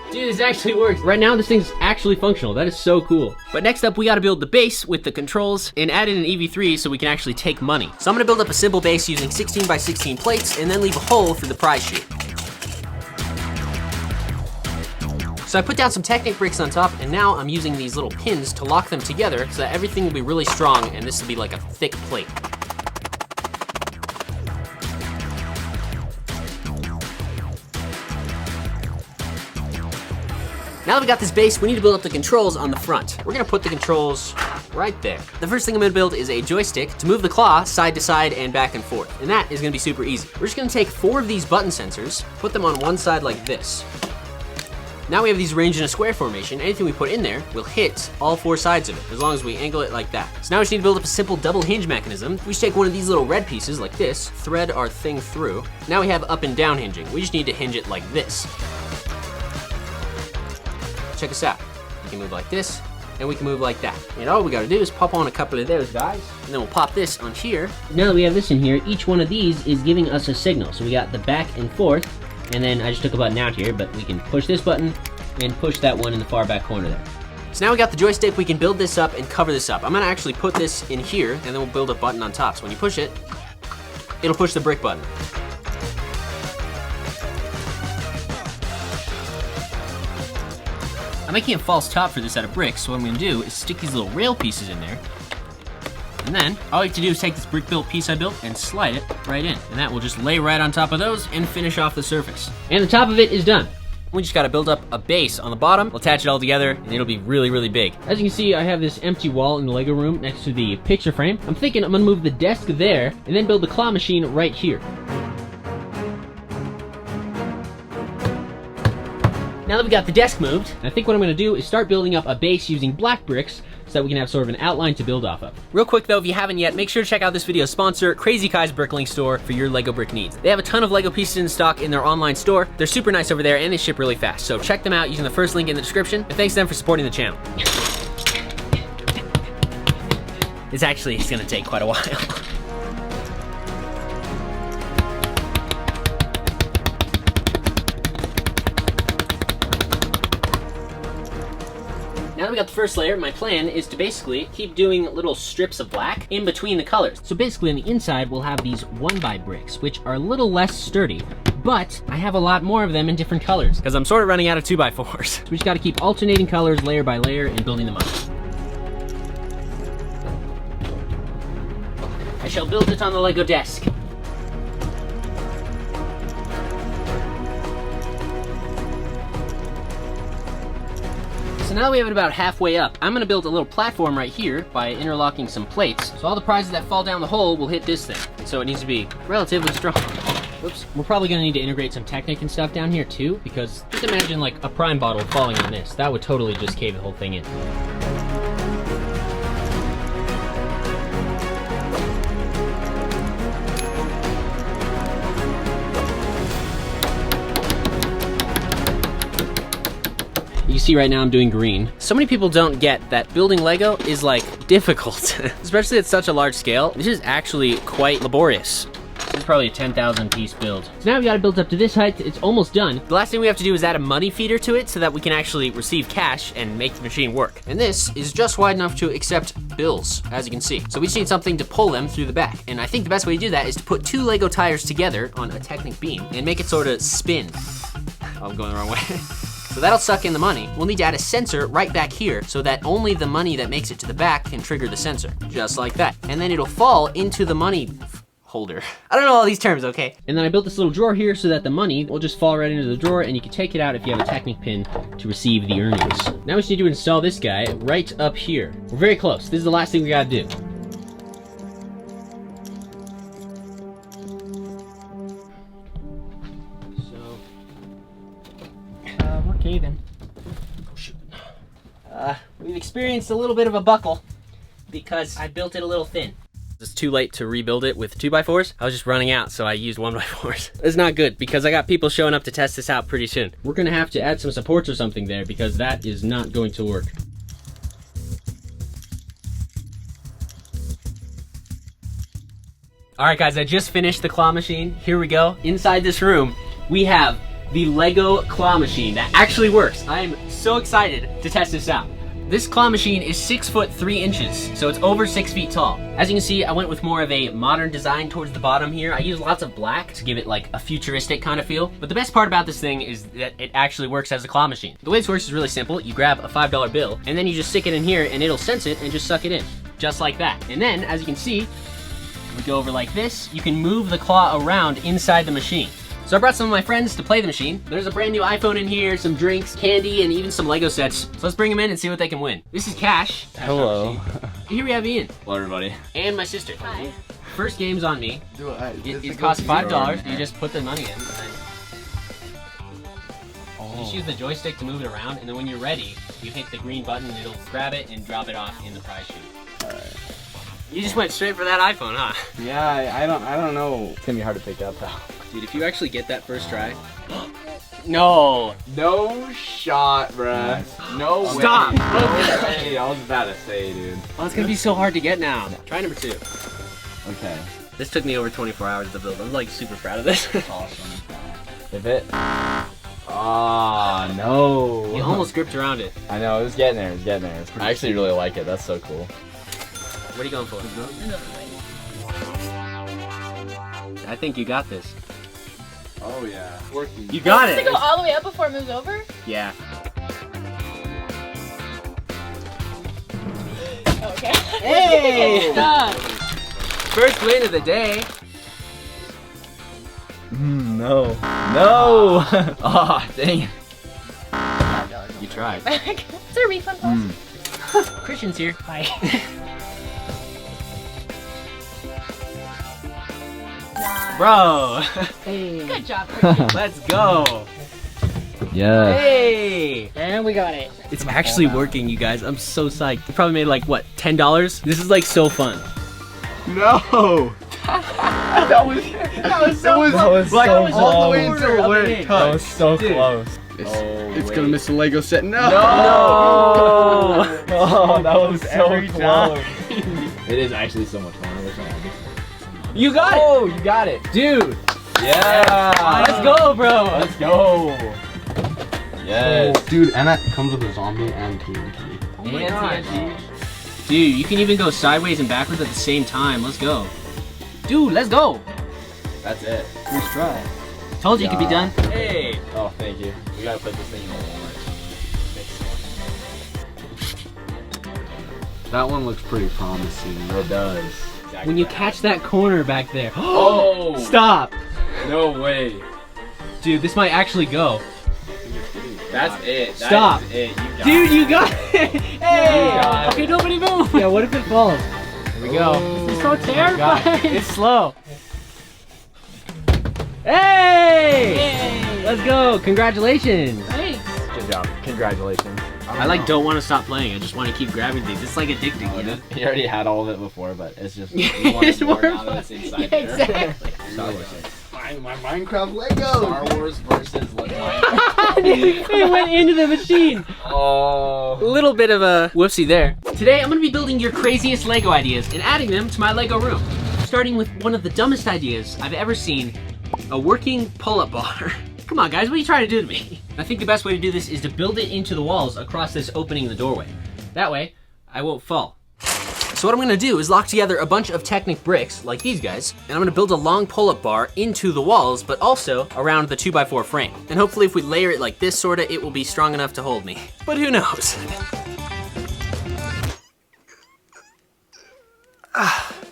A: Dude, this actually works. Right now, this thing's actually functional. That is so cool. But next up, we gotta build the base with the controls and add in an EV3 so we can actually take money. So I'm gonna build up a simple base using 16 by 16 plates and then leave a hole for the prize chute. So I put down some Technic bricks on top, and now I'm using these little pins to lock them together so that everything will be really strong, and this will be like a thick plate. Now that we got this base, we need to build up the controls on the front. We're gonna put the controls right there. The first thing I'm gonna build is a joystick to move the claw side to side and back and forth, and that is gonna be super easy. We're just gonna take 4 of these button sensors, put them on one side like this. Now we have these arranged in a square formation. Anything we put in there will hit all 4 sides of it, as long as we angle it like that. So now we just need to build up a simple double hinge mechanism. We just take one of these little red pieces like this, thread our thing through. Now we have up and down hinging. We just need to hinge it like this. Check us out. We can move like this, and we can move like that. And all we gotta do is pop on a couple of those guys, and then we'll pop this on here. Now that we have this in here, each one of these is giving us a signal. So we got the back and forth, and then I just took a button out here, but we can push this button and push that one in the far back corner there. So now we got the joystick, we can build this up and cover this up. I'm gonna actually put this in here, and then we'll build a button on top. So when you push it, it'll push the brick button. I'm making a false top for this out of bricks, so what I'm gonna do is stick these little rail pieces in there, and then all you have to do is take this brick-built piece I built and slide it right in, and that will just lay right on top of those and finish off the surface. And the top of it is done. We just gotta build up a base on the bottom, we'll attach it all together, and it'll be really, really big. As you can see, I have this empty wall in the Lego room next to the picture frame. I'm thinking I'm gonna move the desk there, and then build the claw machine right here. Now that we got the desk moved, I think what I'm gonna do is start building up a base using black bricks so that we can have sort of an outline to build off of. Real quick though, if you haven't yet, make sure to check out this video's sponsor, Krazy Bricklink store, for your Lego brick needs. They have a ton of Lego pieces in stock in their online store. They're super nice over there and they ship really fast. So check them out using the first link in the description. And thanks to them for supporting the channel. It's gonna take quite a while. Now that we got the first layer, my plan is to basically keep doing little strips of black in between the colors. So basically on the inside, we'll have these 1x bricks, which are a little less sturdy, but I have a lot more of them in different colors because I'm sort of running out of 2x4s. So we just gotta keep alternating colors layer by layer and building them up. I shall build it on the Lego desk. So now that we have it about halfway up, I'm gonna build a little platform right here by interlocking some plates. So all the prizes that fall down the hole will hit this thing. And so it needs to be relatively strong. Whoops. We're probably gonna need to integrate some Technic and stuff down here too, because just imagine like a prime bottle falling on this. That would totally just cave the whole thing in. You see right now I'm doing green. So many people don't get that building Lego is like difficult, especially at such a large scale. This is actually quite laborious. This is probably a 10,000 piece build. So now we got it built up to this height. It's almost done. The last thing we have to do is add a money feeder to it so that we can actually receive cash and make the machine work. And this is just wide enough to accept bills, as you can see. So we just need something to pull them through the back. And I think the best way to do that is to put 2 Lego tires together on a Technic beam and make it sort of spin. Oh, I'm going the wrong way. So that'll suck in the money. We'll need to add a sensor right back here so that only the money that makes it to the back can trigger the sensor. Just like that. And then it'll fall into the money holder. I don't know all these terms, okay? And then I built this little drawer here so that the money will just fall right into the drawer and you can take it out if you have a Technic pin to receive the earnings. Now we just need to install this guy right up here. We're very close. This is the last thing we gotta do. So,
C: We're caving.
A: oh shoot. We've experienced a little bit of a buckle because I built it a little thin. It's too late to rebuild it with 2x4s. I was just running out, so I used 1x4s. It's not good because I got people showing up to test this out pretty soon. We're gonna have to add some supports or something there because that is not going to work. All right, guys, I just finished the claw machine. Here we go. Inside this room, we have the Lego claw machine that actually works. I am so excited to test this out. This claw machine is 6 foot 3 inches, so it's over 6 feet tall. As you can see, I went with more of a modern design towards the bottom here. I used lots of black to give it like a futuristic kind of feel. But the best part about this thing is that it actually works as a claw machine. The way this works is really simple. You grab a $5 bill, and then you just stick it in here, and it'll sense it and just suck it in, just like that. And then, as you can see, we go over like this. You can move the claw around inside the machine. So I brought some of my friends to play the machine. There's a brand new iPhone in here, some drinks, candy, and even some Lego sets. So let's bring them in and see what they can win. This is Cash.
D: Hello.
A: Here we have Ian.
D: Hello, everybody.
A: And my sister.
B: Hi.
A: First game's on me.
D: It
A: It costs $5. You just put the money in.
D: Oh.
A: You just use the joystick to move it around, and then when you're ready, you hit the green button, and it'll grab it and drop it off in the prize chute.
D: Alright.
A: You just went straight for that iPhone, huh?
D: Yeah, I don't know. It's gonna be hard to pick up though.
A: Dude, if you actually get that first try. No.
D: No shot, bruh. No way.
A: Stop.
D: No way. I was about to say, dude.
A: Oh, it's gonna be so hard to get now. Try number 2.
D: Okay.
A: This took me over 24 hours to build. I'm like super proud of this.
D: Awesome. If it. Ah, no.
A: You almost gripped around it.
D: I know, it was getting there. It was getting there. I actually really like it. That's so cool.
A: What are you going for?
B: Another way.
A: I think you got this.
D: Oh yeah. Working.
A: You got
B: Does
A: it.
B: it go all the way up before it moves over?
A: Yeah.
B: Okay.
A: Hey!
B: Stop.
A: First win of the day.
D: No. No. Oh, dang it.
A: You tried.
B: Is there a refund policy?
A: Christian's here.
C: Hi.
B: Nah.
A: Bro.
C: Hey.
B: Good job, Christian.
A: Let's go.
D: Yeah.
A: Hey.
C: And we got it.
A: It's actually working, you guys. I'm so psyched. I probably made like, what, $10? This is like so fun.
D: No. That was so close.
A: Like,
D: so
A: all the way
D: close.
A: until where it
D: That was so
A: Dude.
D: close.
E: It's gonna miss the Lego set. No!
A: No.
D: Oh, that was so
E: Every
D: close. It is actually so much fun. I wish I had this.
A: You got it.
D: Oh, you got it.
A: Dude.
D: Yeah.
A: Let's go, bro.
D: Let's go. Yes.
E: Dude, and that comes with a zombie and TNT.
A: Oh my God. Dude, you can even go sideways and backwards at the same time. Let's go. Dude, let's go.
D: That's it.
E: First try.
A: Told you it could be done. Hey.
D: Oh, thank you. We gotta put this thing in the Walmart.
E: That one looks pretty promising.
D: It does.
A: When you catch that corner back there.
D: Oh!
A: Stop.
D: No way.
A: Dude, this might actually go.
D: That's it. That
A: Stop.
D: is it. You got
A: Dude,
D: it.
A: you got it. Hey.
D: got it.
A: Okay, nobody move. Yeah, what if it falls? Here we go.
C: It's so terrifying.
A: It's slow. Hey! Let's go. Congratulations.
B: Thanks.
D: Good job. Congratulations.
A: I like don't want to stop playing. I just want to keep grabbing things. It's like addicting, you know?
D: You already had all of it before, but it's just
A: Yeah,
D: you want
A: it's
D: it more
A: more
D: now that it's
A: fun.
D: inside
A: Yeah,
D: there.
A: exactly.
D: Star Wars.
E: My Minecraft Lego!
D: Star Wars versus
A: It went into the machine. A
D: Oh.
A: little bit of a whoopsie there. Today, I'm gonna be building your craziest Lego ideas and adding them to my Lego room. Starting with one of the dumbest ideas I've ever seen, a working pull-up bar. Come on, guys, what are you trying to do to me? I think the best way to do this is to build it into the walls across this opening in the doorway. That way, I won't fall. So what I'm gonna do is lock together a bunch of Technic bricks, like these guys, and I'm gonna build a long pull-up bar into the walls, but also around the 2x4 frame. And hopefully if we layer it like this sorta, it will be strong enough to hold me. But who knows?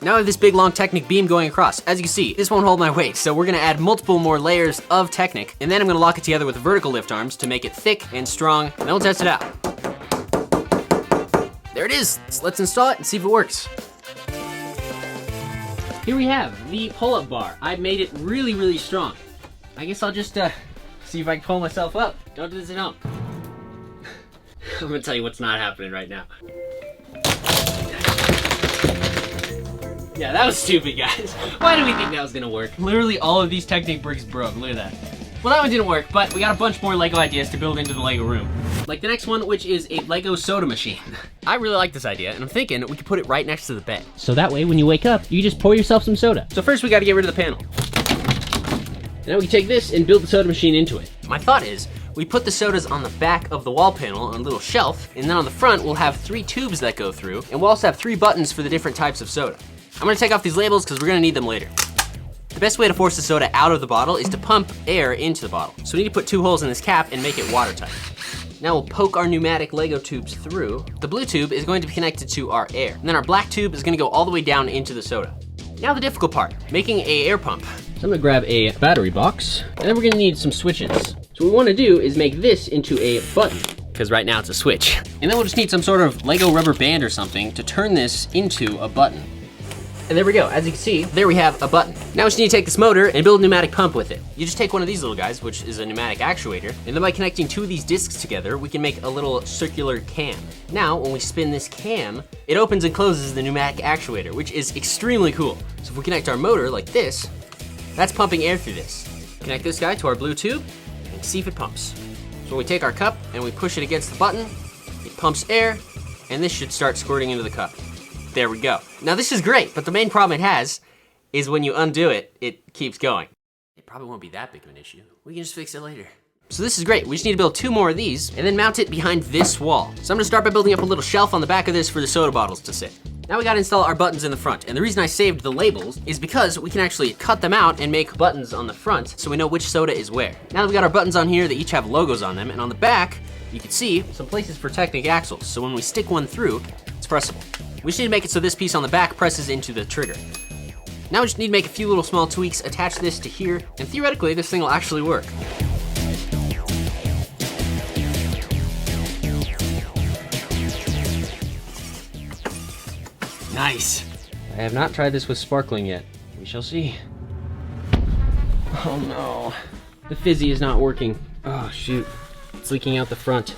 A: Now I have this big long Technic beam going across. As you can see, this won't hold my weight, so we're gonna add multiple more layers of Technic, and then I'm gonna lock it together with vertical lift arms to make it thick and strong, and then we'll test it out. There it is. So let's install it and see if it works. Here we have the pull-up bar. I made it really, really strong. I guess I'll just see if I can pull myself up. Don't do this at home. I'm gonna tell you what's not happening right now. Yeah, that was stupid, guys. Why did we think that was gonna work? Literally all of these Technic bricks broke, look at that. Well, that one didn't work, but we got a bunch more Lego ideas to build into the Lego room. Like the next one, which is a Lego soda machine. I really like this idea, and I'm thinking we could put it right next to the bed. So that way, when you wake up, you just pour yourself some soda. So first we gotta get rid of the panel. And then we can take this and build the soda machine into it. My thought is, we put the sodas on the back of the wall panel on a little shelf, and then on the front, we'll have 3 tubes that go through, and we'll also have 3 buttons for the different types of soda. I'm gonna take off these labels because we're gonna need them later. The best way to force the soda out of the bottle is to pump air into the bottle. So we need to put 2 holes in this cap and make it watertight. Now we'll poke our pneumatic Lego tubes through. The blue tube is going to be connected to our air. And then our black tube is gonna go all the way down into the soda. Now the difficult part, making an air pump. So I'm gonna grab a battery box, and then we're gonna need some switches. So what we wanna do is make this into a button, because right now it's a switch. And then we'll just need some sort of Lego rubber band or something to turn this into a button. And there we go, as you can see, there we have a button. Now we just need to take this motor and build a pneumatic pump with it. You just take one of these little guys, which is a pneumatic actuator, and then by connecting 2 of these discs together, we can make a little circular cam. Now, when we spin this cam, it opens and closes the pneumatic actuator, which is extremely cool. So if we connect our motor like this, that's pumping air through this. Connect this guy to our blue tube and see if it pumps. So when we take our cup and we push it against the button, it pumps air, and this should start squirting into the cup. There we go. Now this is great, but the main problem it has is when you undo it, it keeps going. It probably won't be that big of an issue. We can just fix it later. So this is great. We just need to build 2 more of these and then mount it behind this wall. So I'm gonna start by building up a little shelf on the back of this for the soda bottles to sit. Now we gotta install our buttons in the front. And the reason I saved the labels is because we can actually cut them out and make buttons on the front so we know which soda is where. Now that we got our buttons on here, they each have logos on them, and on the back, you can see some places for Technic axles. So when we stick one through, it's pressable. We just need to make it so this piece on the back presses into the trigger. Now we just need to make a few little small tweaks, attach this to here, and theoretically this thing will actually work. Nice. I have not tried this with sparkling yet. We shall see. Oh no. The fizzy is not working. Oh shoot. It's leaking out the front.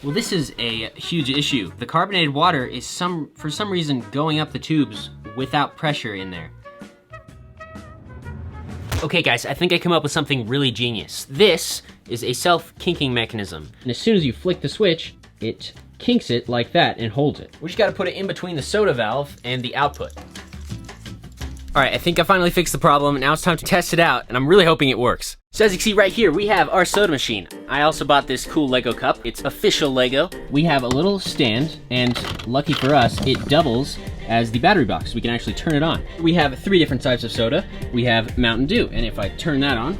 A: Well, this is a huge issue. The carbonated water is for some reason going up the tubes without pressure in there. Okay guys, I think I came up with something really genius. This is a self-kinking mechanism. And as soon as you flick the switch, it kinks it like that and holds it. We just gotta put it in between the soda valve and the output. All right, I think I finally fixed the problem. Now it's time to test it out, and I'm really hoping it works. So as you can see right here, we have our soda machine. I also bought this cool Lego cup. It's official Lego. We have a little stand, and lucky for us, it doubles as the battery box. We can actually turn it on. We have 3 different types of soda. We have Mountain Dew, and if I turn that on,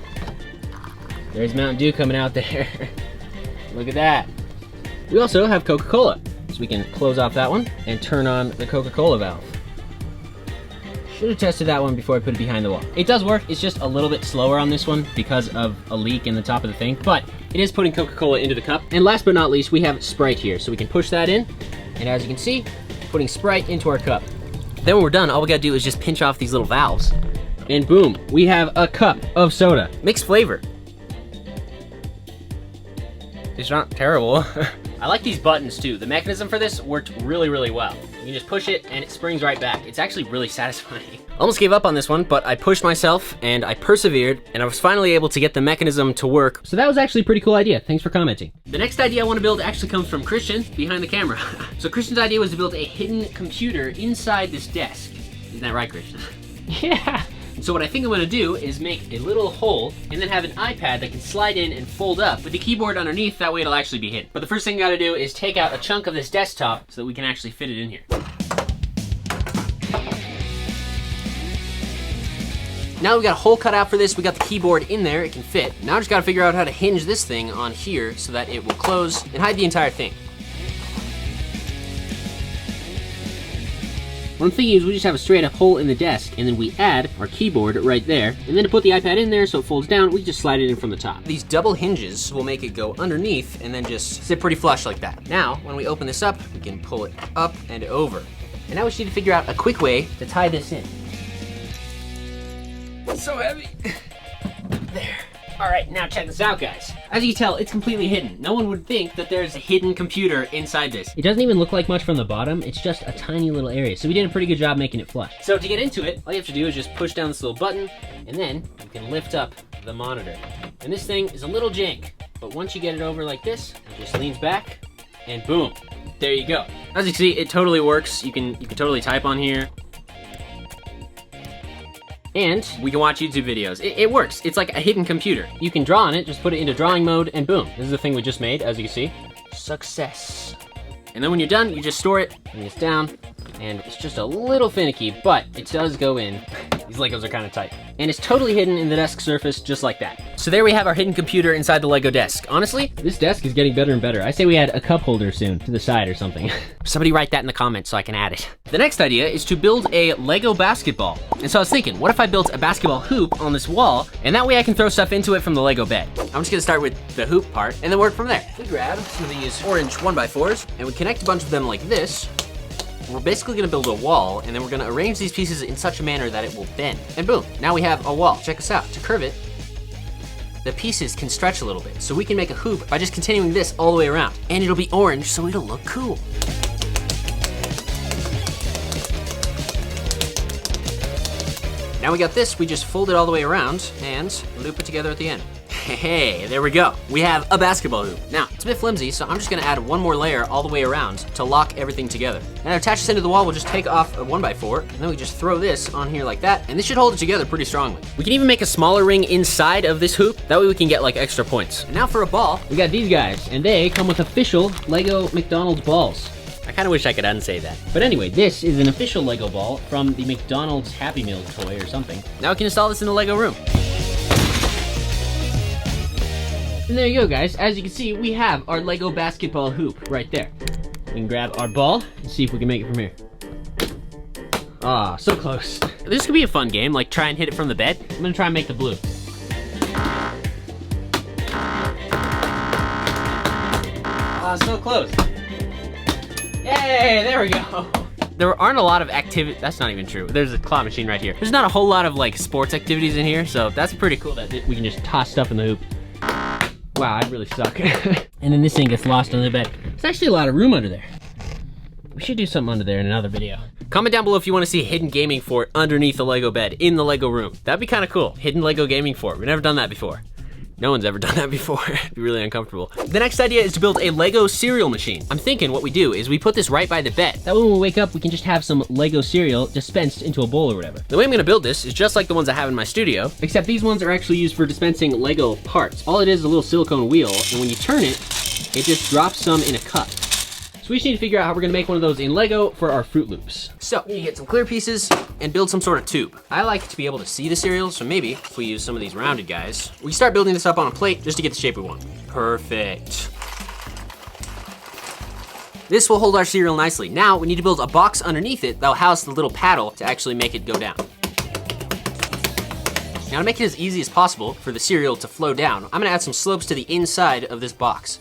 A: there's Mountain Dew coming out there. Look at that. We also have Coca-Cola. So we can close off that one and turn on the Coca-Cola valve. Should have tested that one before I put it behind the wall. It does work, it's just a little bit slower on this one because of a leak in the top of the thing, but it is putting Coca-Cola into the cup. And last but not least, we have Sprite here. So we can push that in, and as you can see, putting Sprite into our cup. Then when we're done, all we gotta do is just pinch off these little valves. And boom, we have a cup of soda. Mixed flavor. It's not terrible. I like these buttons too. The mechanism for this worked really, really well. You can just push it and it springs right back. It's actually really satisfying. Almost gave up on this one, but I pushed myself and I persevered and I was finally able to get the mechanism to work. So that was actually a pretty cool idea. Thanks for commenting. The next idea I want to build actually comes from Christian behind the camera. So Christian's idea was to build a hidden computer inside this desk. Isn't that right, Christian? Yeah. So what I think I'm gonna do is make a little hole and then have an iPad that can slide in and fold up with the keyboard underneath, that way it'll actually be hidden. But the first thing I gotta do is take out a chunk of this desktop so that we can actually fit it in here. Now we've got a hole cut out for this. We got the keyboard in there, it can fit. Now I just gotta figure out how to hinge this thing on here so that it will close and hide the entire thing. What I'm thinking is we just have a straight up hole in the desk and then we add our keyboard right there. And then to put the iPad in there so it folds down, we just slide it in from the top. These double hinges will make it go underneath and then just sit pretty flush like that. Now, when we open this up, we can pull it up and over. And now we just need to figure out a quick way to tie this in. It's so heavy. There. All right, now check this out, guys. As you can tell, it's completely hidden. No one would think that there's a hidden computer inside this. It doesn't even look like much from the bottom. It's just a tiny little area. So we did a pretty good job making it flush. So to get into it, all you have to do is just push down this little button, and then you can lift up the monitor. And this thing is a little jank, but once you get it over like this, it just leans back, and boom, there you go. As you can see, it totally works. You can totally type on here. And we can watch YouTube videos. It works. It's like a hidden computer. You can draw on it, just put it into drawing mode, and boom. This is the thing we just made, as you can see. Success. And then when you're done, you just store it, bring this down, and it's just a little finicky, but it does go in. These Legos are kind of tight. And it's totally hidden in the desk surface, just like that. So there we have our hidden computer inside the Lego desk. Honestly, this desk is getting better and better. I say we add a cup holder soon to the side or something. Somebody write that in the comments so I can add it. The next idea is to build a Lego basketball. And so I was thinking, what if I built a basketball hoop on this wall, and that way I can throw stuff into it from the Lego bed. I'm just gonna start with the hoop part and then work from there. We grab some of these orange 1x4s and we connect a bunch of them like this. We're basically gonna build a wall, and then we're gonna arrange these pieces in such a manner that it will bend. And boom, now we have a wall. Check this out. To curve it, the pieces can stretch a little bit. So we can make a hoop by just continuing this all the way around. And it'll be orange, so it'll look cool. Now we got this, we just fold it all the way around and loop it together at the end. Hey, there we go. We have a basketball hoop. Now, it's a bit flimsy, so I'm just gonna add one more layer all the way around to lock everything together. Now, to attach this into the wall, we'll just take off a 1x4, and then we just throw this on here like that, and this should hold it together pretty strongly. We can even make a smaller ring inside of this hoop. That way we can get like extra points. And now for a ball, we got these guys, and they come with official Lego McDonald's balls. I kinda wish I could unsay that. But anyway, this is an official Lego ball from the McDonald's Happy Meal toy or something. Now we can install this in the Lego room. And there you go, guys. As you can see, we have our Lego basketball hoop right there. We can grab our ball and see if we can make it from here. Ah, so close. This could be a fun game, like try and hit it from the bed. I'm gonna try and make the blue. Ah, so close. Yay, there we go. There aren't a lot of activity, that's not even true. There's a claw machine right here. There's not a whole lot of like sports activities in here, so that's pretty cool that we can just toss stuff in the hoop. Wow, I really suck. And then this thing gets lost under the bed. There's actually a lot of room under there. We should do something under there in another video. Comment down below if you want to see a hidden gaming fort underneath the Lego bed in the Lego room. That'd be kind of cool. Hidden Lego gaming fort. We've never done that before. No one's ever done that before. It'd be really uncomfortable. The next idea is to build a Lego cereal machine. I'm thinking what we do is we put this right by the bed. That way when we wake up, we can just have some Lego cereal dispensed into a bowl or whatever. The way I'm gonna build this is just like the ones I have in my studio, except these ones are actually used for dispensing Lego parts. All it is a little silicone wheel, and when you turn it, it just drops some in a cup. So we just need to figure out how we're gonna make one of those in Lego for our Fruit Loops. So you get some clear pieces and build some sort of tube. I like to be able to see the cereal, so maybe if we use some of these rounded guys, we can start building this up on a plate just to get the shape we want. Perfect. This will hold our cereal nicely. Now we need to build a box underneath it that'll house the little paddle to actually make it go down. Now to make it as easy as possible for the cereal to flow down, I'm gonna add some slopes to the inside of this box.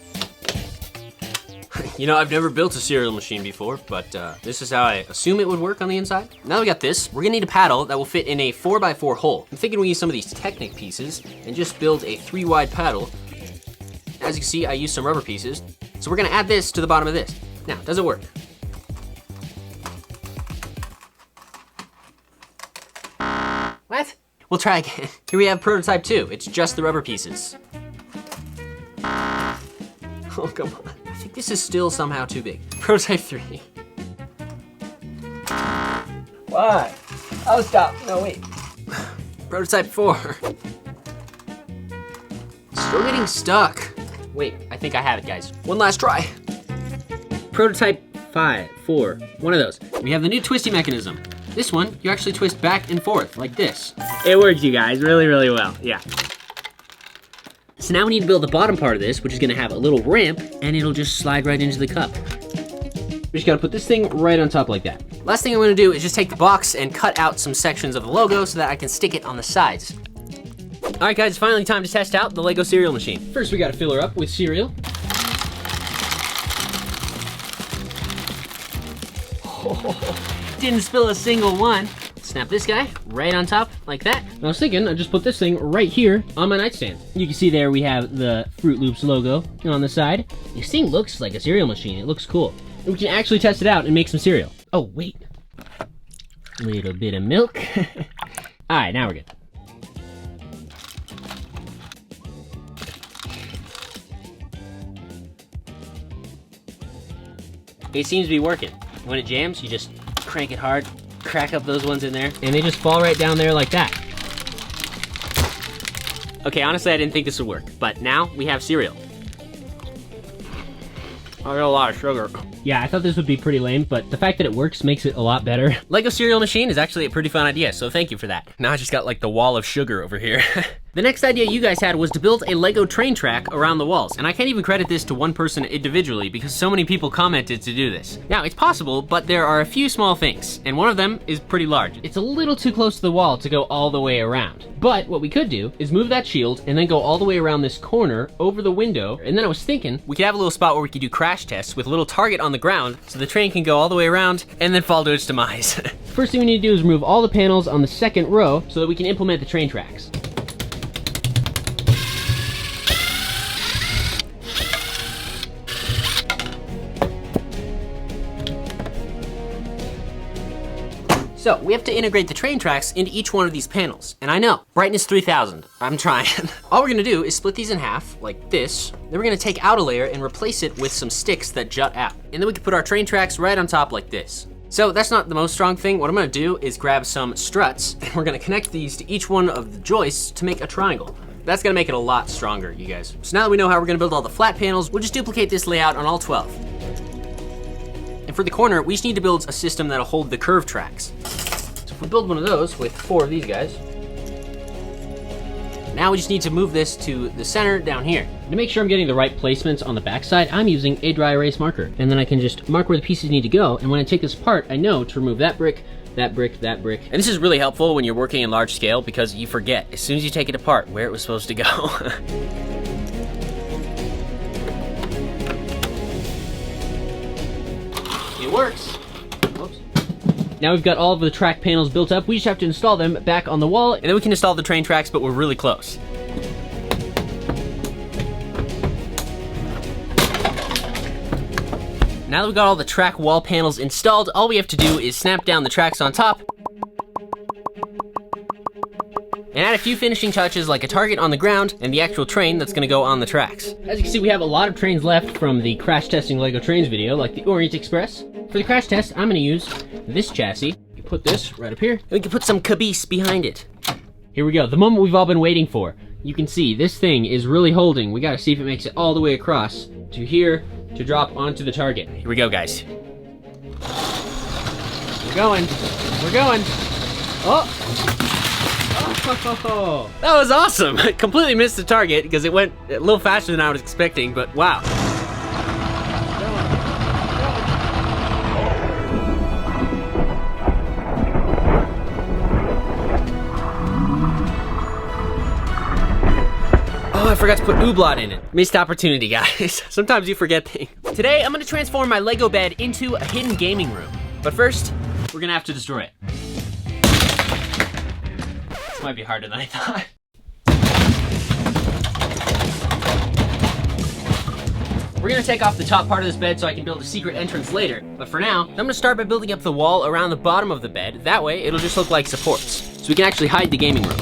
A: You know, I've never built a cereal machine before, but this is how I assume it would work on the inside. Now that we got this, we're gonna need a paddle that will fit in a 4x4 hole. I'm thinking we use some of these Technic pieces and just build a 3-wide paddle. As you can see, I used some rubber pieces. So we're gonna add this to the bottom of this. Now, does it work? What? We'll try again. Here we have prototype 2. It's just the rubber pieces. Oh, come on. I think this is still somehow too big. Prototype 3. Why? Oh, stop. No, wait. Prototype 4. Still getting stuck. Wait, I think I have it, guys. One last try. Prototype 5, 4, one of those. We have the new twisty mechanism. This one, you actually twist back and forth, like this.
F: It works, you guys, really, really well, yeah.
A: So now we need to build the bottom part of this, which is gonna have a little ramp, and it'll just slide right into the cup. We just gotta put this thing right on top like that. Last thing I'm gonna do is just take the box and cut out some sections of the logo so that I can stick it on the sides. All right, guys, finally time to test out the Lego cereal machine. First, we gotta fill her up with cereal. Didn't spill a single one. Snap this guy right on top like that. And I was thinking I'd just put this thing right here on my nightstand. You can see there we have the Fruit Loops logo on the side. This thing looks like a cereal machine. It looks cool. And we can actually test it out and make some cereal. Oh, wait. Little bit of milk. All right, now we're good. It seems to be working. When it jams, you just crank it hard, crack up those ones in there, and they just fall right down there like that. Okay, honestly, I didn't think this would work, but now we have cereal. I got a lot of sugar. Yeah, I thought this would be pretty lame, but the fact that it works makes it a lot better. Lego cereal machine is actually a pretty fun idea, so thank you for that. Now I just got like the wall of sugar over here. The next idea you guys had was to build a Lego train track around the walls, and I can't even credit this to one person individually because so many people commented to do this. Now, it's possible, but there are a few small things, and one of them is pretty large. It's a little too close to the wall to go all the way around. But what we could do is move that shield and then go all the way around this corner over the window, and then I was thinking we could have a little spot where we could do crash tests with a little target on the ground so the train can go all the way around and then fall to its demise. First thing we need to do is remove all the panels on the second row so that we can implement the train tracks. So we have to integrate the train tracks into each one of these panels. And I know, brightness 3000, I'm trying. All we're gonna do is split these in half, like this. Then we're gonna take out a layer and replace it with some sticks that jut out. And then we can put our train tracks right on top like this. So that's not the most strong thing. What I'm gonna do is grab some struts, and we're gonna connect these to each one of the joists to make a triangle. That's gonna make it a lot stronger, you guys. So now that we know how we're gonna build all the flat panels, we'll just duplicate this layout on all 12. And for the corner, we just need to build a system that'll hold the curve tracks. So if we build one of those with 4 of these guys, now we just need to move this to the center down here. To make sure I'm getting the right placements on the backside, I'm using a dry erase marker. And then I can just mark where the pieces need to go. And when I take this apart, I know to remove that brick, that brick, that brick. And this is really helpful when you're working in large scale because you forget as soon as you take it apart where it was supposed to go. It works. Whoops. Now we've got all of the track panels built up. We just have to install them back on the wall, and then we can install the train tracks, but we're really close. Now that we've got all the track wall panels installed, all we have to do is snap down the tracks on top and add a few finishing touches like a target on the ground and the actual train that's gonna go on the tracks. As you can see, we have a lot of trains left from the crash testing Lego trains video, like the Orient Express. For the crash test, I'm gonna use this chassis. You put this right up here, and we can put some caboose behind it. Here we go, the moment we've all been waiting for. You can see this thing is really holding. We gotta see if it makes it all the way across to here to drop onto the target. Here we go, guys. We're going, we're going. Oh, that was awesome. I completely missed the target because it went a little faster than I was expecting, but wow. Oh, I forgot to put Ooblot in it. Missed opportunity, guys. Sometimes you forget things. Today, I'm gonna transform my Lego bed into a hidden gaming room. But first, we're gonna have to destroy it. This might be harder than I thought. We're gonna take off the top part of this bed so I can build a secret entrance later. But for now, I'm gonna start by building up the wall around the bottom of the bed. That way, it'll just look like supports. So we can actually hide the gaming room.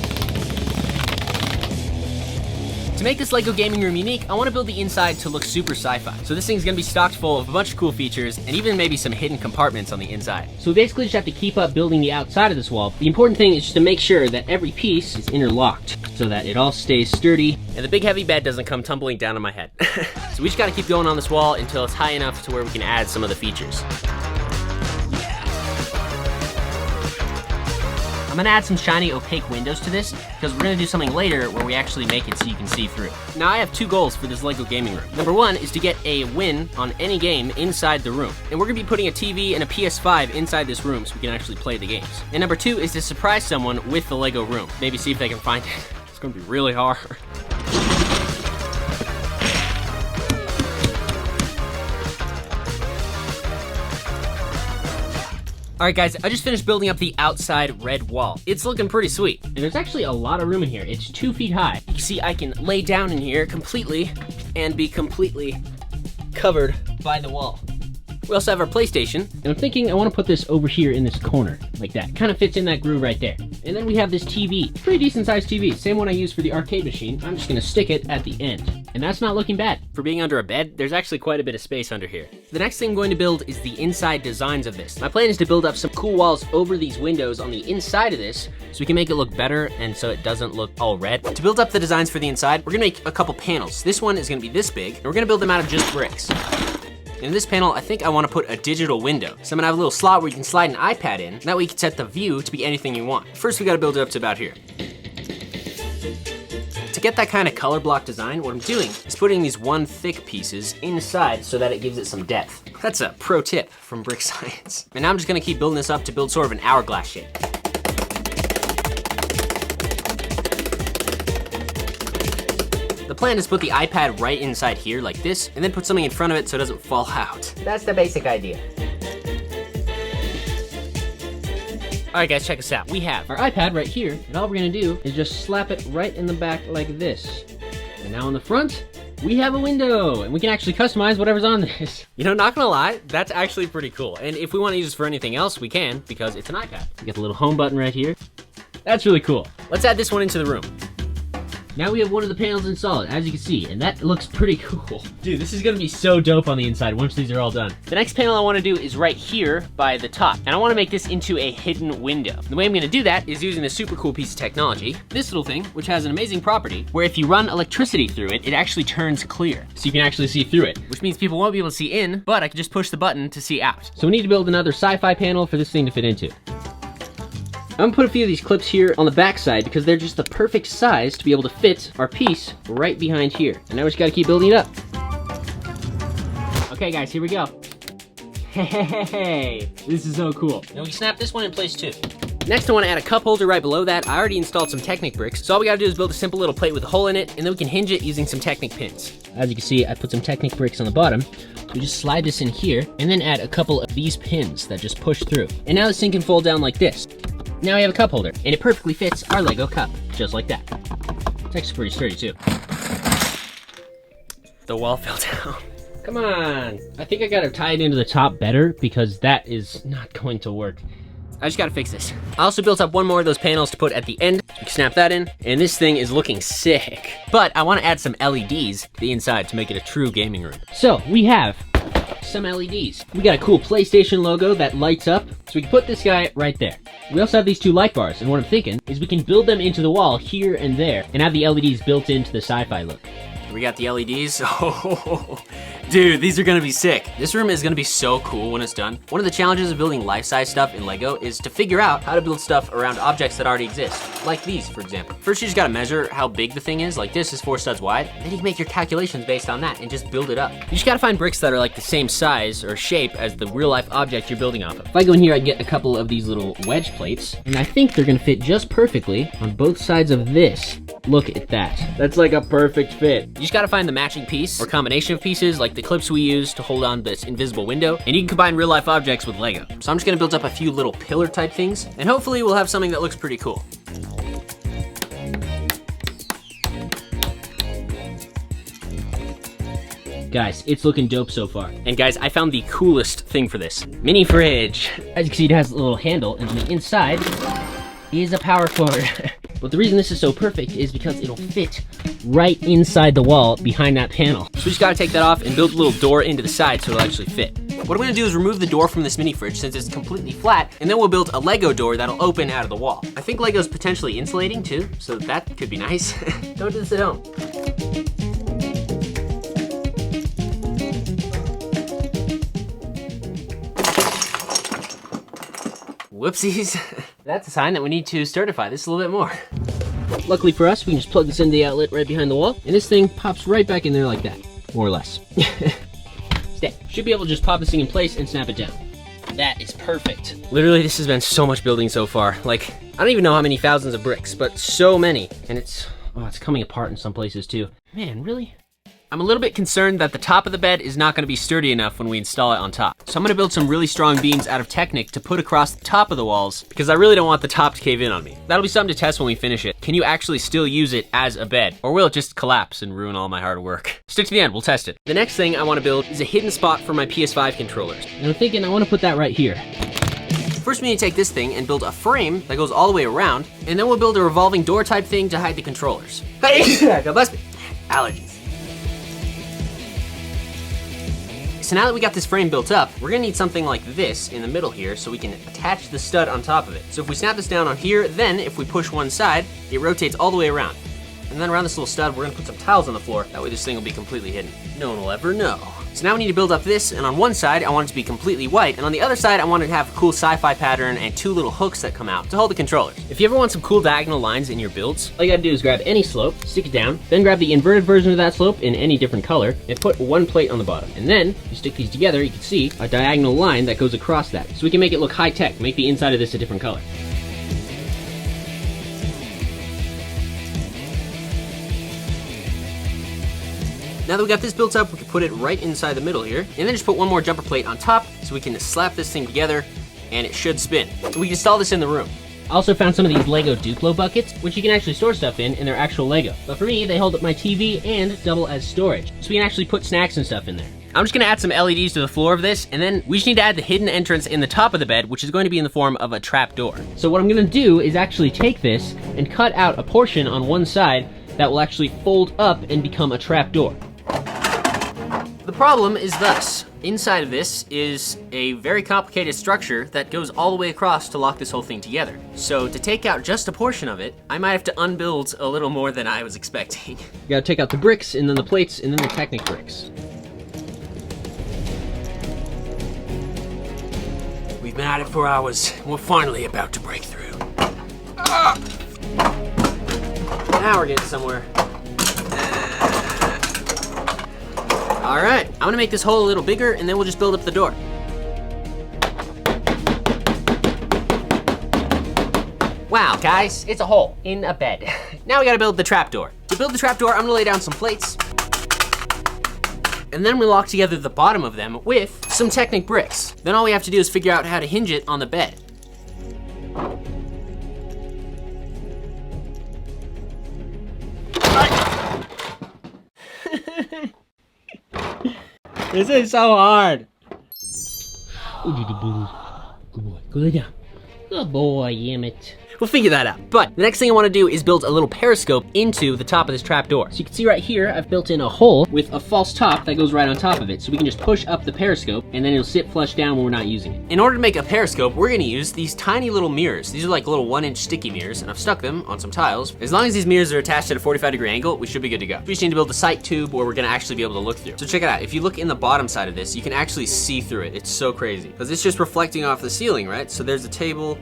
A: To make this Lego gaming room unique, I want to build the inside to look super sci-fi. So this thing's gonna be stocked full of a bunch of cool features and even maybe some hidden compartments on the inside. So we basically just have to keep up building the outside of this wall. The important thing is just to make sure that every piece is interlocked so that it all stays sturdy and the big heavy bed doesn't come tumbling down on my head. So we just gotta keep going on this wall until it's high enough to where we can add some of the features. I'm gonna add some shiny opaque windows to this because we're gonna do something later where we actually make it so you can see through. Now I have 2 goals for this Lego gaming room. Number 1 is to get a win on any game inside the room. And we're gonna be putting a TV and a PS5 inside this room so we can actually play the games. And number 2 is to surprise someone with the Lego room. Maybe see if they can find it. It's gonna be really hard. Alright guys, I just finished building up the outside red wall. It's looking pretty sweet. And there's actually a lot of room in here. It's 2 feet high. You can see I can lay down in here completely and be completely covered by the wall. We also have our PlayStation, and I'm thinking I want to put this over here in this corner, like that. Kind of fits in that groove right there. And then we have this TV, pretty decent sized TV, same one I use for the arcade machine. I'm just gonna stick it at the end. And that's not looking bad. For being under a bed, there's actually quite a bit of space under here. The next thing I'm going to build is the inside designs of this. My plan is to build up some cool walls over these windows on the inside of this, so we can make it look better and so it doesn't look all red. To build up the designs for the inside, we're gonna make a couple panels. This one is gonna be this big, and we're gonna build them out of just bricks. In this panel, I think I want to put a digital window. So I'm gonna have a little slot where you can slide an iPad in. That way you can set the view to be anything you want. First, we gotta build it up to about here. To get that kind of color block design, what I'm doing is putting these 1 thick pieces inside so that it gives it some depth. That's a pro tip from Brick Science. And now I'm just gonna keep building this up to build sort of an hourglass shape. The plan is to put the iPad right inside here like this, and then put something in front of it so it doesn't fall out. That's the basic idea. All right guys, check this out. We have our iPad right here, and all we're gonna do is just slap it right in the back like this. And now in the front, we have a window, and we can actually customize whatever's on this. You know, not gonna lie, that's actually pretty cool. And if we wanna use this for anything else, we can, because it's an iPad. We got the little home button right here. That's really cool. Let's add this one into the room. Now we have one of the panels installed, as you can see, and that looks pretty cool. Dude, this is gonna be so dope on the inside once these are all done. The next panel I wanna do is right here by the top, and I wanna make this into a hidden window. The way I'm gonna do that is using this super cool piece of technology, this little thing, which has an amazing property, where if you run electricity through it, it actually turns clear. So you can actually see through it, which means people won't be able to see in, but I can just push the button to see out. So we need to build another sci-fi panel for this thing to fit into. I'm gonna put a few of these clips here on the back side because they're just the perfect size to be able to fit our piece right behind here. And now we just gotta keep building it up. Okay guys, here we go. Hey, this is so cool. Now we can snap this one in place too. Next I wanna add a cup holder right below that. I already installed some Technic bricks, so all we gotta do is build a simple little plate with a hole in it, and then we can hinge it using some Technic pins. As you can see, I put some Technic bricks on the bottom. We just slide this in here, and then add a couple of these pins that just push through. And now this thing can fold down like this. Now we have a cup holder, and it perfectly fits our Lego cup, just like that. It's actually pretty sturdy too. The wall fell down. Come on. I think I gotta tie it into the top better because that is not going to work. I just gotta fix this. I also built up one more of those panels to put at the end. You can snap that in, and this thing is looking sick. But I wanna add some LEDs to the inside to make it a true gaming room. So we have some LEDs. We got a cool PlayStation logo that lights up, so we can put this guy right there. We also have these 2 light bars, and what I'm thinking is we can build them into the wall here and there, and have the LEDs built into the sci-fi look. We got the LEDs. Oh, dude, these are gonna be sick. This room is gonna be so cool when it's done. One of the challenges of building life-size stuff in Lego is to figure out how to build stuff around objects that already exist, like these, for example. First, you just gotta measure how big the thing is, like this is 4 studs wide, then you can make your calculations based on that and just build it up. You just gotta find bricks that are like the same size or shape as the real-life object you're building off of. If I go in here, I get a couple of these little wedge plates, and I think they're gonna fit just perfectly on both sides of this. Look at that. That's like a perfect fit. You just gotta find the matching piece or combination of pieces like the clips we use to hold on this invisible window, and you can combine real life objects with Lego. So I'm just gonna build up a few little pillar type things, and hopefully we'll have something that looks pretty cool. Guys, it's looking dope so far. And guys, I found the coolest thing for this. Mini fridge. As you can see, it has a little handle, and on the inside is a power cord. But the reason this is so perfect is because it'll fit right inside the wall behind that panel. So we just gotta take that off and build a little door into the side so it'll actually fit. What I'm gonna do is remove the door from this mini fridge since it's completely flat, and then we'll build a Lego door that'll open out of the wall. I think Lego's potentially insulating too, so that could be nice. Don't do this at home. Whoopsies. That's a sign that we need to certify this a little bit more. Luckily for us, we can just plug this into the outlet right behind the wall, and this thing pops right back in there like that, more or less. Stay. Should be able to just pop this thing in place and snap it down. That is perfect. Literally, this has been so much building so far. Like, I don't even know how many thousands of bricks, but so many. And it's coming apart in some places too. Man, really? I'm a little bit concerned that the top of the bed is not gonna be sturdy enough when we install it on top. So I'm gonna build some really strong beams out of Technic to put across the top of the walls because I really don't want the top to cave in on me. That'll be something to test when we finish it. Can you actually still use it as a bed? Or will it just collapse and ruin all my hard work? Stick to the end, we'll test it. The next thing I wanna build is a hidden spot for my PS5 controllers. And I'm thinking I wanna put that right here. First we need to take this thing and build a frame that goes all the way around, and then we'll build a revolving door type thing to hide the controllers. Hey, God bless me. Allergies. So now that we got this frame built up, we're gonna need something like this in the middle here so we can attach the stud on top of it. So if we snap this down on here, then if we push one side, it rotates all the way around. And then around this little stud, we're gonna put some tiles on the floor. That way this thing will be completely hidden. No one will ever know. So now we need to build up this, and on one side, I want it to be completely white, and on the other side, I want it to have a cool sci-fi pattern and two little hooks that come out to hold the controllers. If you ever want some cool diagonal lines in your builds, all you gotta do is grab any slope, stick it down, then grab the inverted version of that slope in any different color, and put one plate on the bottom. And then, if you stick these together, you can see a diagonal line that goes across that. So we can make it look high-tech, make the inside of this a different color. Now that we got this built up, we can put it right inside the middle here, and then just put one more jumper plate on top so we can just slap this thing together, and it should spin. So we can install this in the room. I also found some of these Lego Duplo buckets, which you can actually store stuff in, and they're actual Lego. But for me, they hold up my TV and double as storage. So we can actually put snacks and stuff in there. I'm just gonna add some LEDs to the floor of this, and then we just need to add the hidden entrance in the top of the bed, which is going to be in the form of a trap door. So what I'm gonna do is actually take this and cut out a portion on one side that will actually fold up and become a trap door. The problem is thus. Inside of this is a very complicated structure that goes all the way across to lock this whole thing together. So to take out just a portion of it, I might have to unbuild a little more than I was expecting. You gotta take out the bricks, and then the plates, and then the Technic bricks. We've been at it for hours, and we're finally about to break through. Now we're getting somewhere. All right, I'm gonna make this hole a little bigger, and then we'll just build up the door. Wow, guys, it's a hole in a bed. Now we gotta build the trapdoor. To build the trapdoor, I'm gonna lay down some plates, and then we lock together the bottom of them with some Technic bricks. Then all we have to do is figure out how to hinge it on the bed. This is so hard. Good boy, go lay down. Good boy, Emmett. We'll figure that out. But the next thing I want to do is build a little periscope into the top of this trap door. So you can see right here, I've built in a hole with a false top that goes right on top of it. So we can just push up the periscope, and then it'll sit flush down when we're not using it. In order to make a periscope, we're gonna use these tiny little mirrors. These are like little 1-inch sticky mirrors, and I've stuck them on some tiles. As long as these mirrors are attached at a 45-degree angle, we should be good to go. We just need to build a sight tube where we're gonna actually be able to look through. So check it out. If you look in the bottom side of this, you can actually see through it. It's so crazy. Because it's just reflecting off the ceiling, right? So there's the table,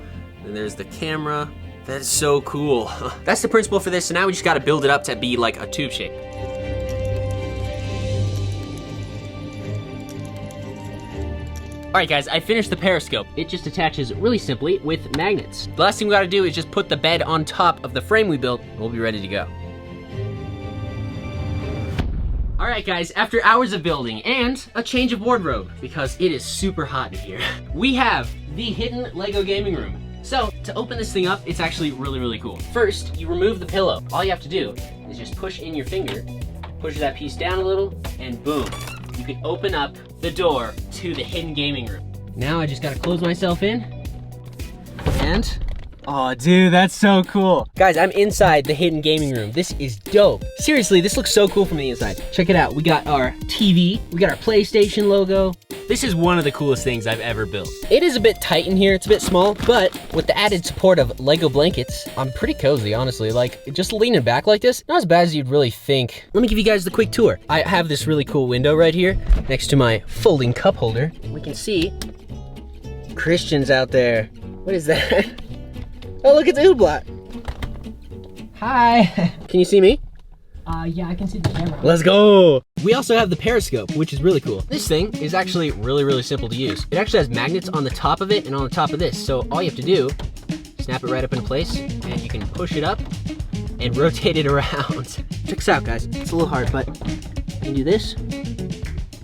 A: and there's the camera. That is so cool. That's the principle for this, so now we just gotta build it up to be like a tube shape. All right guys, I finished the periscope. It just attaches really simply with magnets. The last thing we gotta do is just put the bed on top of the frame we built, and we'll be ready to go. All right guys, after hours of building and a change of wardrobe, because it is super hot in here, we have the hidden Lego gaming room. So, to open this thing up, it's actually really, really cool. First, you remove the pillow. All you have to do is just push in your finger, push that piece down a little, and boom. You can open up the door to the hidden gaming room. Now I just gotta close myself in, and oh, dude, that's so cool. Guys, I'm inside the hidden gaming room. This is dope. Seriously, this looks so cool from the inside. Check it out. We got our TV. We got our PlayStation logo. This is one of the coolest things I've ever built. It is a bit tight in here. It's a bit small, but with the added support of Lego blankets, I'm pretty cozy, honestly. Like, just leaning back like this, not as bad as you'd really think. Let me give you guys the quick tour. I have this really cool window right here next to my folding cup holder. We can see Christian's out there. What is that? Oh, look, it's Ooblat.
C: Hi.
A: Can you see me?
C: Yeah, I can see the camera.
A: Let's go. We also have the periscope, which is really cool. This thing is actually really simple to use. It actually has magnets on the top of it and on the top of this. So all you have to do, snap it right up into place, and you can push it up and rotate it around. Check this out, guys. It's a little hard, but you can do this.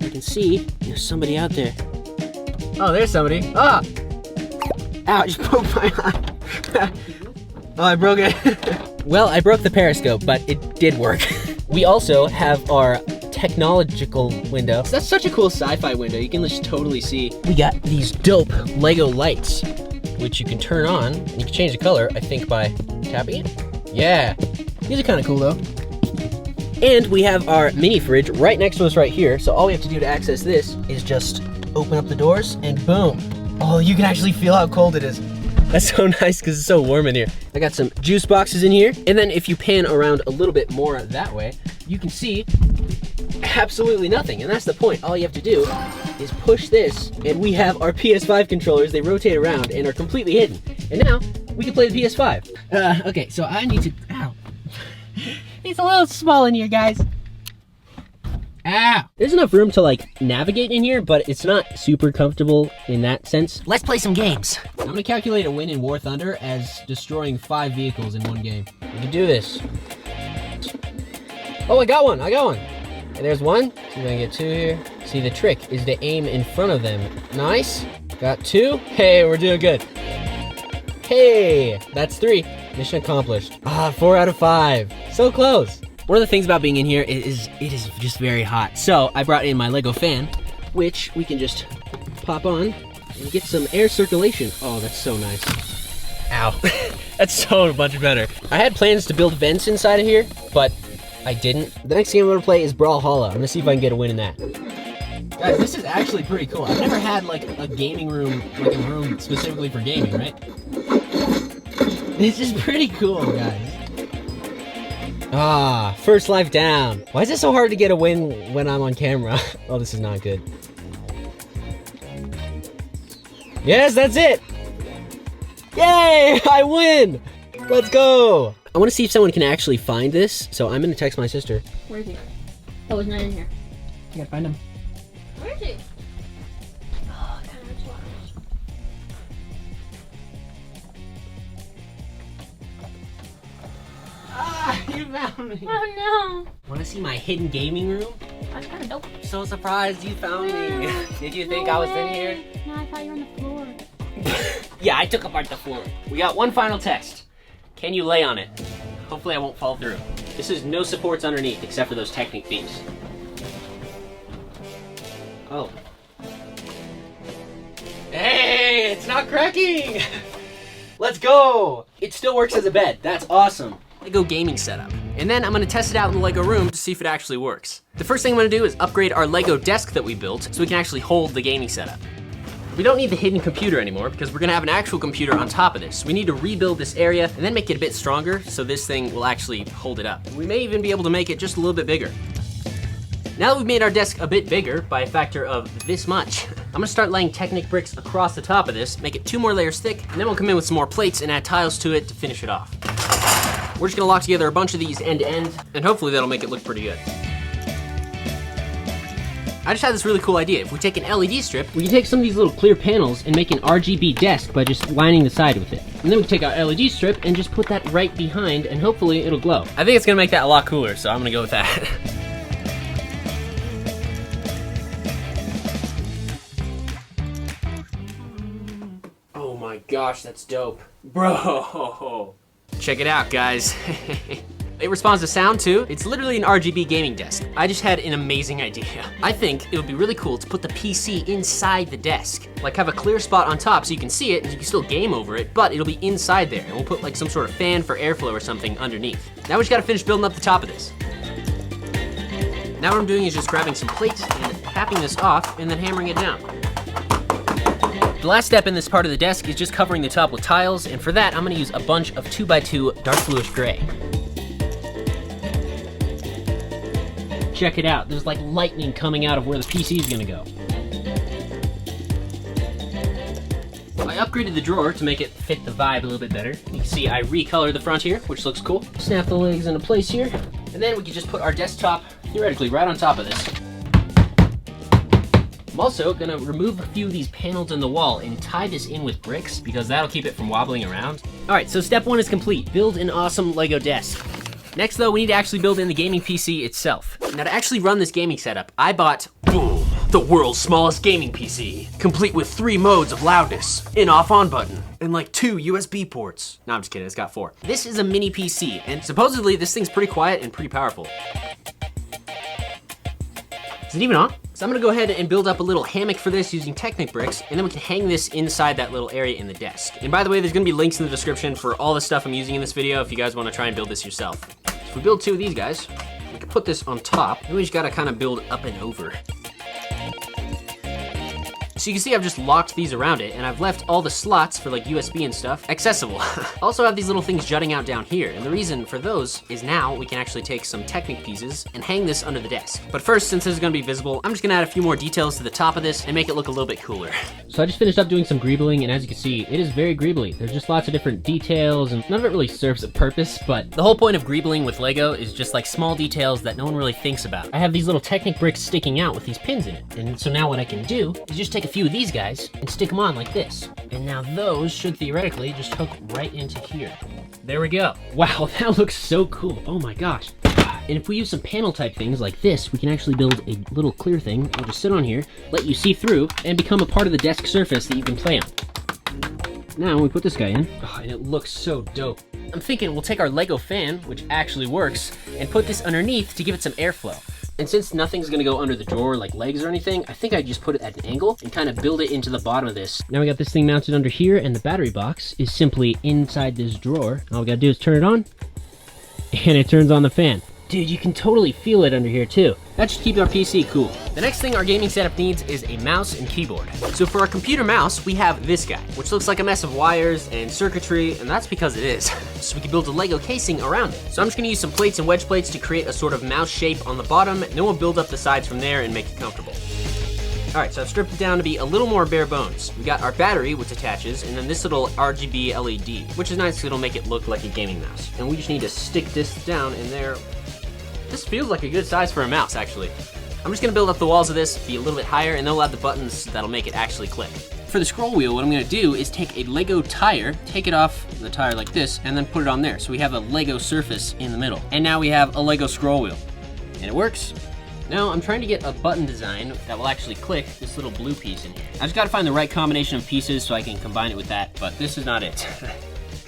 A: You can see there's somebody out there. Oh, there's somebody. Ah! Ow, I just broke my eye. Oh, I broke it. Well, I broke the periscope, but it did work. We also have our technological window. That's such a cool sci-fi window. You can just totally see. We got these dope Lego lights, which you can turn on, and you can change the color, I think, by tapping it. Yeah, these are kind of cool though. And we have our mini fridge right next to us right here. So all we have to do to access this is just open up the doors and boom. Oh, you can actually feel how cold it is. That's so nice because it's so warm in here. I got some juice boxes in here. And then if you pan around a little bit more that way, you can see absolutely nothing. And that's the point. All you have to do is push this and we have our PS5 controllers. They rotate around and are completely hidden. And now we can play the PS5. Okay, so I need to, ow. It's a little small in here, guys. Ow. There's enough room to like navigate in here, but it's not super comfortable in that sense. Let's play some games. I'm gonna calculate a win in War Thunder as destroying 5 vehicles in one game. We can do this. Oh, I got one. And there's one. See if I can get 2 here. See, the trick is to aim in front of them. Nice. Got 2. Hey, we're doing good. Hey, that's 3. Mission accomplished. 4 out of 5. So close. One of the things about being in here is it is just very hot. So I brought in my Lego fan, which we can just pop on and get some air circulation. Oh, that's so nice. Ow. That's so much better. I had plans to build vents inside of here, but I didn't. The next game I'm gonna play is Brawlhalla. I'm gonna see if I can get a win in that. Guys, this is actually pretty cool. I've never had like a gaming room, like a room specifically for gaming, right? This is pretty cool, guys. First life down. Why is it so hard to get a win when I'm on camera? Oh, this is not good. Yes, that's it. Yay, I win. Let's go. I want to see if someone can actually find this, so I'm gonna text my sister.
B: Where is he? Oh, he's not in here.
C: You gotta find him.
B: Where is he? Oh, kind of lost.
A: You found me.
B: Oh no.
A: Want to see my hidden gaming room?
B: That's kind of dope.
A: So surprised you found me.
B: No.
A: Did you think
B: No
A: I was in
B: way.
A: here?
B: No, I thought you were on the floor.
A: Yeah, I took apart the floor. We got one final text. Can you lay on it? Hopefully I won't fall through. This is no supports underneath except for those Technic beams. Oh. Hey, it's not cracking! Let's go! It still works as a bed. That's awesome. Lego gaming setup. And then I'm gonna test it out in the Lego room to see if it actually works. The first thing I'm gonna do is upgrade our Lego desk that we built so we can actually hold the gaming setup. We don't need the hidden computer anymore because we're gonna have an actual computer on top of this. We need to rebuild this area and then make it a bit stronger so this thing will actually hold it up. We may even be able to make it just a little bit bigger. Now that we've made our desk a bit bigger by a factor of this much, I'm gonna start laying Technic bricks across the top of this, make it 2 more layers thick, and then we'll come in with some more plates and add tiles to it to finish it off. We're just gonna lock together a bunch of these end to end, and hopefully that'll make it look pretty good. I just had this really cool idea. If we take an LED strip, we can take some of these little clear panels and make an RGB desk by just lining the side with it. And then we can take our LED strip and just put that right behind, and hopefully it'll glow. I think it's gonna make that a lot cooler, so I'm gonna go with that. Oh my gosh, that's dope. Bro! Check it out, guys. It responds to sound too. It's literally an RGB gaming desk. I just had an amazing idea. I think it would be really cool to put the PC inside the desk. Like have a clear spot on top so you can see it and you can still game over it, but it'll be inside there. And we'll put like some sort of fan for airflow or something underneath. Now we just gotta finish building up the top of this. Now what I'm doing is just grabbing some plates and tapping this off and then hammering it down. The last step in this part of the desk is just covering the top with tiles, and for that I'm gonna use a bunch of 2x2 dark bluish gray. Check it out, there's like lightning coming out of where the PC is gonna go. I upgraded the drawer to make it fit the vibe a little bit better. You can see I recolored the front here, which looks cool. Snap the legs into place here, and then we can just put our desktop, theoretically, right on top of this. I'm also gonna remove a few of these panels in the wall and tie this in with bricks because that'll keep it from wobbling around. All right, so step 1 is complete. Build an awesome Lego desk. Next though, we need to actually build in the gaming PC itself. Now to actually run this gaming setup, I bought, boom, the world's smallest gaming PC, complete with 3 modes of loudness, an off-on button, and like 2 USB ports. No, I'm just kidding, it's got 4. This is a mini PC, and supposedly this thing's pretty quiet and pretty powerful. Is it even on? So I'm gonna go ahead and build up a little hammock for this using Technic bricks, and then we can hang this inside that little area in the desk. And by the way, there's gonna be links in the description for all the stuff I'm using in this video if you guys wanna try and build this yourself. So if we build 2 of these guys, we can put this on top, and we just gotta kind of build up and over. So you can see I've just locked these around it, and I've left all the slots for like USB and stuff accessible. Also have these little things jutting out down here, and the reason for those is now we can actually take some Technic pieces and hang this under the desk. But first, since this is gonna be visible, I'm just gonna add a few more details to the top of this and make it look a little bit cooler. So I just finished up doing some greebling, and as you can see, it is very greebly. There's just lots of different details, and none of it really serves a purpose, but the whole point of greebling with Lego is just like small details that no one really thinks about. I have these little Technic bricks sticking out with these pins in it, and so now what I can do is just take a few of these guys and stick them on like this. And now those should theoretically just hook right into here. There we go. Wow, that looks so cool. Oh my gosh. And if we use some panel type things like this, we can actually build a little clear thing. It'll just sit on here, let you see through, and become a part of the desk surface that you can play on. Now we put this guy in, and it looks so dope. I'm thinking we'll take our Lego fan, which actually works, and put this underneath to give it some airflow. And since nothing's gonna go under the drawer like legs or anything, I think I just put it at an angle and kind of build it into the bottom of this. Now we got this thing mounted under here, and the battery box is simply inside this drawer. All we gotta do is turn it on, and it turns on the fan. Dude, you can totally feel it under here too. That should keep our PC cool. The next thing our gaming setup needs is a mouse and keyboard. So for our computer mouse, we have this guy, which looks like a mess of wires and circuitry, and that's because it is. So we can build a Lego casing around it. So I'm just gonna use some plates and wedge plates to create a sort of mouse shape on the bottom, and then we'll build up the sides from there and make it comfortable. All right, so I've stripped it down to be a little more bare bones. We got our battery, which attaches, and then this little RGB LED, which is nice because it'll make it look like a gaming mouse. And we just need to stick this down in there. This feels like a good size for a mouse, actually. I'm just gonna build up the walls of this, be a little bit higher, and then we'll have the buttons that'll make it actually click. For the scroll wheel, what I'm gonna do is take a Lego tire, take it off the tire like this, and then put it on there. So we have a Lego surface in the middle. And now we have a Lego scroll wheel. And it works. Now I'm trying to get a button design that will actually click this little blue piece in here. I just gotta find the right combination of pieces so I can combine it with that, but this is not it.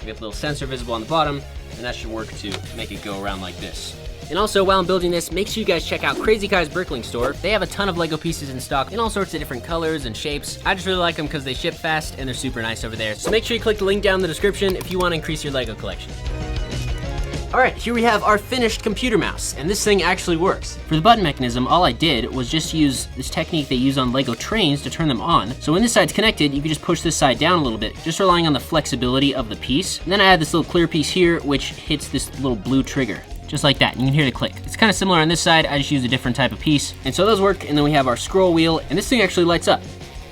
A: We have a little sensor visible on the bottom, and that should work to make it go around like this. And also, while I'm building this, make sure you guys check out Krazy Bricklink store. They have a ton of Lego pieces in stock in all sorts of different colors and shapes. I just really like them because they ship fast and they're super nice over there. So make sure you click the link down in the description if you want to increase your Lego collection. All right, here we have our finished computer mouse, and this thing actually works. For the button mechanism, all I did was just use this technique they use on Lego trains to turn them on. So when this side's connected, you can just push this side down a little bit, just relying on the flexibility of the piece. And then I add this little clear piece here, which hits this little blue trigger. Just like that, you can hear the click. It's kind of similar on this side, I just use a different type of piece. And so those work, and then we have our scroll wheel, and this thing actually lights up.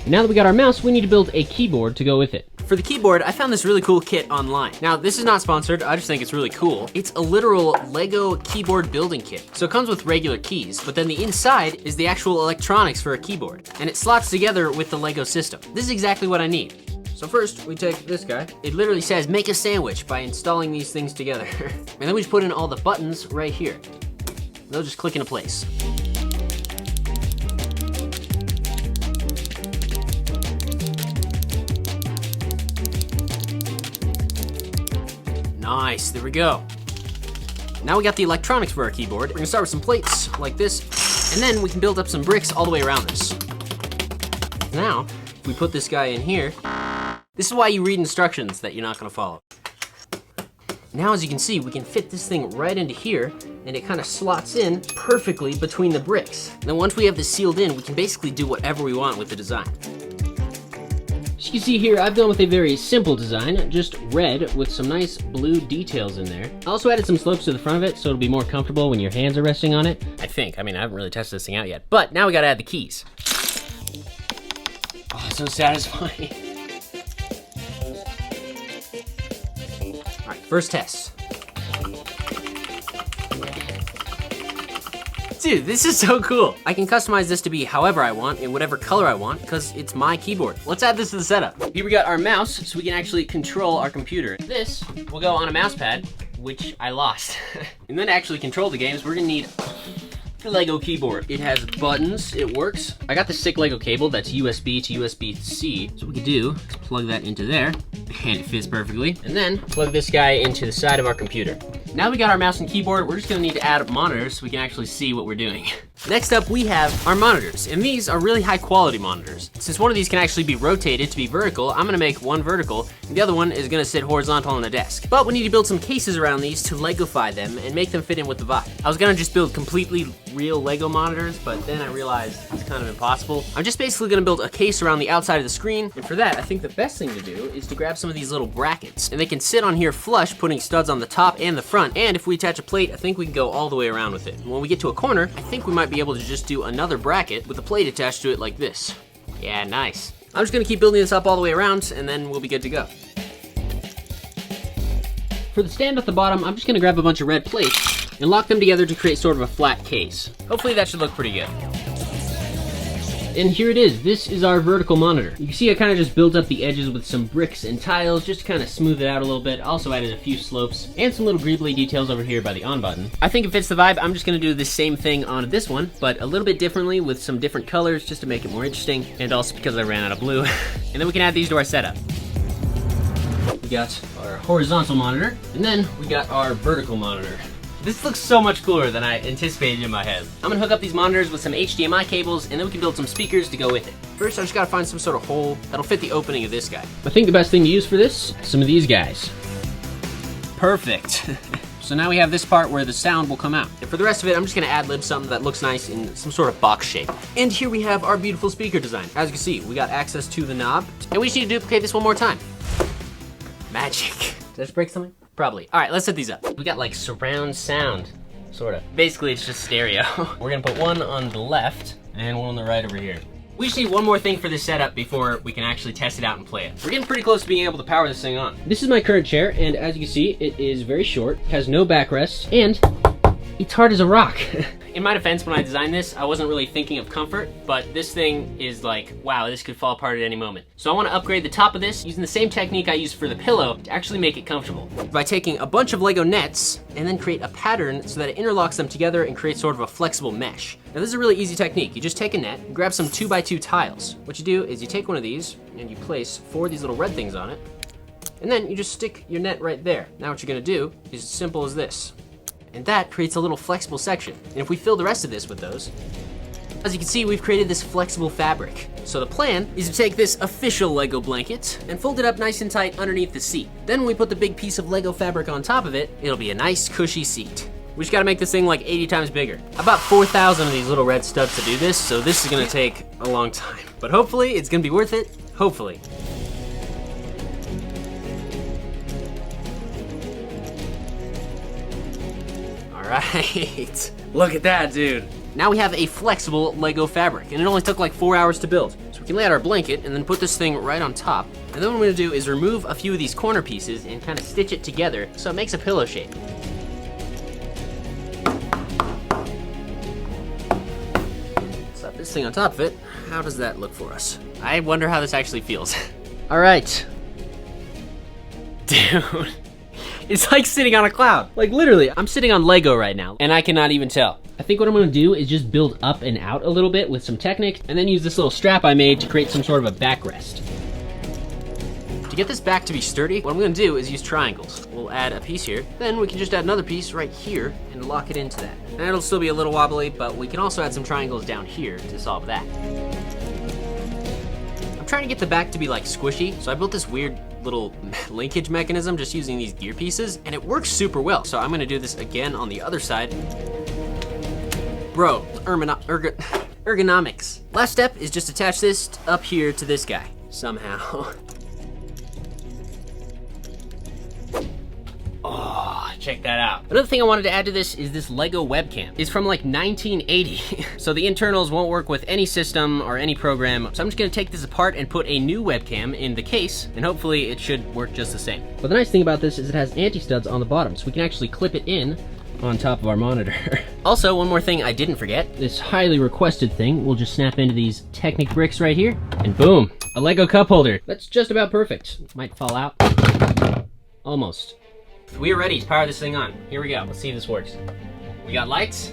A: And now that we got our mouse, we need to build a keyboard to go with it. For the keyboard, I found this really cool kit online. Now, this is not sponsored, I just think it's really cool. It's a literal Lego keyboard building kit. So it comes with regular keys, but then the inside is the actual electronics for a keyboard. And it slots together with the Lego system. This is exactly what I need. So first, we take this guy. It literally says, make a sandwich by installing these things together. And then we just put in all the buttons right here. They'll just click into place. Nice, there we go. Now we got the electronics for our keyboard. We're gonna start with some plates like this, and then we can build up some bricks all the way around this. Now, if we put this guy in here, this is why you read instructions that you're not gonna follow. Now, as you can see, we can fit this thing right into here, and it kind of slots in perfectly between the bricks. And then once we have this sealed in, we can basically do whatever we want with the design. As you can see here, I've gone with a very simple design, just red with some nice blue details in there. I also added some slopes to the front of it, so it'll be more comfortable when your hands are resting on it. I think, I haven't really tested this thing out yet, but now we gotta add the keys. Oh, it's so satisfying. First test. Dude, this is so cool. I can customize this to be however I want, in whatever color I want, because it's my keyboard. Let's add this to the setup. Here we got our mouse, so we can actually control our computer. This will go on a mouse pad, which I lost. And then to actually control the games, we're gonna need the Lego keyboard. It has buttons, it works. I got the sick Lego cable that's USB to USB-C. So what we can do is plug that into there, and it fits perfectly. And then plug this guy into the side of our computer. Now we got our mouse and keyboard, we're just gonna need to add monitors so we can actually see what we're doing. Next up, we have our monitors, and these are really high quality monitors. Since one of these can actually be rotated to be vertical, I'm gonna make one vertical, and the other one is gonna sit horizontal on the desk. But we need to build some cases around these to Legofy them and make them fit in with the vibe. I was gonna just build completely real Lego monitors, but then I realized it's kind of impossible. I'm just basically gonna build a case around the outside of the screen, and for that, I think the best thing to do is to grab some of these little brackets, and they can sit on here flush, putting studs on the top and the front, and if we attach a plate, I think we can go all the way around with it. And when we get to a corner, I think we might be able to just do another bracket with a plate attached to it like this. Yeah, nice. I'm just gonna keep building this up all the way around, and then we'll be good to go. For the stand at the bottom, I'm just gonna grab a bunch of red plates and lock them together to create sort of a flat case. Hopefully that should look pretty good. And here it is. This is our vertical monitor. You can see I kind of just built up the edges with some bricks and tiles just to kind of smooth it out a little bit. Also added a few slopes and some little greebly details over here by the on button. I think it fits the vibe. I'm just gonna do the same thing on this one, but a little bit differently with some different colors just to make it more interesting, and also because I ran out of blue. And then we can add these to our setup. We got our horizontal monitor, and then we got our vertical monitor. This looks so much cooler than I anticipated in my head. I'm gonna hook up these monitors with some HDMI cables, and then we can build some speakers to go with it. First, I just gotta find some sort of hole that'll fit the opening of this guy. I think the best thing to use for this, some of these guys. Perfect. So now we have this part where the sound will come out. And for the rest of it, I'm just gonna ad-lib something that looks nice in some sort of box shape. And here we have our beautiful speaker design. As you can see, we got access to the knob, and we just need to duplicate this one more time. Magic. Did I just break something? Probably. All right, let's set these up. We got like surround sound, sort of. Basically, it's just stereo. We're gonna put one on the left and one on the right over here. We just need one more thing for this setup before we can actually test it out and play it. We're getting pretty close to being able to power this thing on. This is my current chair, and as you can see, it is very short, has no backrest, and it's hard as a rock. In my defense, when I designed this, I wasn't really thinking of comfort, but this thing is like, wow, this could fall apart at any moment. So I want to upgrade the top of this using the same technique I used for the pillow to actually make it comfortable. By taking a bunch of Lego nets and then create a pattern so that it interlocks them together and creates sort of a flexible mesh. Now this is a really easy technique. You just take a net, grab some 2x2 tiles. What you do is you take one of these and you place 4 of these little red things on it, and then you just stick your net right there. Now what you're gonna do is as simple as this. And that creates a little flexible section. And if we fill the rest of this with those, as you can see, we've created this flexible fabric. So the plan is to take this official Lego blanket and fold it up nice and tight underneath the seat. Then when we put the big piece of Lego fabric on top of it, it'll be a nice cushy seat. We just gotta make this thing like 80 times bigger. About 4,000 of these little red studs to do this, so this is gonna take a long time. But hopefully it's gonna be worth it, hopefully. Right, look at that, dude. Now we have a flexible Lego fabric, and it only took like 4 hours to build. So we can lay out our blanket and then put this thing right on top. And then what I'm gonna do is remove a few of these corner pieces and kind of stitch it together so it makes a pillow shape. Slap this thing on top of it. How does that look for us? I wonder how this actually feels. All right. Dude. It's like sitting on a cloud. Like literally, I'm sitting on Lego right now, and I cannot even tell. I think what I'm gonna do is just build up and out a little bit with some Technics, and then use this little strap I made to create some sort of a backrest. To get this back to be sturdy, what I'm gonna do is use triangles. We'll add a piece here, then we can just add another piece right here and lock it into that. And it'll still be a little wobbly, but we can also add some triangles down here to solve that. I'm trying to get the back to be like squishy, so I built this weird little linkage mechanism just using these gear pieces, and it works super well. So I'm gonna do this again on the other side. Bro, ergonomics. Last step is just attach this up here to this guy, somehow. Oh, check that out. Another thing I wanted to add to this is this Lego webcam. It's from like 1980, so the internals won't work with any system or any program. So I'm just gonna take this apart and put a new webcam in the case, and hopefully it should work just the same. But the nice thing about this is it has anti-studs on the bottom, so we can actually clip it in on top of our monitor. Also, one more thing I didn't forget, this highly requested thing will just snap into these Technic bricks right here, and boom, a Lego cup holder. That's just about perfect. Might fall out. Almost. We are ready to power this thing on. Here we go, let's see if this works. We got lights,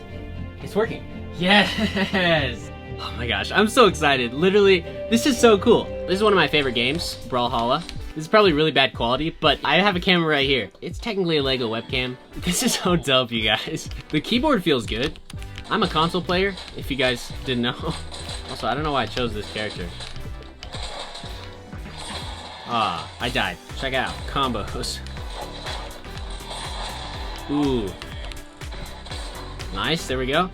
A: it's working. Yes! Oh my gosh, I'm so excited. Literally, this is so cool. This is one of my favorite games, Brawlhalla. This is probably really bad quality, but I have a camera right here. It's technically a Lego webcam. This is so dope, you guys. The keyboard feels good. I'm a console player, if you guys didn't know. Also, I don't know why I chose this character. Ah, I died. Check out, combos. Ooh. Nice, there we go.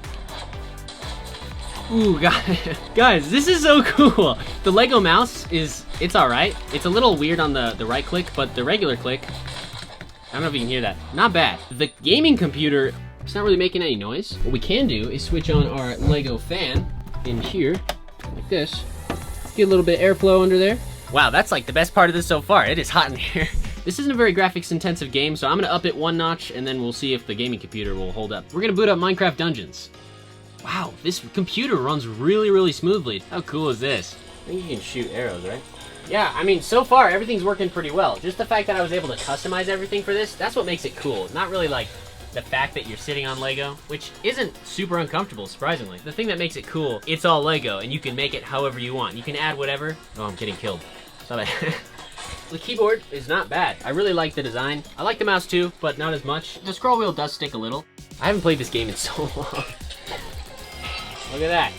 A: Ooh, guys, this is so cool. The Lego mouse it's all right. It's a little weird on the right click, but the regular click, I don't know if you can hear that. Not bad. The gaming computer, it's not really making any noise. What we can do is switch on our Lego fan in here, like this. Get a little bit of airflow under there. Wow, that's like the best part of this so far. It is hot in here. This isn't a very graphics intensive game, so I'm gonna up it one notch and then we'll see if the gaming computer will hold up. We're gonna boot up Minecraft Dungeons. Wow, this computer runs really, really smoothly. How cool is this? I think you can shoot arrows, right? Yeah, I mean, so far, everything's working pretty well. Just the fact that I was able to customize everything for this, that's what makes it cool. Not really like the fact that you're sitting on Lego, which isn't super uncomfortable, surprisingly. The thing that makes it cool, it's all Lego, and you can make it however you want. You can add whatever. Oh, I'm getting killed. Saw that. The keyboard is not bad. I really like the design. I like the mouse too, but not as much. The scroll wheel does stick a little. I haven't played this game in so long. Look at that.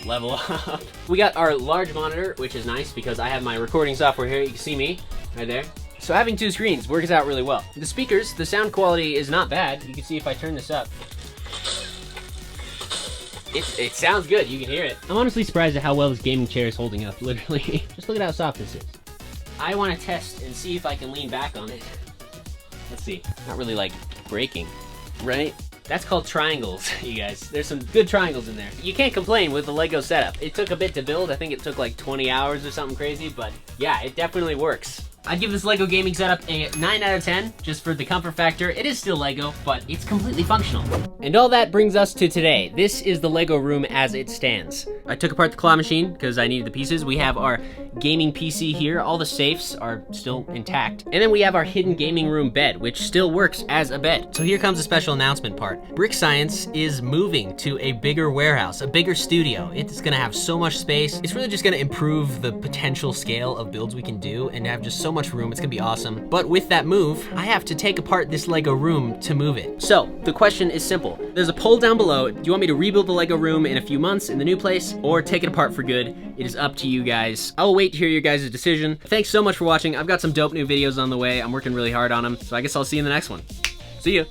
A: Level up. We got our large monitor, which is nice because I have my recording software here. You can see me right there. So having two screens works out really well. The speakers, the sound quality is not bad. You can see if I turn this up. It sounds good, you can hear it. I'm honestly surprised at how well this gaming chair is holding up, literally. Just look at how soft this is. I want to test and see if I can lean back on it. Let's see. Not really like breaking, right? That's called triangles, you guys. There's some good triangles in there. You can't complain with the Lego setup. It took a bit to build. I think it took like 20 hours or something crazy, but yeah, it definitely works. I'd give this Lego gaming setup a 9 out of 10, just for the comfort factor. It is still Lego, but it's completely functional. And all that brings us to today. This is the Lego room as it stands. I took apart the claw machine because I needed the pieces. We have our gaming PC here. All the safes are still intact. And then we have our hidden gaming room bed, which still works as a bed. So here comes the special announcement part. Brick Science is moving to a bigger warehouse, a bigger studio. It's gonna have so much space. It's really just gonna improve the potential scale of builds we can do and have just so much room. It's gonna be awesome. But with that move, I have to take apart this Lego room to move it. So the question is simple. There's a poll down below. Do you want me to rebuild the Lego room in a few months in the new place or take it apart for good? It is up to you guys. I will wait to hear your guys' decision. Thanks so much for watching. I've got some dope new videos on the way. I'm working really hard on them. So I guess I'll see you in the next one. See ya.